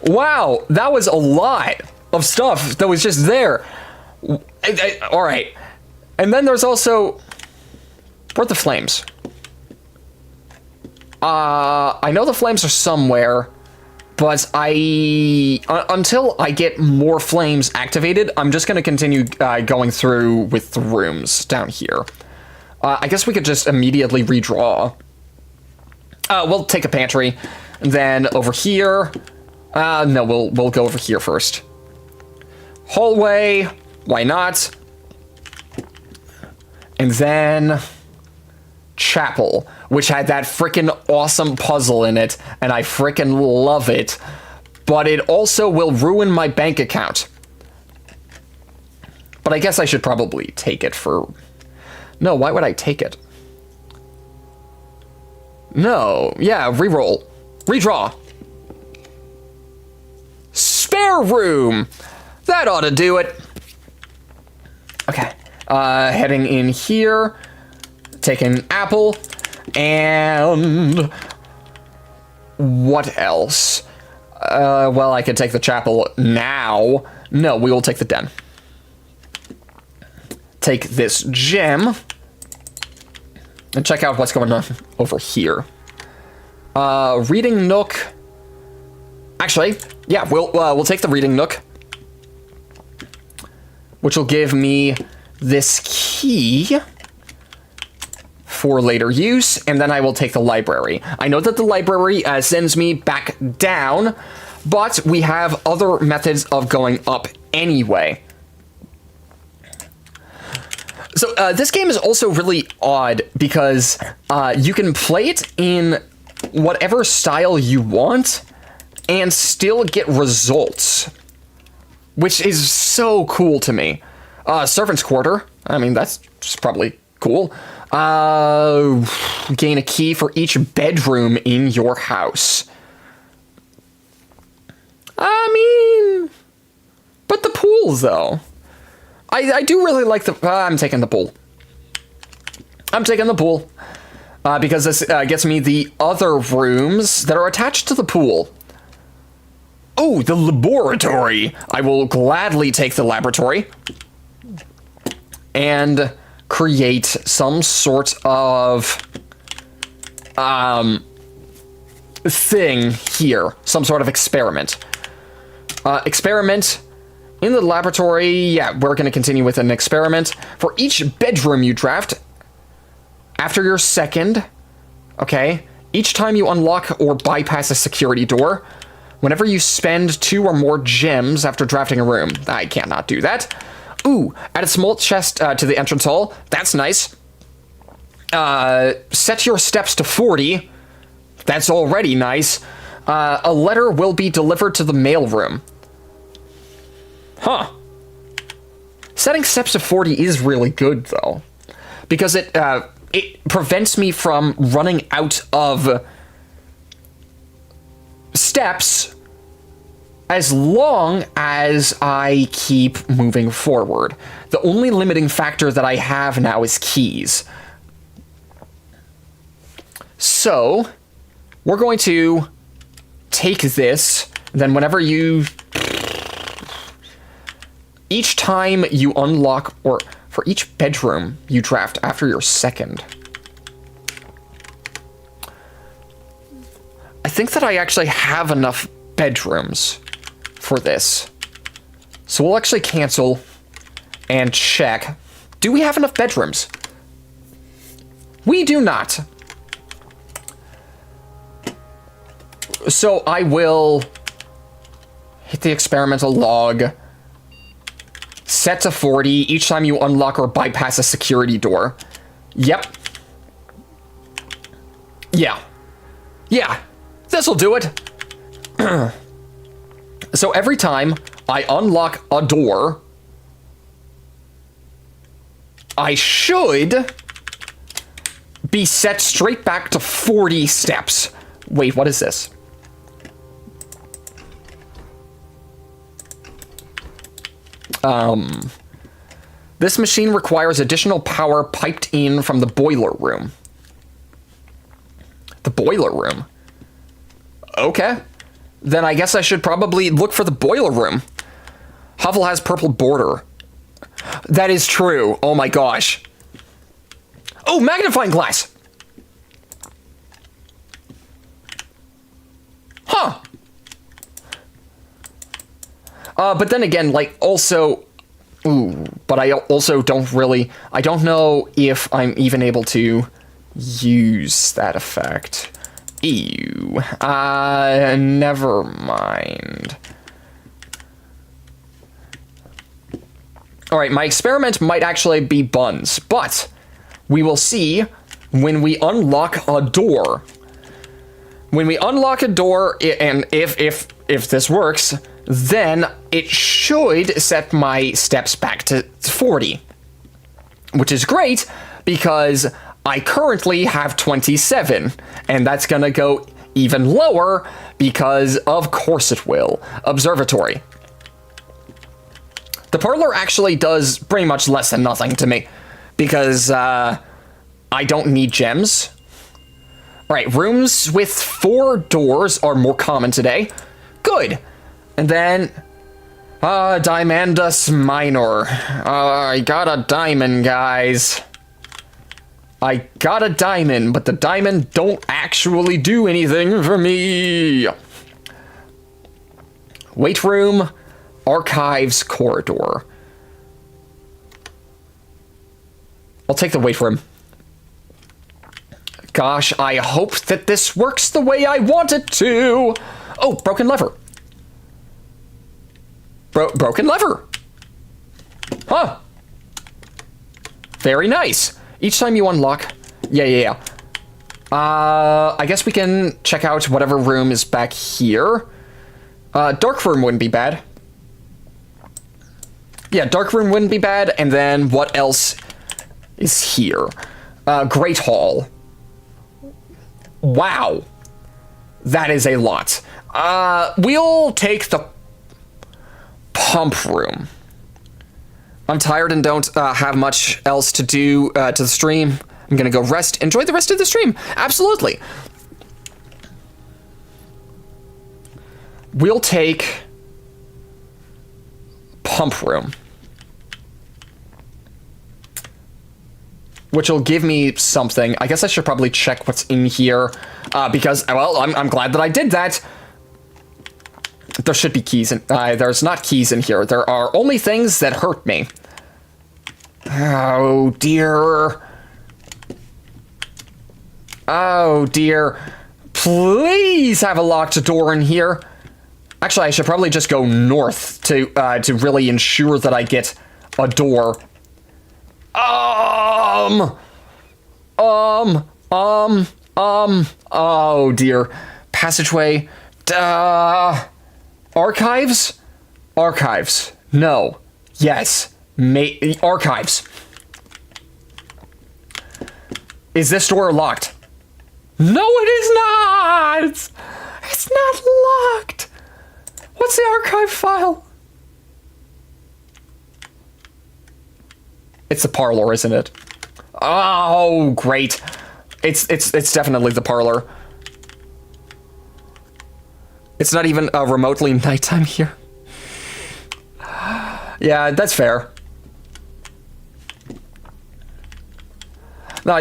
Wow, that was a lot of stuff that was just there. All right. And then there's also... Where are the flames? I know the flames are somewhere, but until I get more flames activated, I'm just going to continue going through with the rooms down here. I guess we could just immediately redraw. We'll take a pantry, and then over here. No, we'll go over here first. Hallway, why not? And then chapel, which had that freaking awesome puzzle in it, and I freaking love it. But it also will ruin my bank account. But I guess I should probably take it for... No, why would I take it? No, yeah, reroll. Redraw. Spare room! That ought to do it. Okay, heading in here, taking apple, and what else? Well, I could take the chapel now. No, we will take the den. Take this gem, and check out what's going on over here. Reading nook. Actually, yeah, we'll take the reading nook, which will give me this key for later use, and then I will take the library. I know that the library sends me back down, but we have other methods of going up anyway. So this game is also really odd because you can play it in whatever style you want and still get results, which is so cool to me. Servant's quarter. I mean, that's just probably cool. Gain a key for each bedroom in your house. I mean, but the pools, though. I do really like the... I'm taking the pool. I'm taking the pool. Because this gets me the other rooms that are attached to the pool. Oh, the laboratory. I will gladly take the laboratory. And create some sort of thing here. Some sort of experiment. Experiment in the laboratory. Yeah, we're going to continue with an experiment. For each bedroom you draft, after your second, okay, each time you unlock or bypass a security door, whenever you spend 2 or more gems after drafting a room. I cannot do that. Ooh, add a small chest to the entrance hall. That's nice. Set your steps to 40. That's already nice. A letter will be delivered to the mailroom. Huh. Setting steps to 40 is really good, though. Because it prevents me from running out of steps as long as I keep moving forward. The only limiting factor that I have now is keys. So, we're going to take this, then whenever you... Each time you unlock, or for each bedroom you draft after your second. I think that I actually have enough bedrooms for this. So we'll actually cancel and check. Do we have enough bedrooms? We do not. So I will hit the experimental log. Set to 40 each time you unlock or bypass a security door. Yep. Yeah. Yeah. This'll do it. So every time I unlock a door, I should be set straight back to 40 steps. Wait, what is this? This machine requires additional power piped in from the boiler room. The boiler room? Okay. Then I guess I should probably look for the boiler room. Hovel has purple border. That is true. Oh my gosh. Oh, magnifying glass. Huh. But then again, like, also... Ooh, but I also don't really... I don't know if I'm even able to use that effect. Ew. Never mind. Alright, my experiment might actually be buns, but we will see when we unlock a door. When we unlock a door, and if this works, then it should set my steps back to 40. Which is great, because I currently have 27, and that's gonna go even lower, because of course it will. Observatory. The parlor actually does pretty much less than nothing to me, because I don't need gems. Alright, rooms with 4 doors are more common today. Good. And then, Diamandus Minor. I got a diamond, guys. I got a diamond, but the diamond don't actually do anything for me. Weight room. Archives corridor. I'll take the weight room. Gosh, I hope that this works the way I want it to. Oh, broken lever. Broken lever. Huh. Very nice. Each time you unlock... Yeah. I guess we can check out whatever room is back here. Dark room wouldn't be bad. Yeah, dark room wouldn't be bad, and then what else is here? Great Hall. Wow. That is a lot. We'll take the pump room. I'm tired and don't have much else to do to the stream. I'm gonna go rest. Enjoy the rest of the stream. Absolutely. We'll take... pump room, which will give me something. I guess I should probably check what's in here, because, well, I'm glad that I did that. There should be keys in, there's not keys in here. There are only things that hurt me. Oh, dear. Oh, dear. Please have a locked door in here. Actually, I should probably just go north to really ensure that I get a door. Oh dear. Passageway. Archives? Archives. No. Yes. Archives. Is this door locked? No, it is not! It's not locked! What's the archive file? It's the parlor, isn't it? Oh, great. It's definitely the parlor. It's not even remotely nighttime here. Yeah, that's fair. No,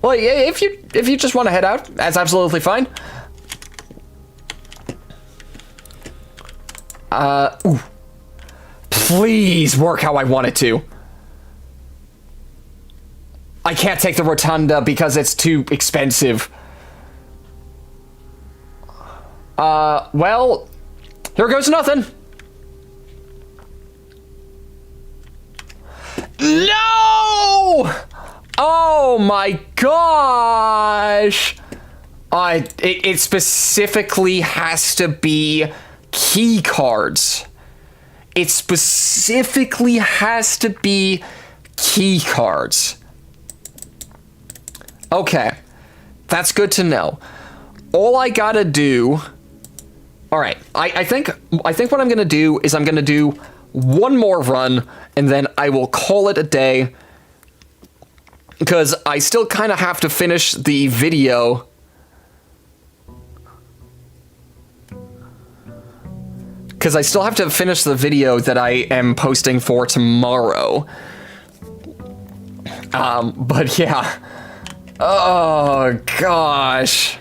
well, if you just want to head out, that's absolutely fine. Ooh. Please work how I want it to. I can't take the rotunda because it's too expensive. Well, here goes nothing. No! Oh my gosh! It specifically has to be key cards. It specifically has to be key cards. Okay, that's good to know. All I gotta do... Alright, I think what I'm gonna do is I'm gonna do one more run, and then I will call it a day. Because I still kind of have to finish the video. because I still have to finish the video that I am posting for tomorrow. But yeah. Oh, gosh.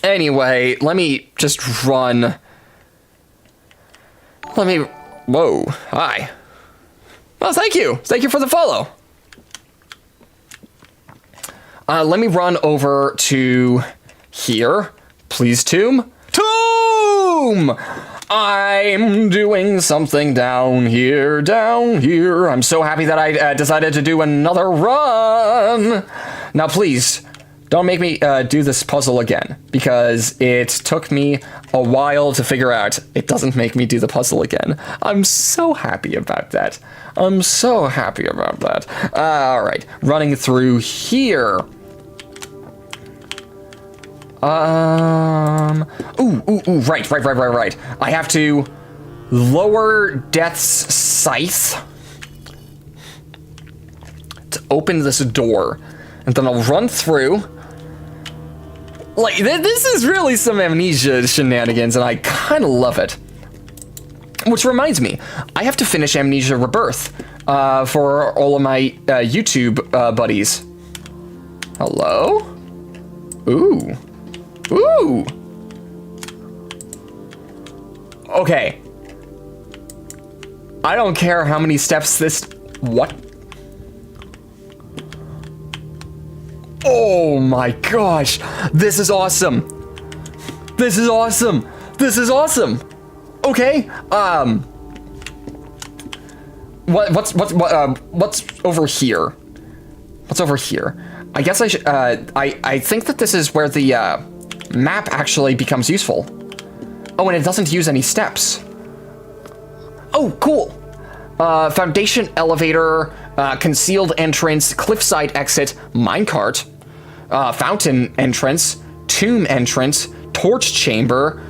Anyway, let me just run. Whoa, hi. Well, thank you. Thank you for the follow. Let me run over to here. Please, Tomb. Tomb! I'm doing something down here, down here. I'm so happy that I decided to do another run. Now, please, don't make me do this puzzle again, because it took me a while to figure out. It doesn't make me do the puzzle again. I'm so happy about that. I'm so happy about that. All right, running through here. Ooh, right. I have to lower Death's Scythe to open this door, and then I'll run through. Like, this is really some Amnesia shenanigans, and I kind of love it. Which reminds me, I have to finish Amnesia Rebirth for all of my YouTube buddies. Hello? Ooh. Okay. I don't care how many steps this... What? Oh my gosh. This is awesome. This is awesome. Okay. What's over here? What's over here? I guess I should, I think that this is where the, map actually becomes useful. Oh, and it doesn't use any steps. Oh, cool. Foundation elevator, concealed entrance, cliffside exit, minecart, fountain entrance, tomb entrance, torch chamber,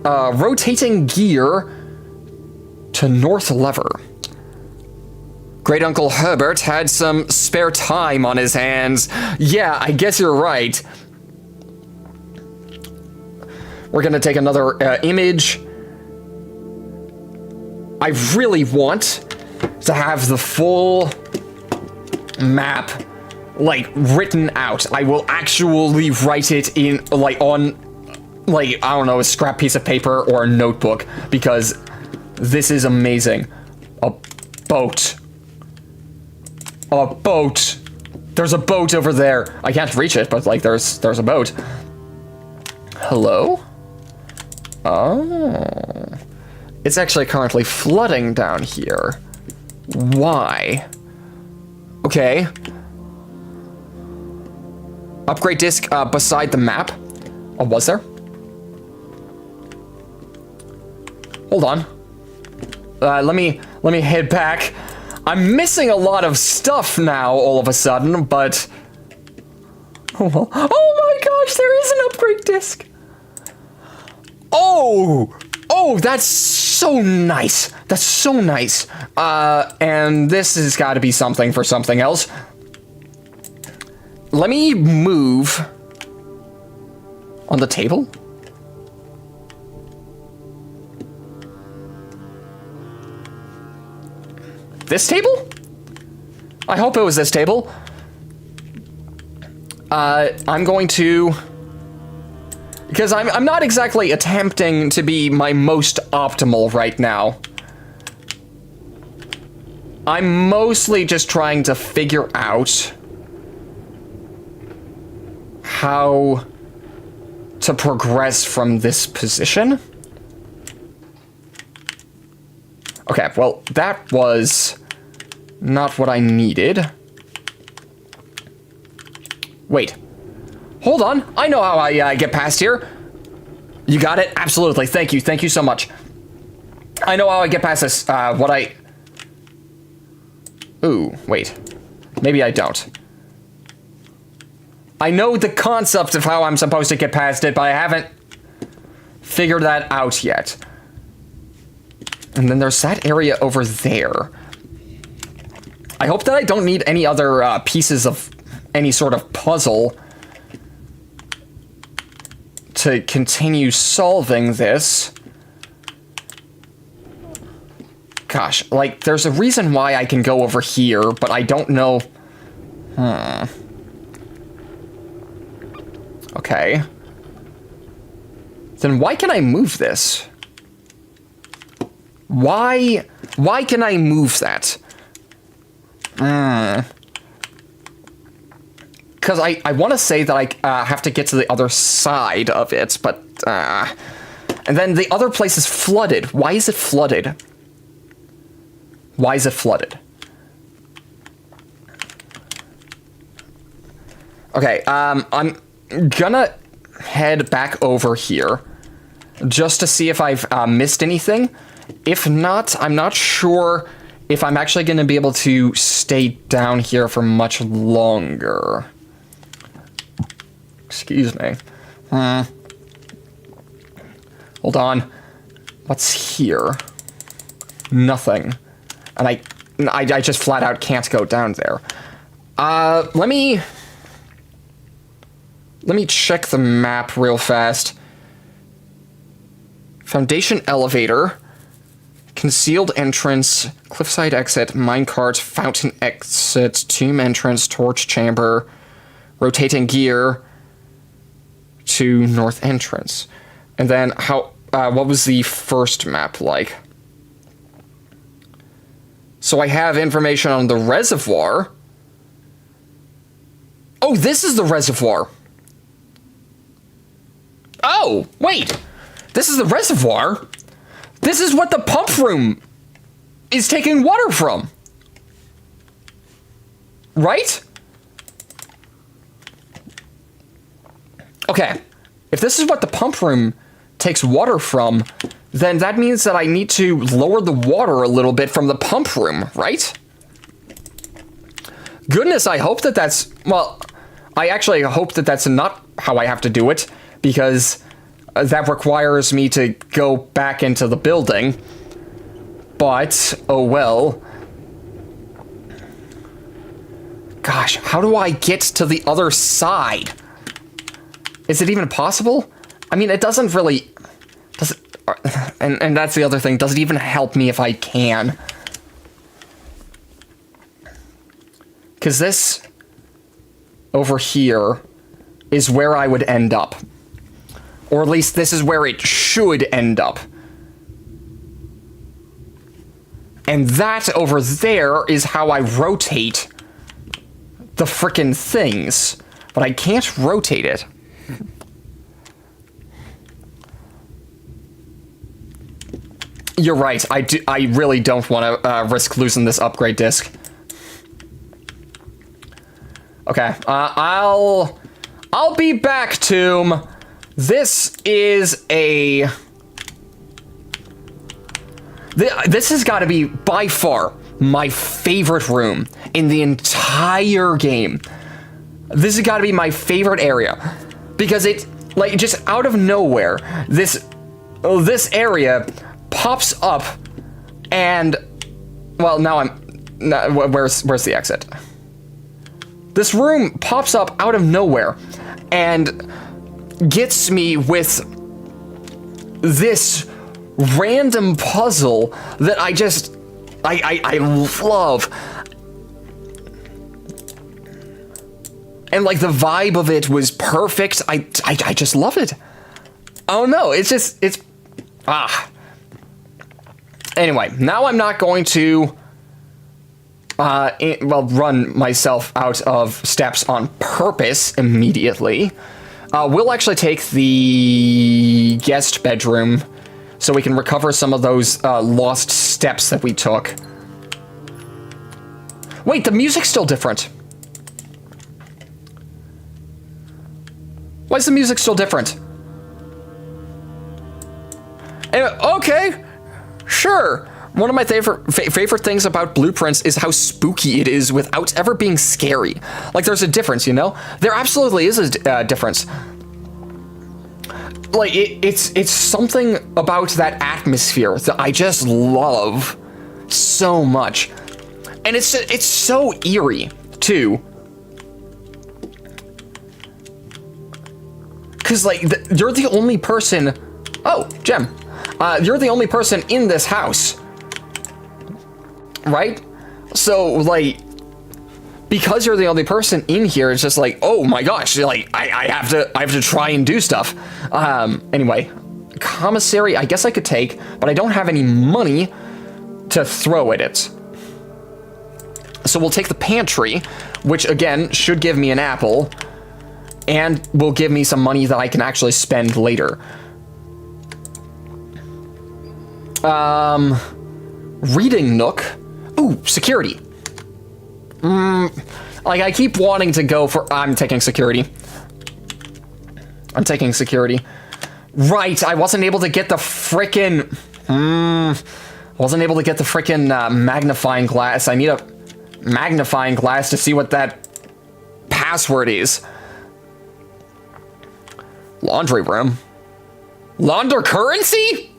rotating gear to north lever. Great Uncle Herbert had some spare time on his hands. Yeah, I guess you're right. We're gonna take another image. I really want to have the full map, like, written out. I will actually write it in, like, on, like, I don't know, a scrap piece of paper or a notebook, because this is amazing. A boat. A boat. There's a boat over there. I can't reach it, but, like, there's a boat. Hello? Oh. It's actually currently flooding down here. Why? Okay. Upgrade disc beside the map. Oh, was there? Hold on. Let me head back. I'm missing a lot of stuff now all of a sudden, but... Oh my gosh, there is an upgrade disc. Oh, that's so nice. That's so nice. And this has got to be something for something else. Let me move on the table. This table? I hope it was this table. I'm going to... Because I'm not exactly attempting to be my most optimal right now. I'm mostly just trying to figure out how to progress from this position. Okay, well, that was not what I needed. Wait. Hold on. I know how I get past here. You got it? Absolutely. Thank you. Thank you so much. I know how I get past this. Ooh, wait. Maybe I don't. I know the concept of how I'm supposed to get past it, but I haven't figured that out yet. And then there's that area over there. I hope that I don't need any other pieces of any sort of puzzle to continue solving this. Gosh, like, there's a reason why I can go over here, but I don't know. Okay. Then why can I move this? Why can I move that? Because I want to say that I have to get to the other side of it, but... And then the other place is flooded. Why is it flooded? Why is it flooded? Okay, I'm gonna head back over here just to see if I've missed anything. If not, I'm not sure if I'm actually going to be able to stay down here for much longer. Excuse me. Hold on. What's here? Nothing. And I just flat out can't go down there. Let me check the map real fast. Foundation elevator. Concealed entrance, cliffside exit, minecart, fountain exit, tomb entrance, torch chamber, rotating gear to north entrance. And then what was the first map like? So I have information on the reservoir. Oh, this is the reservoir. Oh, wait. This is the reservoir? This is what the pump room is taking water from. Right? Okay. If this is what the pump room takes water from, then that means that I need to lower the water a little bit from the pump room, right? Goodness, I hope that that's... Well, I actually hope that that's not how I have to do it, because... that requires me to go back into the building. But, oh well. Gosh, how do I get to the other side? Is it even possible? I mean, it doesn't really... And that's the other thing. Does it even help me if I can? Because this... over here... is where I would end up. Or at least this is where it should end up. And that over there is how I rotate the frickin' things. But I can't rotate it. You're right, I really don't want to risk losing this upgrade disc. Okay, I'll be back, Tomb. This is a... This has got to be, by far, my favorite room in the entire game. This has got to be my favorite area. Because it, like, just out of nowhere, this area pops up and... Well, now where's the exit? This room pops up out of nowhere and... gets me with this random puzzle that I love. And like the vibe of it was perfect. I just love it. Oh no, it's Anyway, now I'm not going to run myself out of steps on purpose immediately. We'll actually take the guest bedroom so we can recover some of those lost steps that we took. Wait, the music's still different. Why is the music still different? Okay, sure. One of my favorite things about Blueprints is how spooky it is without ever being scary. Like, there's a difference, you know? There absolutely is a difference. Like, it's something about that atmosphere that I just love so much. And it's so eerie, too. Because, like, you're the only person... Oh, Gem. You're the only person in this house. right? So, like, because you're the only person in here, it's just like, oh my gosh, like, I have to try and do stuff. Anyway, commissary, I guess I could take, but I don't have any money to throw at it. So we'll take the pantry, which again should give me an apple, and will give me some money that I can actually spend later. Reading nook. Ooh, security. Like, I keep wanting to go for... I'm taking security. I'm taking security. Right, I wasn't able to get the frickin'... wasn't able to get the frickin' magnifying glass. I need a magnifying glass to see what that password is. Laundry room. Launder currency?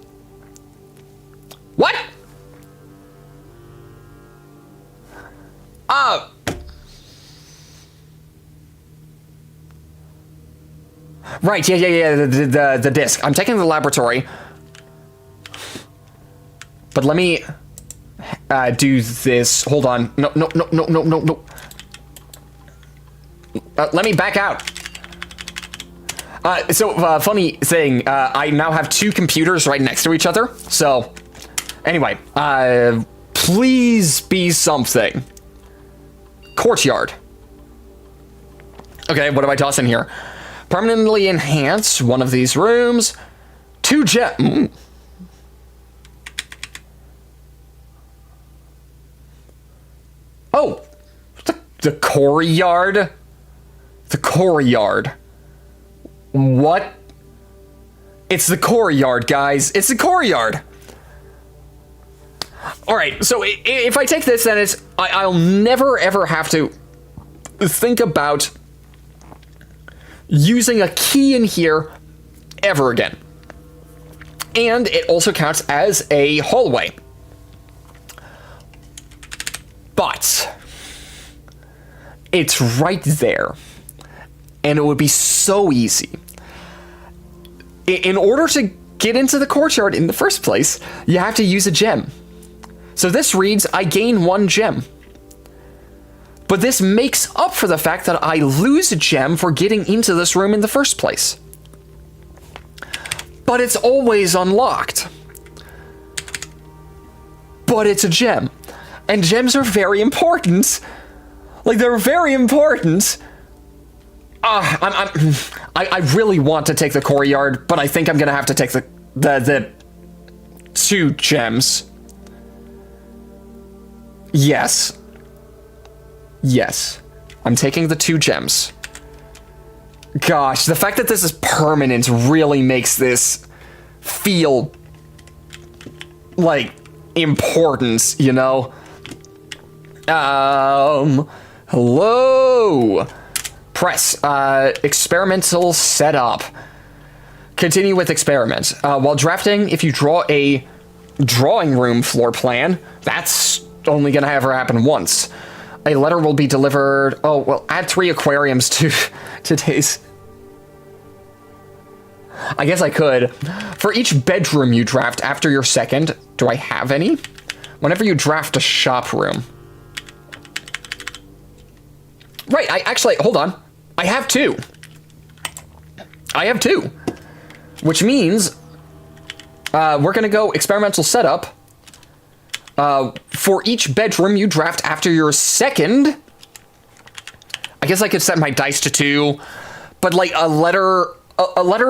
What? Right, yeah, the disc. I'm taking the laboratory. But let me do this. Hold on. No. Let me back out. Funny thing, I now have two computers right next to each other. So, anyway, please be something. Courtyard. Okay, what do I toss in here? Permanently enhance one of these rooms. 2 gem. Oh, the courtyard. The courtyard. What? It's the courtyard, guys. It's the courtyard. All right, so if I take this, then I'll never ever have to think about using a key in here ever again. And it also counts as a hallway. But it's right there. And it would be so easy. In order to get into the courtyard in the first place, you have to use a gem. So this reads, I gain 1 gem. But this makes up for the fact that I lose a gem for getting into this room in the first place. But it's always unlocked. But it's a gem. And gems are very important. Like, they're very important. I really want to take the courtyard, but I think I'm gonna have to take the 2 gems. Yes. Yes. I'm taking the 2 gems. Gosh, the fact that this is permanent really makes this feel like importance, you know? Hello? Press, experimental setup. Continue with experiment. While drafting, if you draw a drawing room floor plan, that's only gonna ever happen once. A letter will be delivered. Oh, well, add 3 aquariums to today's. I guess I could. For each bedroom you draft after your second, do I have any? Whenever you draft a shop room. Right, I actually, hold on. I have 2. I have 2. Which means we're gonna go experimental setup. For each bedroom you draft after your second, I guess I could set my dice to 2, but like a letter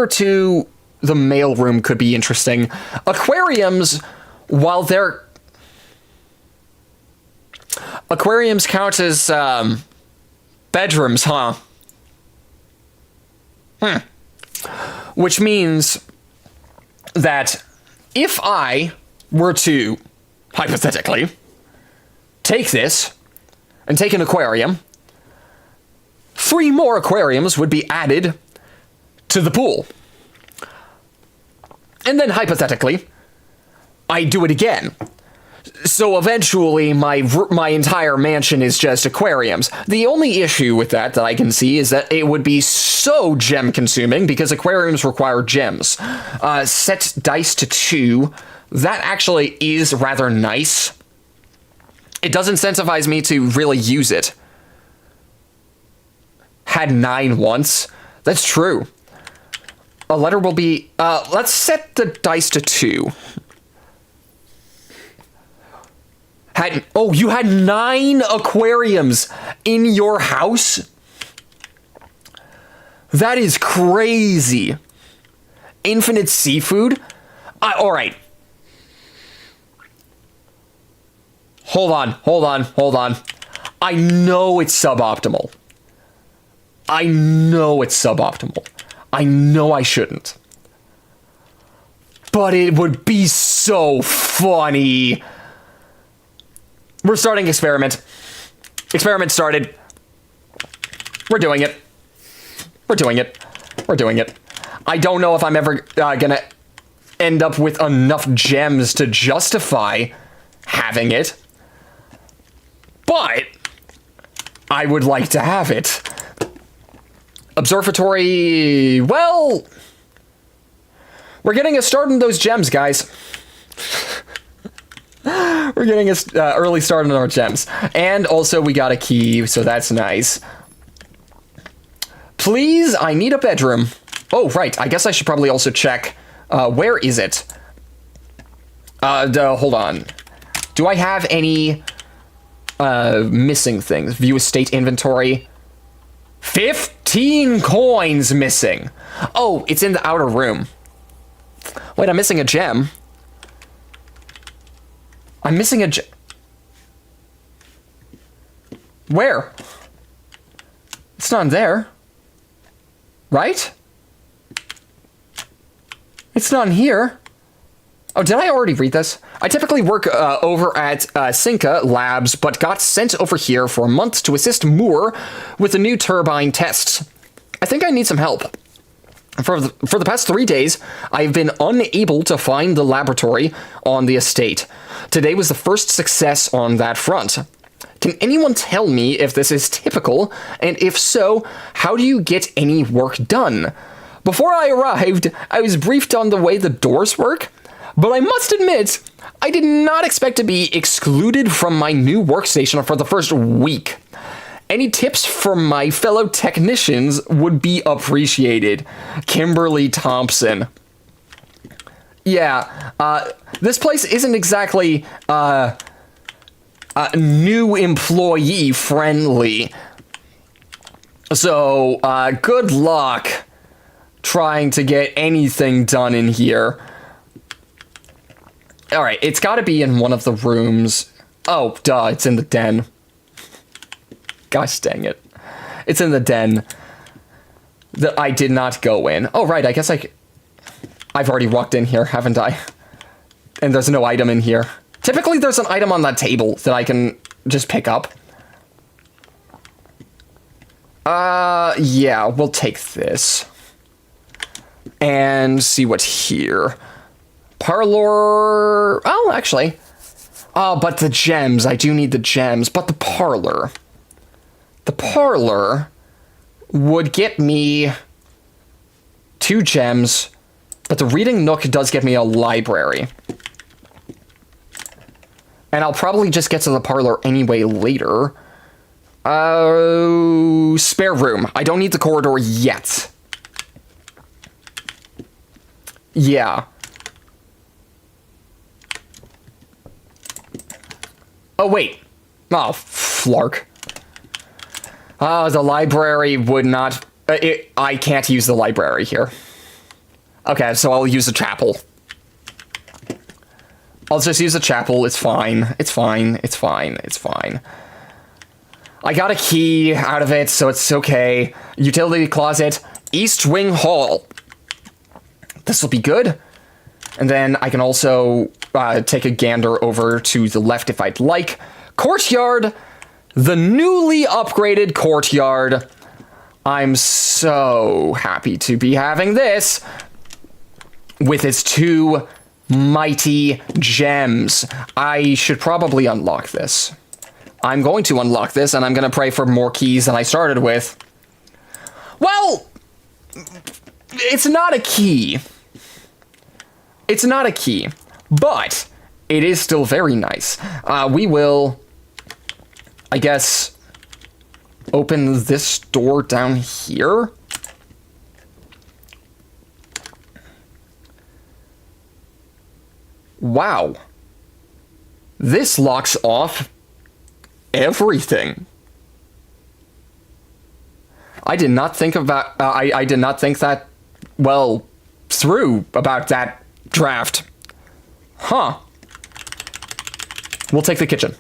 to the mailroom could be interesting. Aquariums, while they're... Aquariums count as, bedrooms, huh? Which means that if I were to, hypothetically, take this and take an aquarium, 3 more aquariums would be added to the pool. And then hypothetically, I do it again. So eventually my entire mansion is just aquariums. The only issue with that I can see is that it would be so gem consuming because aquariums require gems. Set dice to 2. That actually is rather nice. It does incentivize me to really use it. Had 9 once. That's true. A letter will be... let's set the dice to 2. You had 9 aquariums in your house? That is crazy. Infinite seafood? All right. Hold on. I know it's suboptimal. I know I shouldn't. But it would be so funny. We're starting experiment. Experiment started. We're doing it. I don't know if I'm ever gonna end up with enough gems to justify having it. But I would like to have it. Observatory, well, we're getting a start on those gems, guys. We're getting an early start on our gems. And also we got a key, so that's nice. Please, I need a bedroom. Oh, right, I guess I should probably also check. Where is it? Hold on. Do I have any missing things? View estate inventory. 15 coins missing. Oh, it's in the outer room. Wait, I'm missing a gem. I'm missing a gem. Where? It's not there. Right? It's not in here. Oh, did I already read this? I typically work over at Cinca Labs, but got sent over here for a month to assist Moore with the new turbine tests. I think I need some help. For the past 3 days, I've been unable to find the laboratory on the estate. Today was the first success on that front. Can anyone tell me if this is typical, and if so, how do you get any work done? Before I arrived, I was briefed on the way the doors work, but I must admit, I did not expect to be excluded from my new workstation for the first week. Any tips from my fellow technicians would be appreciated. Kimberly Thompson. Yeah, this place isn't exactly new employee friendly. So, good luck trying to get anything done in here. Alright, it's gotta be in one of the rooms. Oh, duh, it's in the den. Gosh dang it. It's in the den that I did not go in. Oh, right, I guess I've already walked in here, haven't I? And there's no item in here. Typically, there's an item on that table that I can just pick up. Yeah, we'll take this. And see what's here. Parlor... Oh, actually. Oh, but the gems. I do need the gems. But the parlor. The parlor would get me 2 gems. But the reading nook does get me a library. And I'll probably just get to the parlor anyway later. Spare room. I don't need the corridor yet. Yeah. Oh, wait. Oh, flark. Oh, the library would not... I can't use the library here. Okay, so I'll use the chapel. I'll just use the chapel. It's fine. It's fine. It's fine. It's fine. I got a key out of it, so it's okay. Utility closet. East Wing Hall. This will be good. And then I can also take a gander over to the left if I'd like. Courtyard. The newly upgraded courtyard. I'm so happy to be having this. With its 2 mighty gems. I should probably unlock this. I'm going to unlock this, and I'm going to pray for more keys than I started with. Well, it's not a key. It's not a key, but it is still very nice. We will I guess, open this door down here. Wow. This locks off everything. I did not think about, I did not think that well through about that draft. Huh. We'll take the kitchen.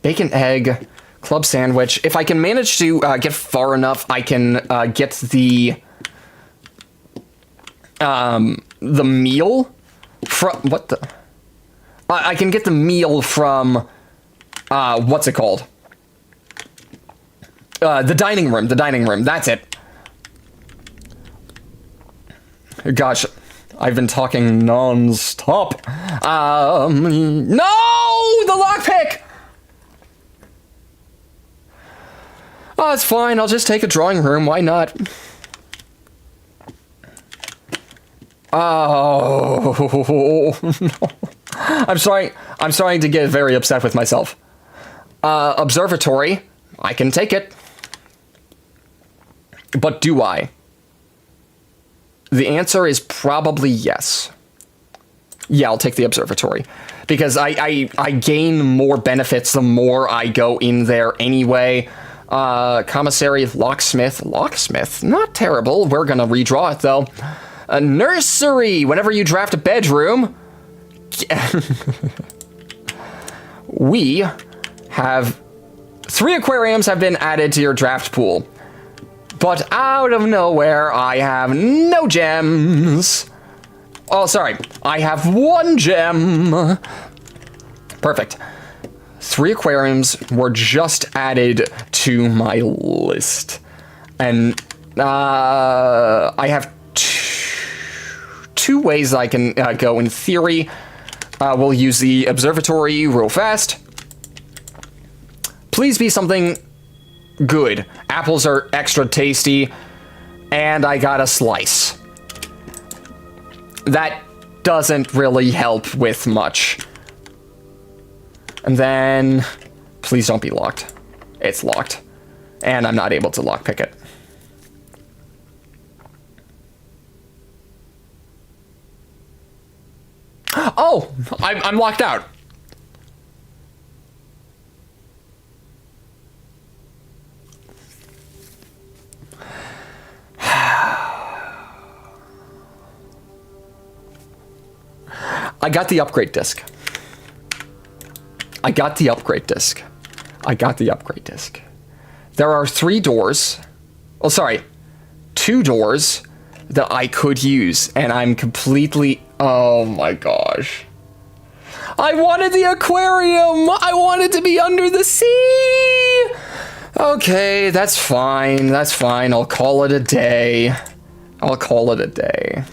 Bacon, egg, club sandwich. If I can manage to get far enough, I can get the meal from what the. I can get the meal from what's it called? The dining room. The dining room. That's it. Gosh, I've been talking non-stop. No, the lockpick. Oh, it's fine. I'll just take a drawing room. Why not? Oh, no. I'm starting to get very upset with myself. Observatory. I can take it. But do I? The answer is probably yes. Yeah, I'll take the observatory. Because I gain more benefits the more I go in there anyway. Commissary, locksmith. Locksmith, not terrible. We're gonna redraw it though. A nursery. Whenever you draft a bedroom, we have 3 aquariums have been added to your draft pool. But out of nowhere, I have no gems. Oh, sorry. I have 1 gem. Perfect. 3 aquariums were just added to my list. And I have 2 ways I can go in theory. We'll use the observatory real fast. Please be something good. Apples are extra tasty. And I got a slice. That doesn't really help with much. And then, please don't be locked. It's locked. And I'm not able to lockpick it. Oh, I'm locked out. I got the upgrade disc. I got the upgrade disc. I got the upgrade disc. There are 3 doors. Oh, sorry. 2 doors that I could use, and I'm completely... Oh my gosh. I wanted the aquarium! I wanted to be under the sea! Okay, that's fine. That's fine. I'll call it a day. I'll call it a day.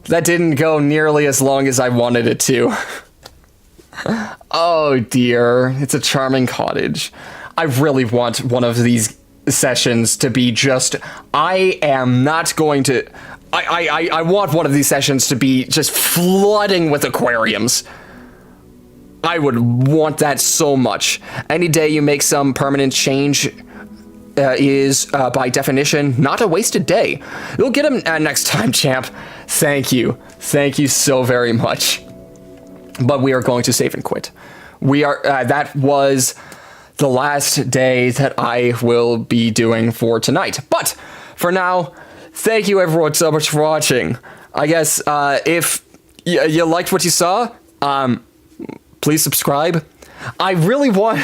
That didn't go nearly as long as I wanted it to. Oh dear, it's a charming cottage. I really want one of these sessions to be just, I am not going to, I want one of these sessions to be just flooding with aquariums. I would want that so much. Any day you make some permanent change is, by definition, not a wasted day. You'll get him next time, champ. Thank you. Thank you so very much. But we are going to save and quit. We are, that was the last day that I will be doing for tonight. But for now, thank you everyone so much for watching. I guess, if you liked what you saw, please subscribe. I really want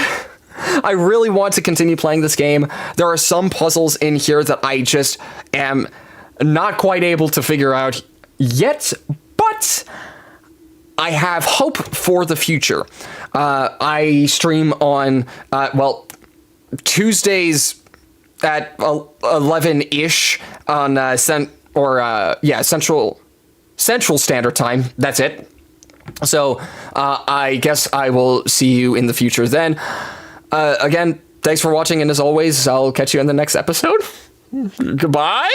to continue playing this game. There are some puzzles in here that I just am not quite able to figure out yet, but I have hope for the future. I stream on, well, Tuesdays at 11-ish on Central Standard Time. That's it. So I guess I will see you in the future then. Again, thanks for watching, and as always, I'll catch you in the next episode. Goodbye.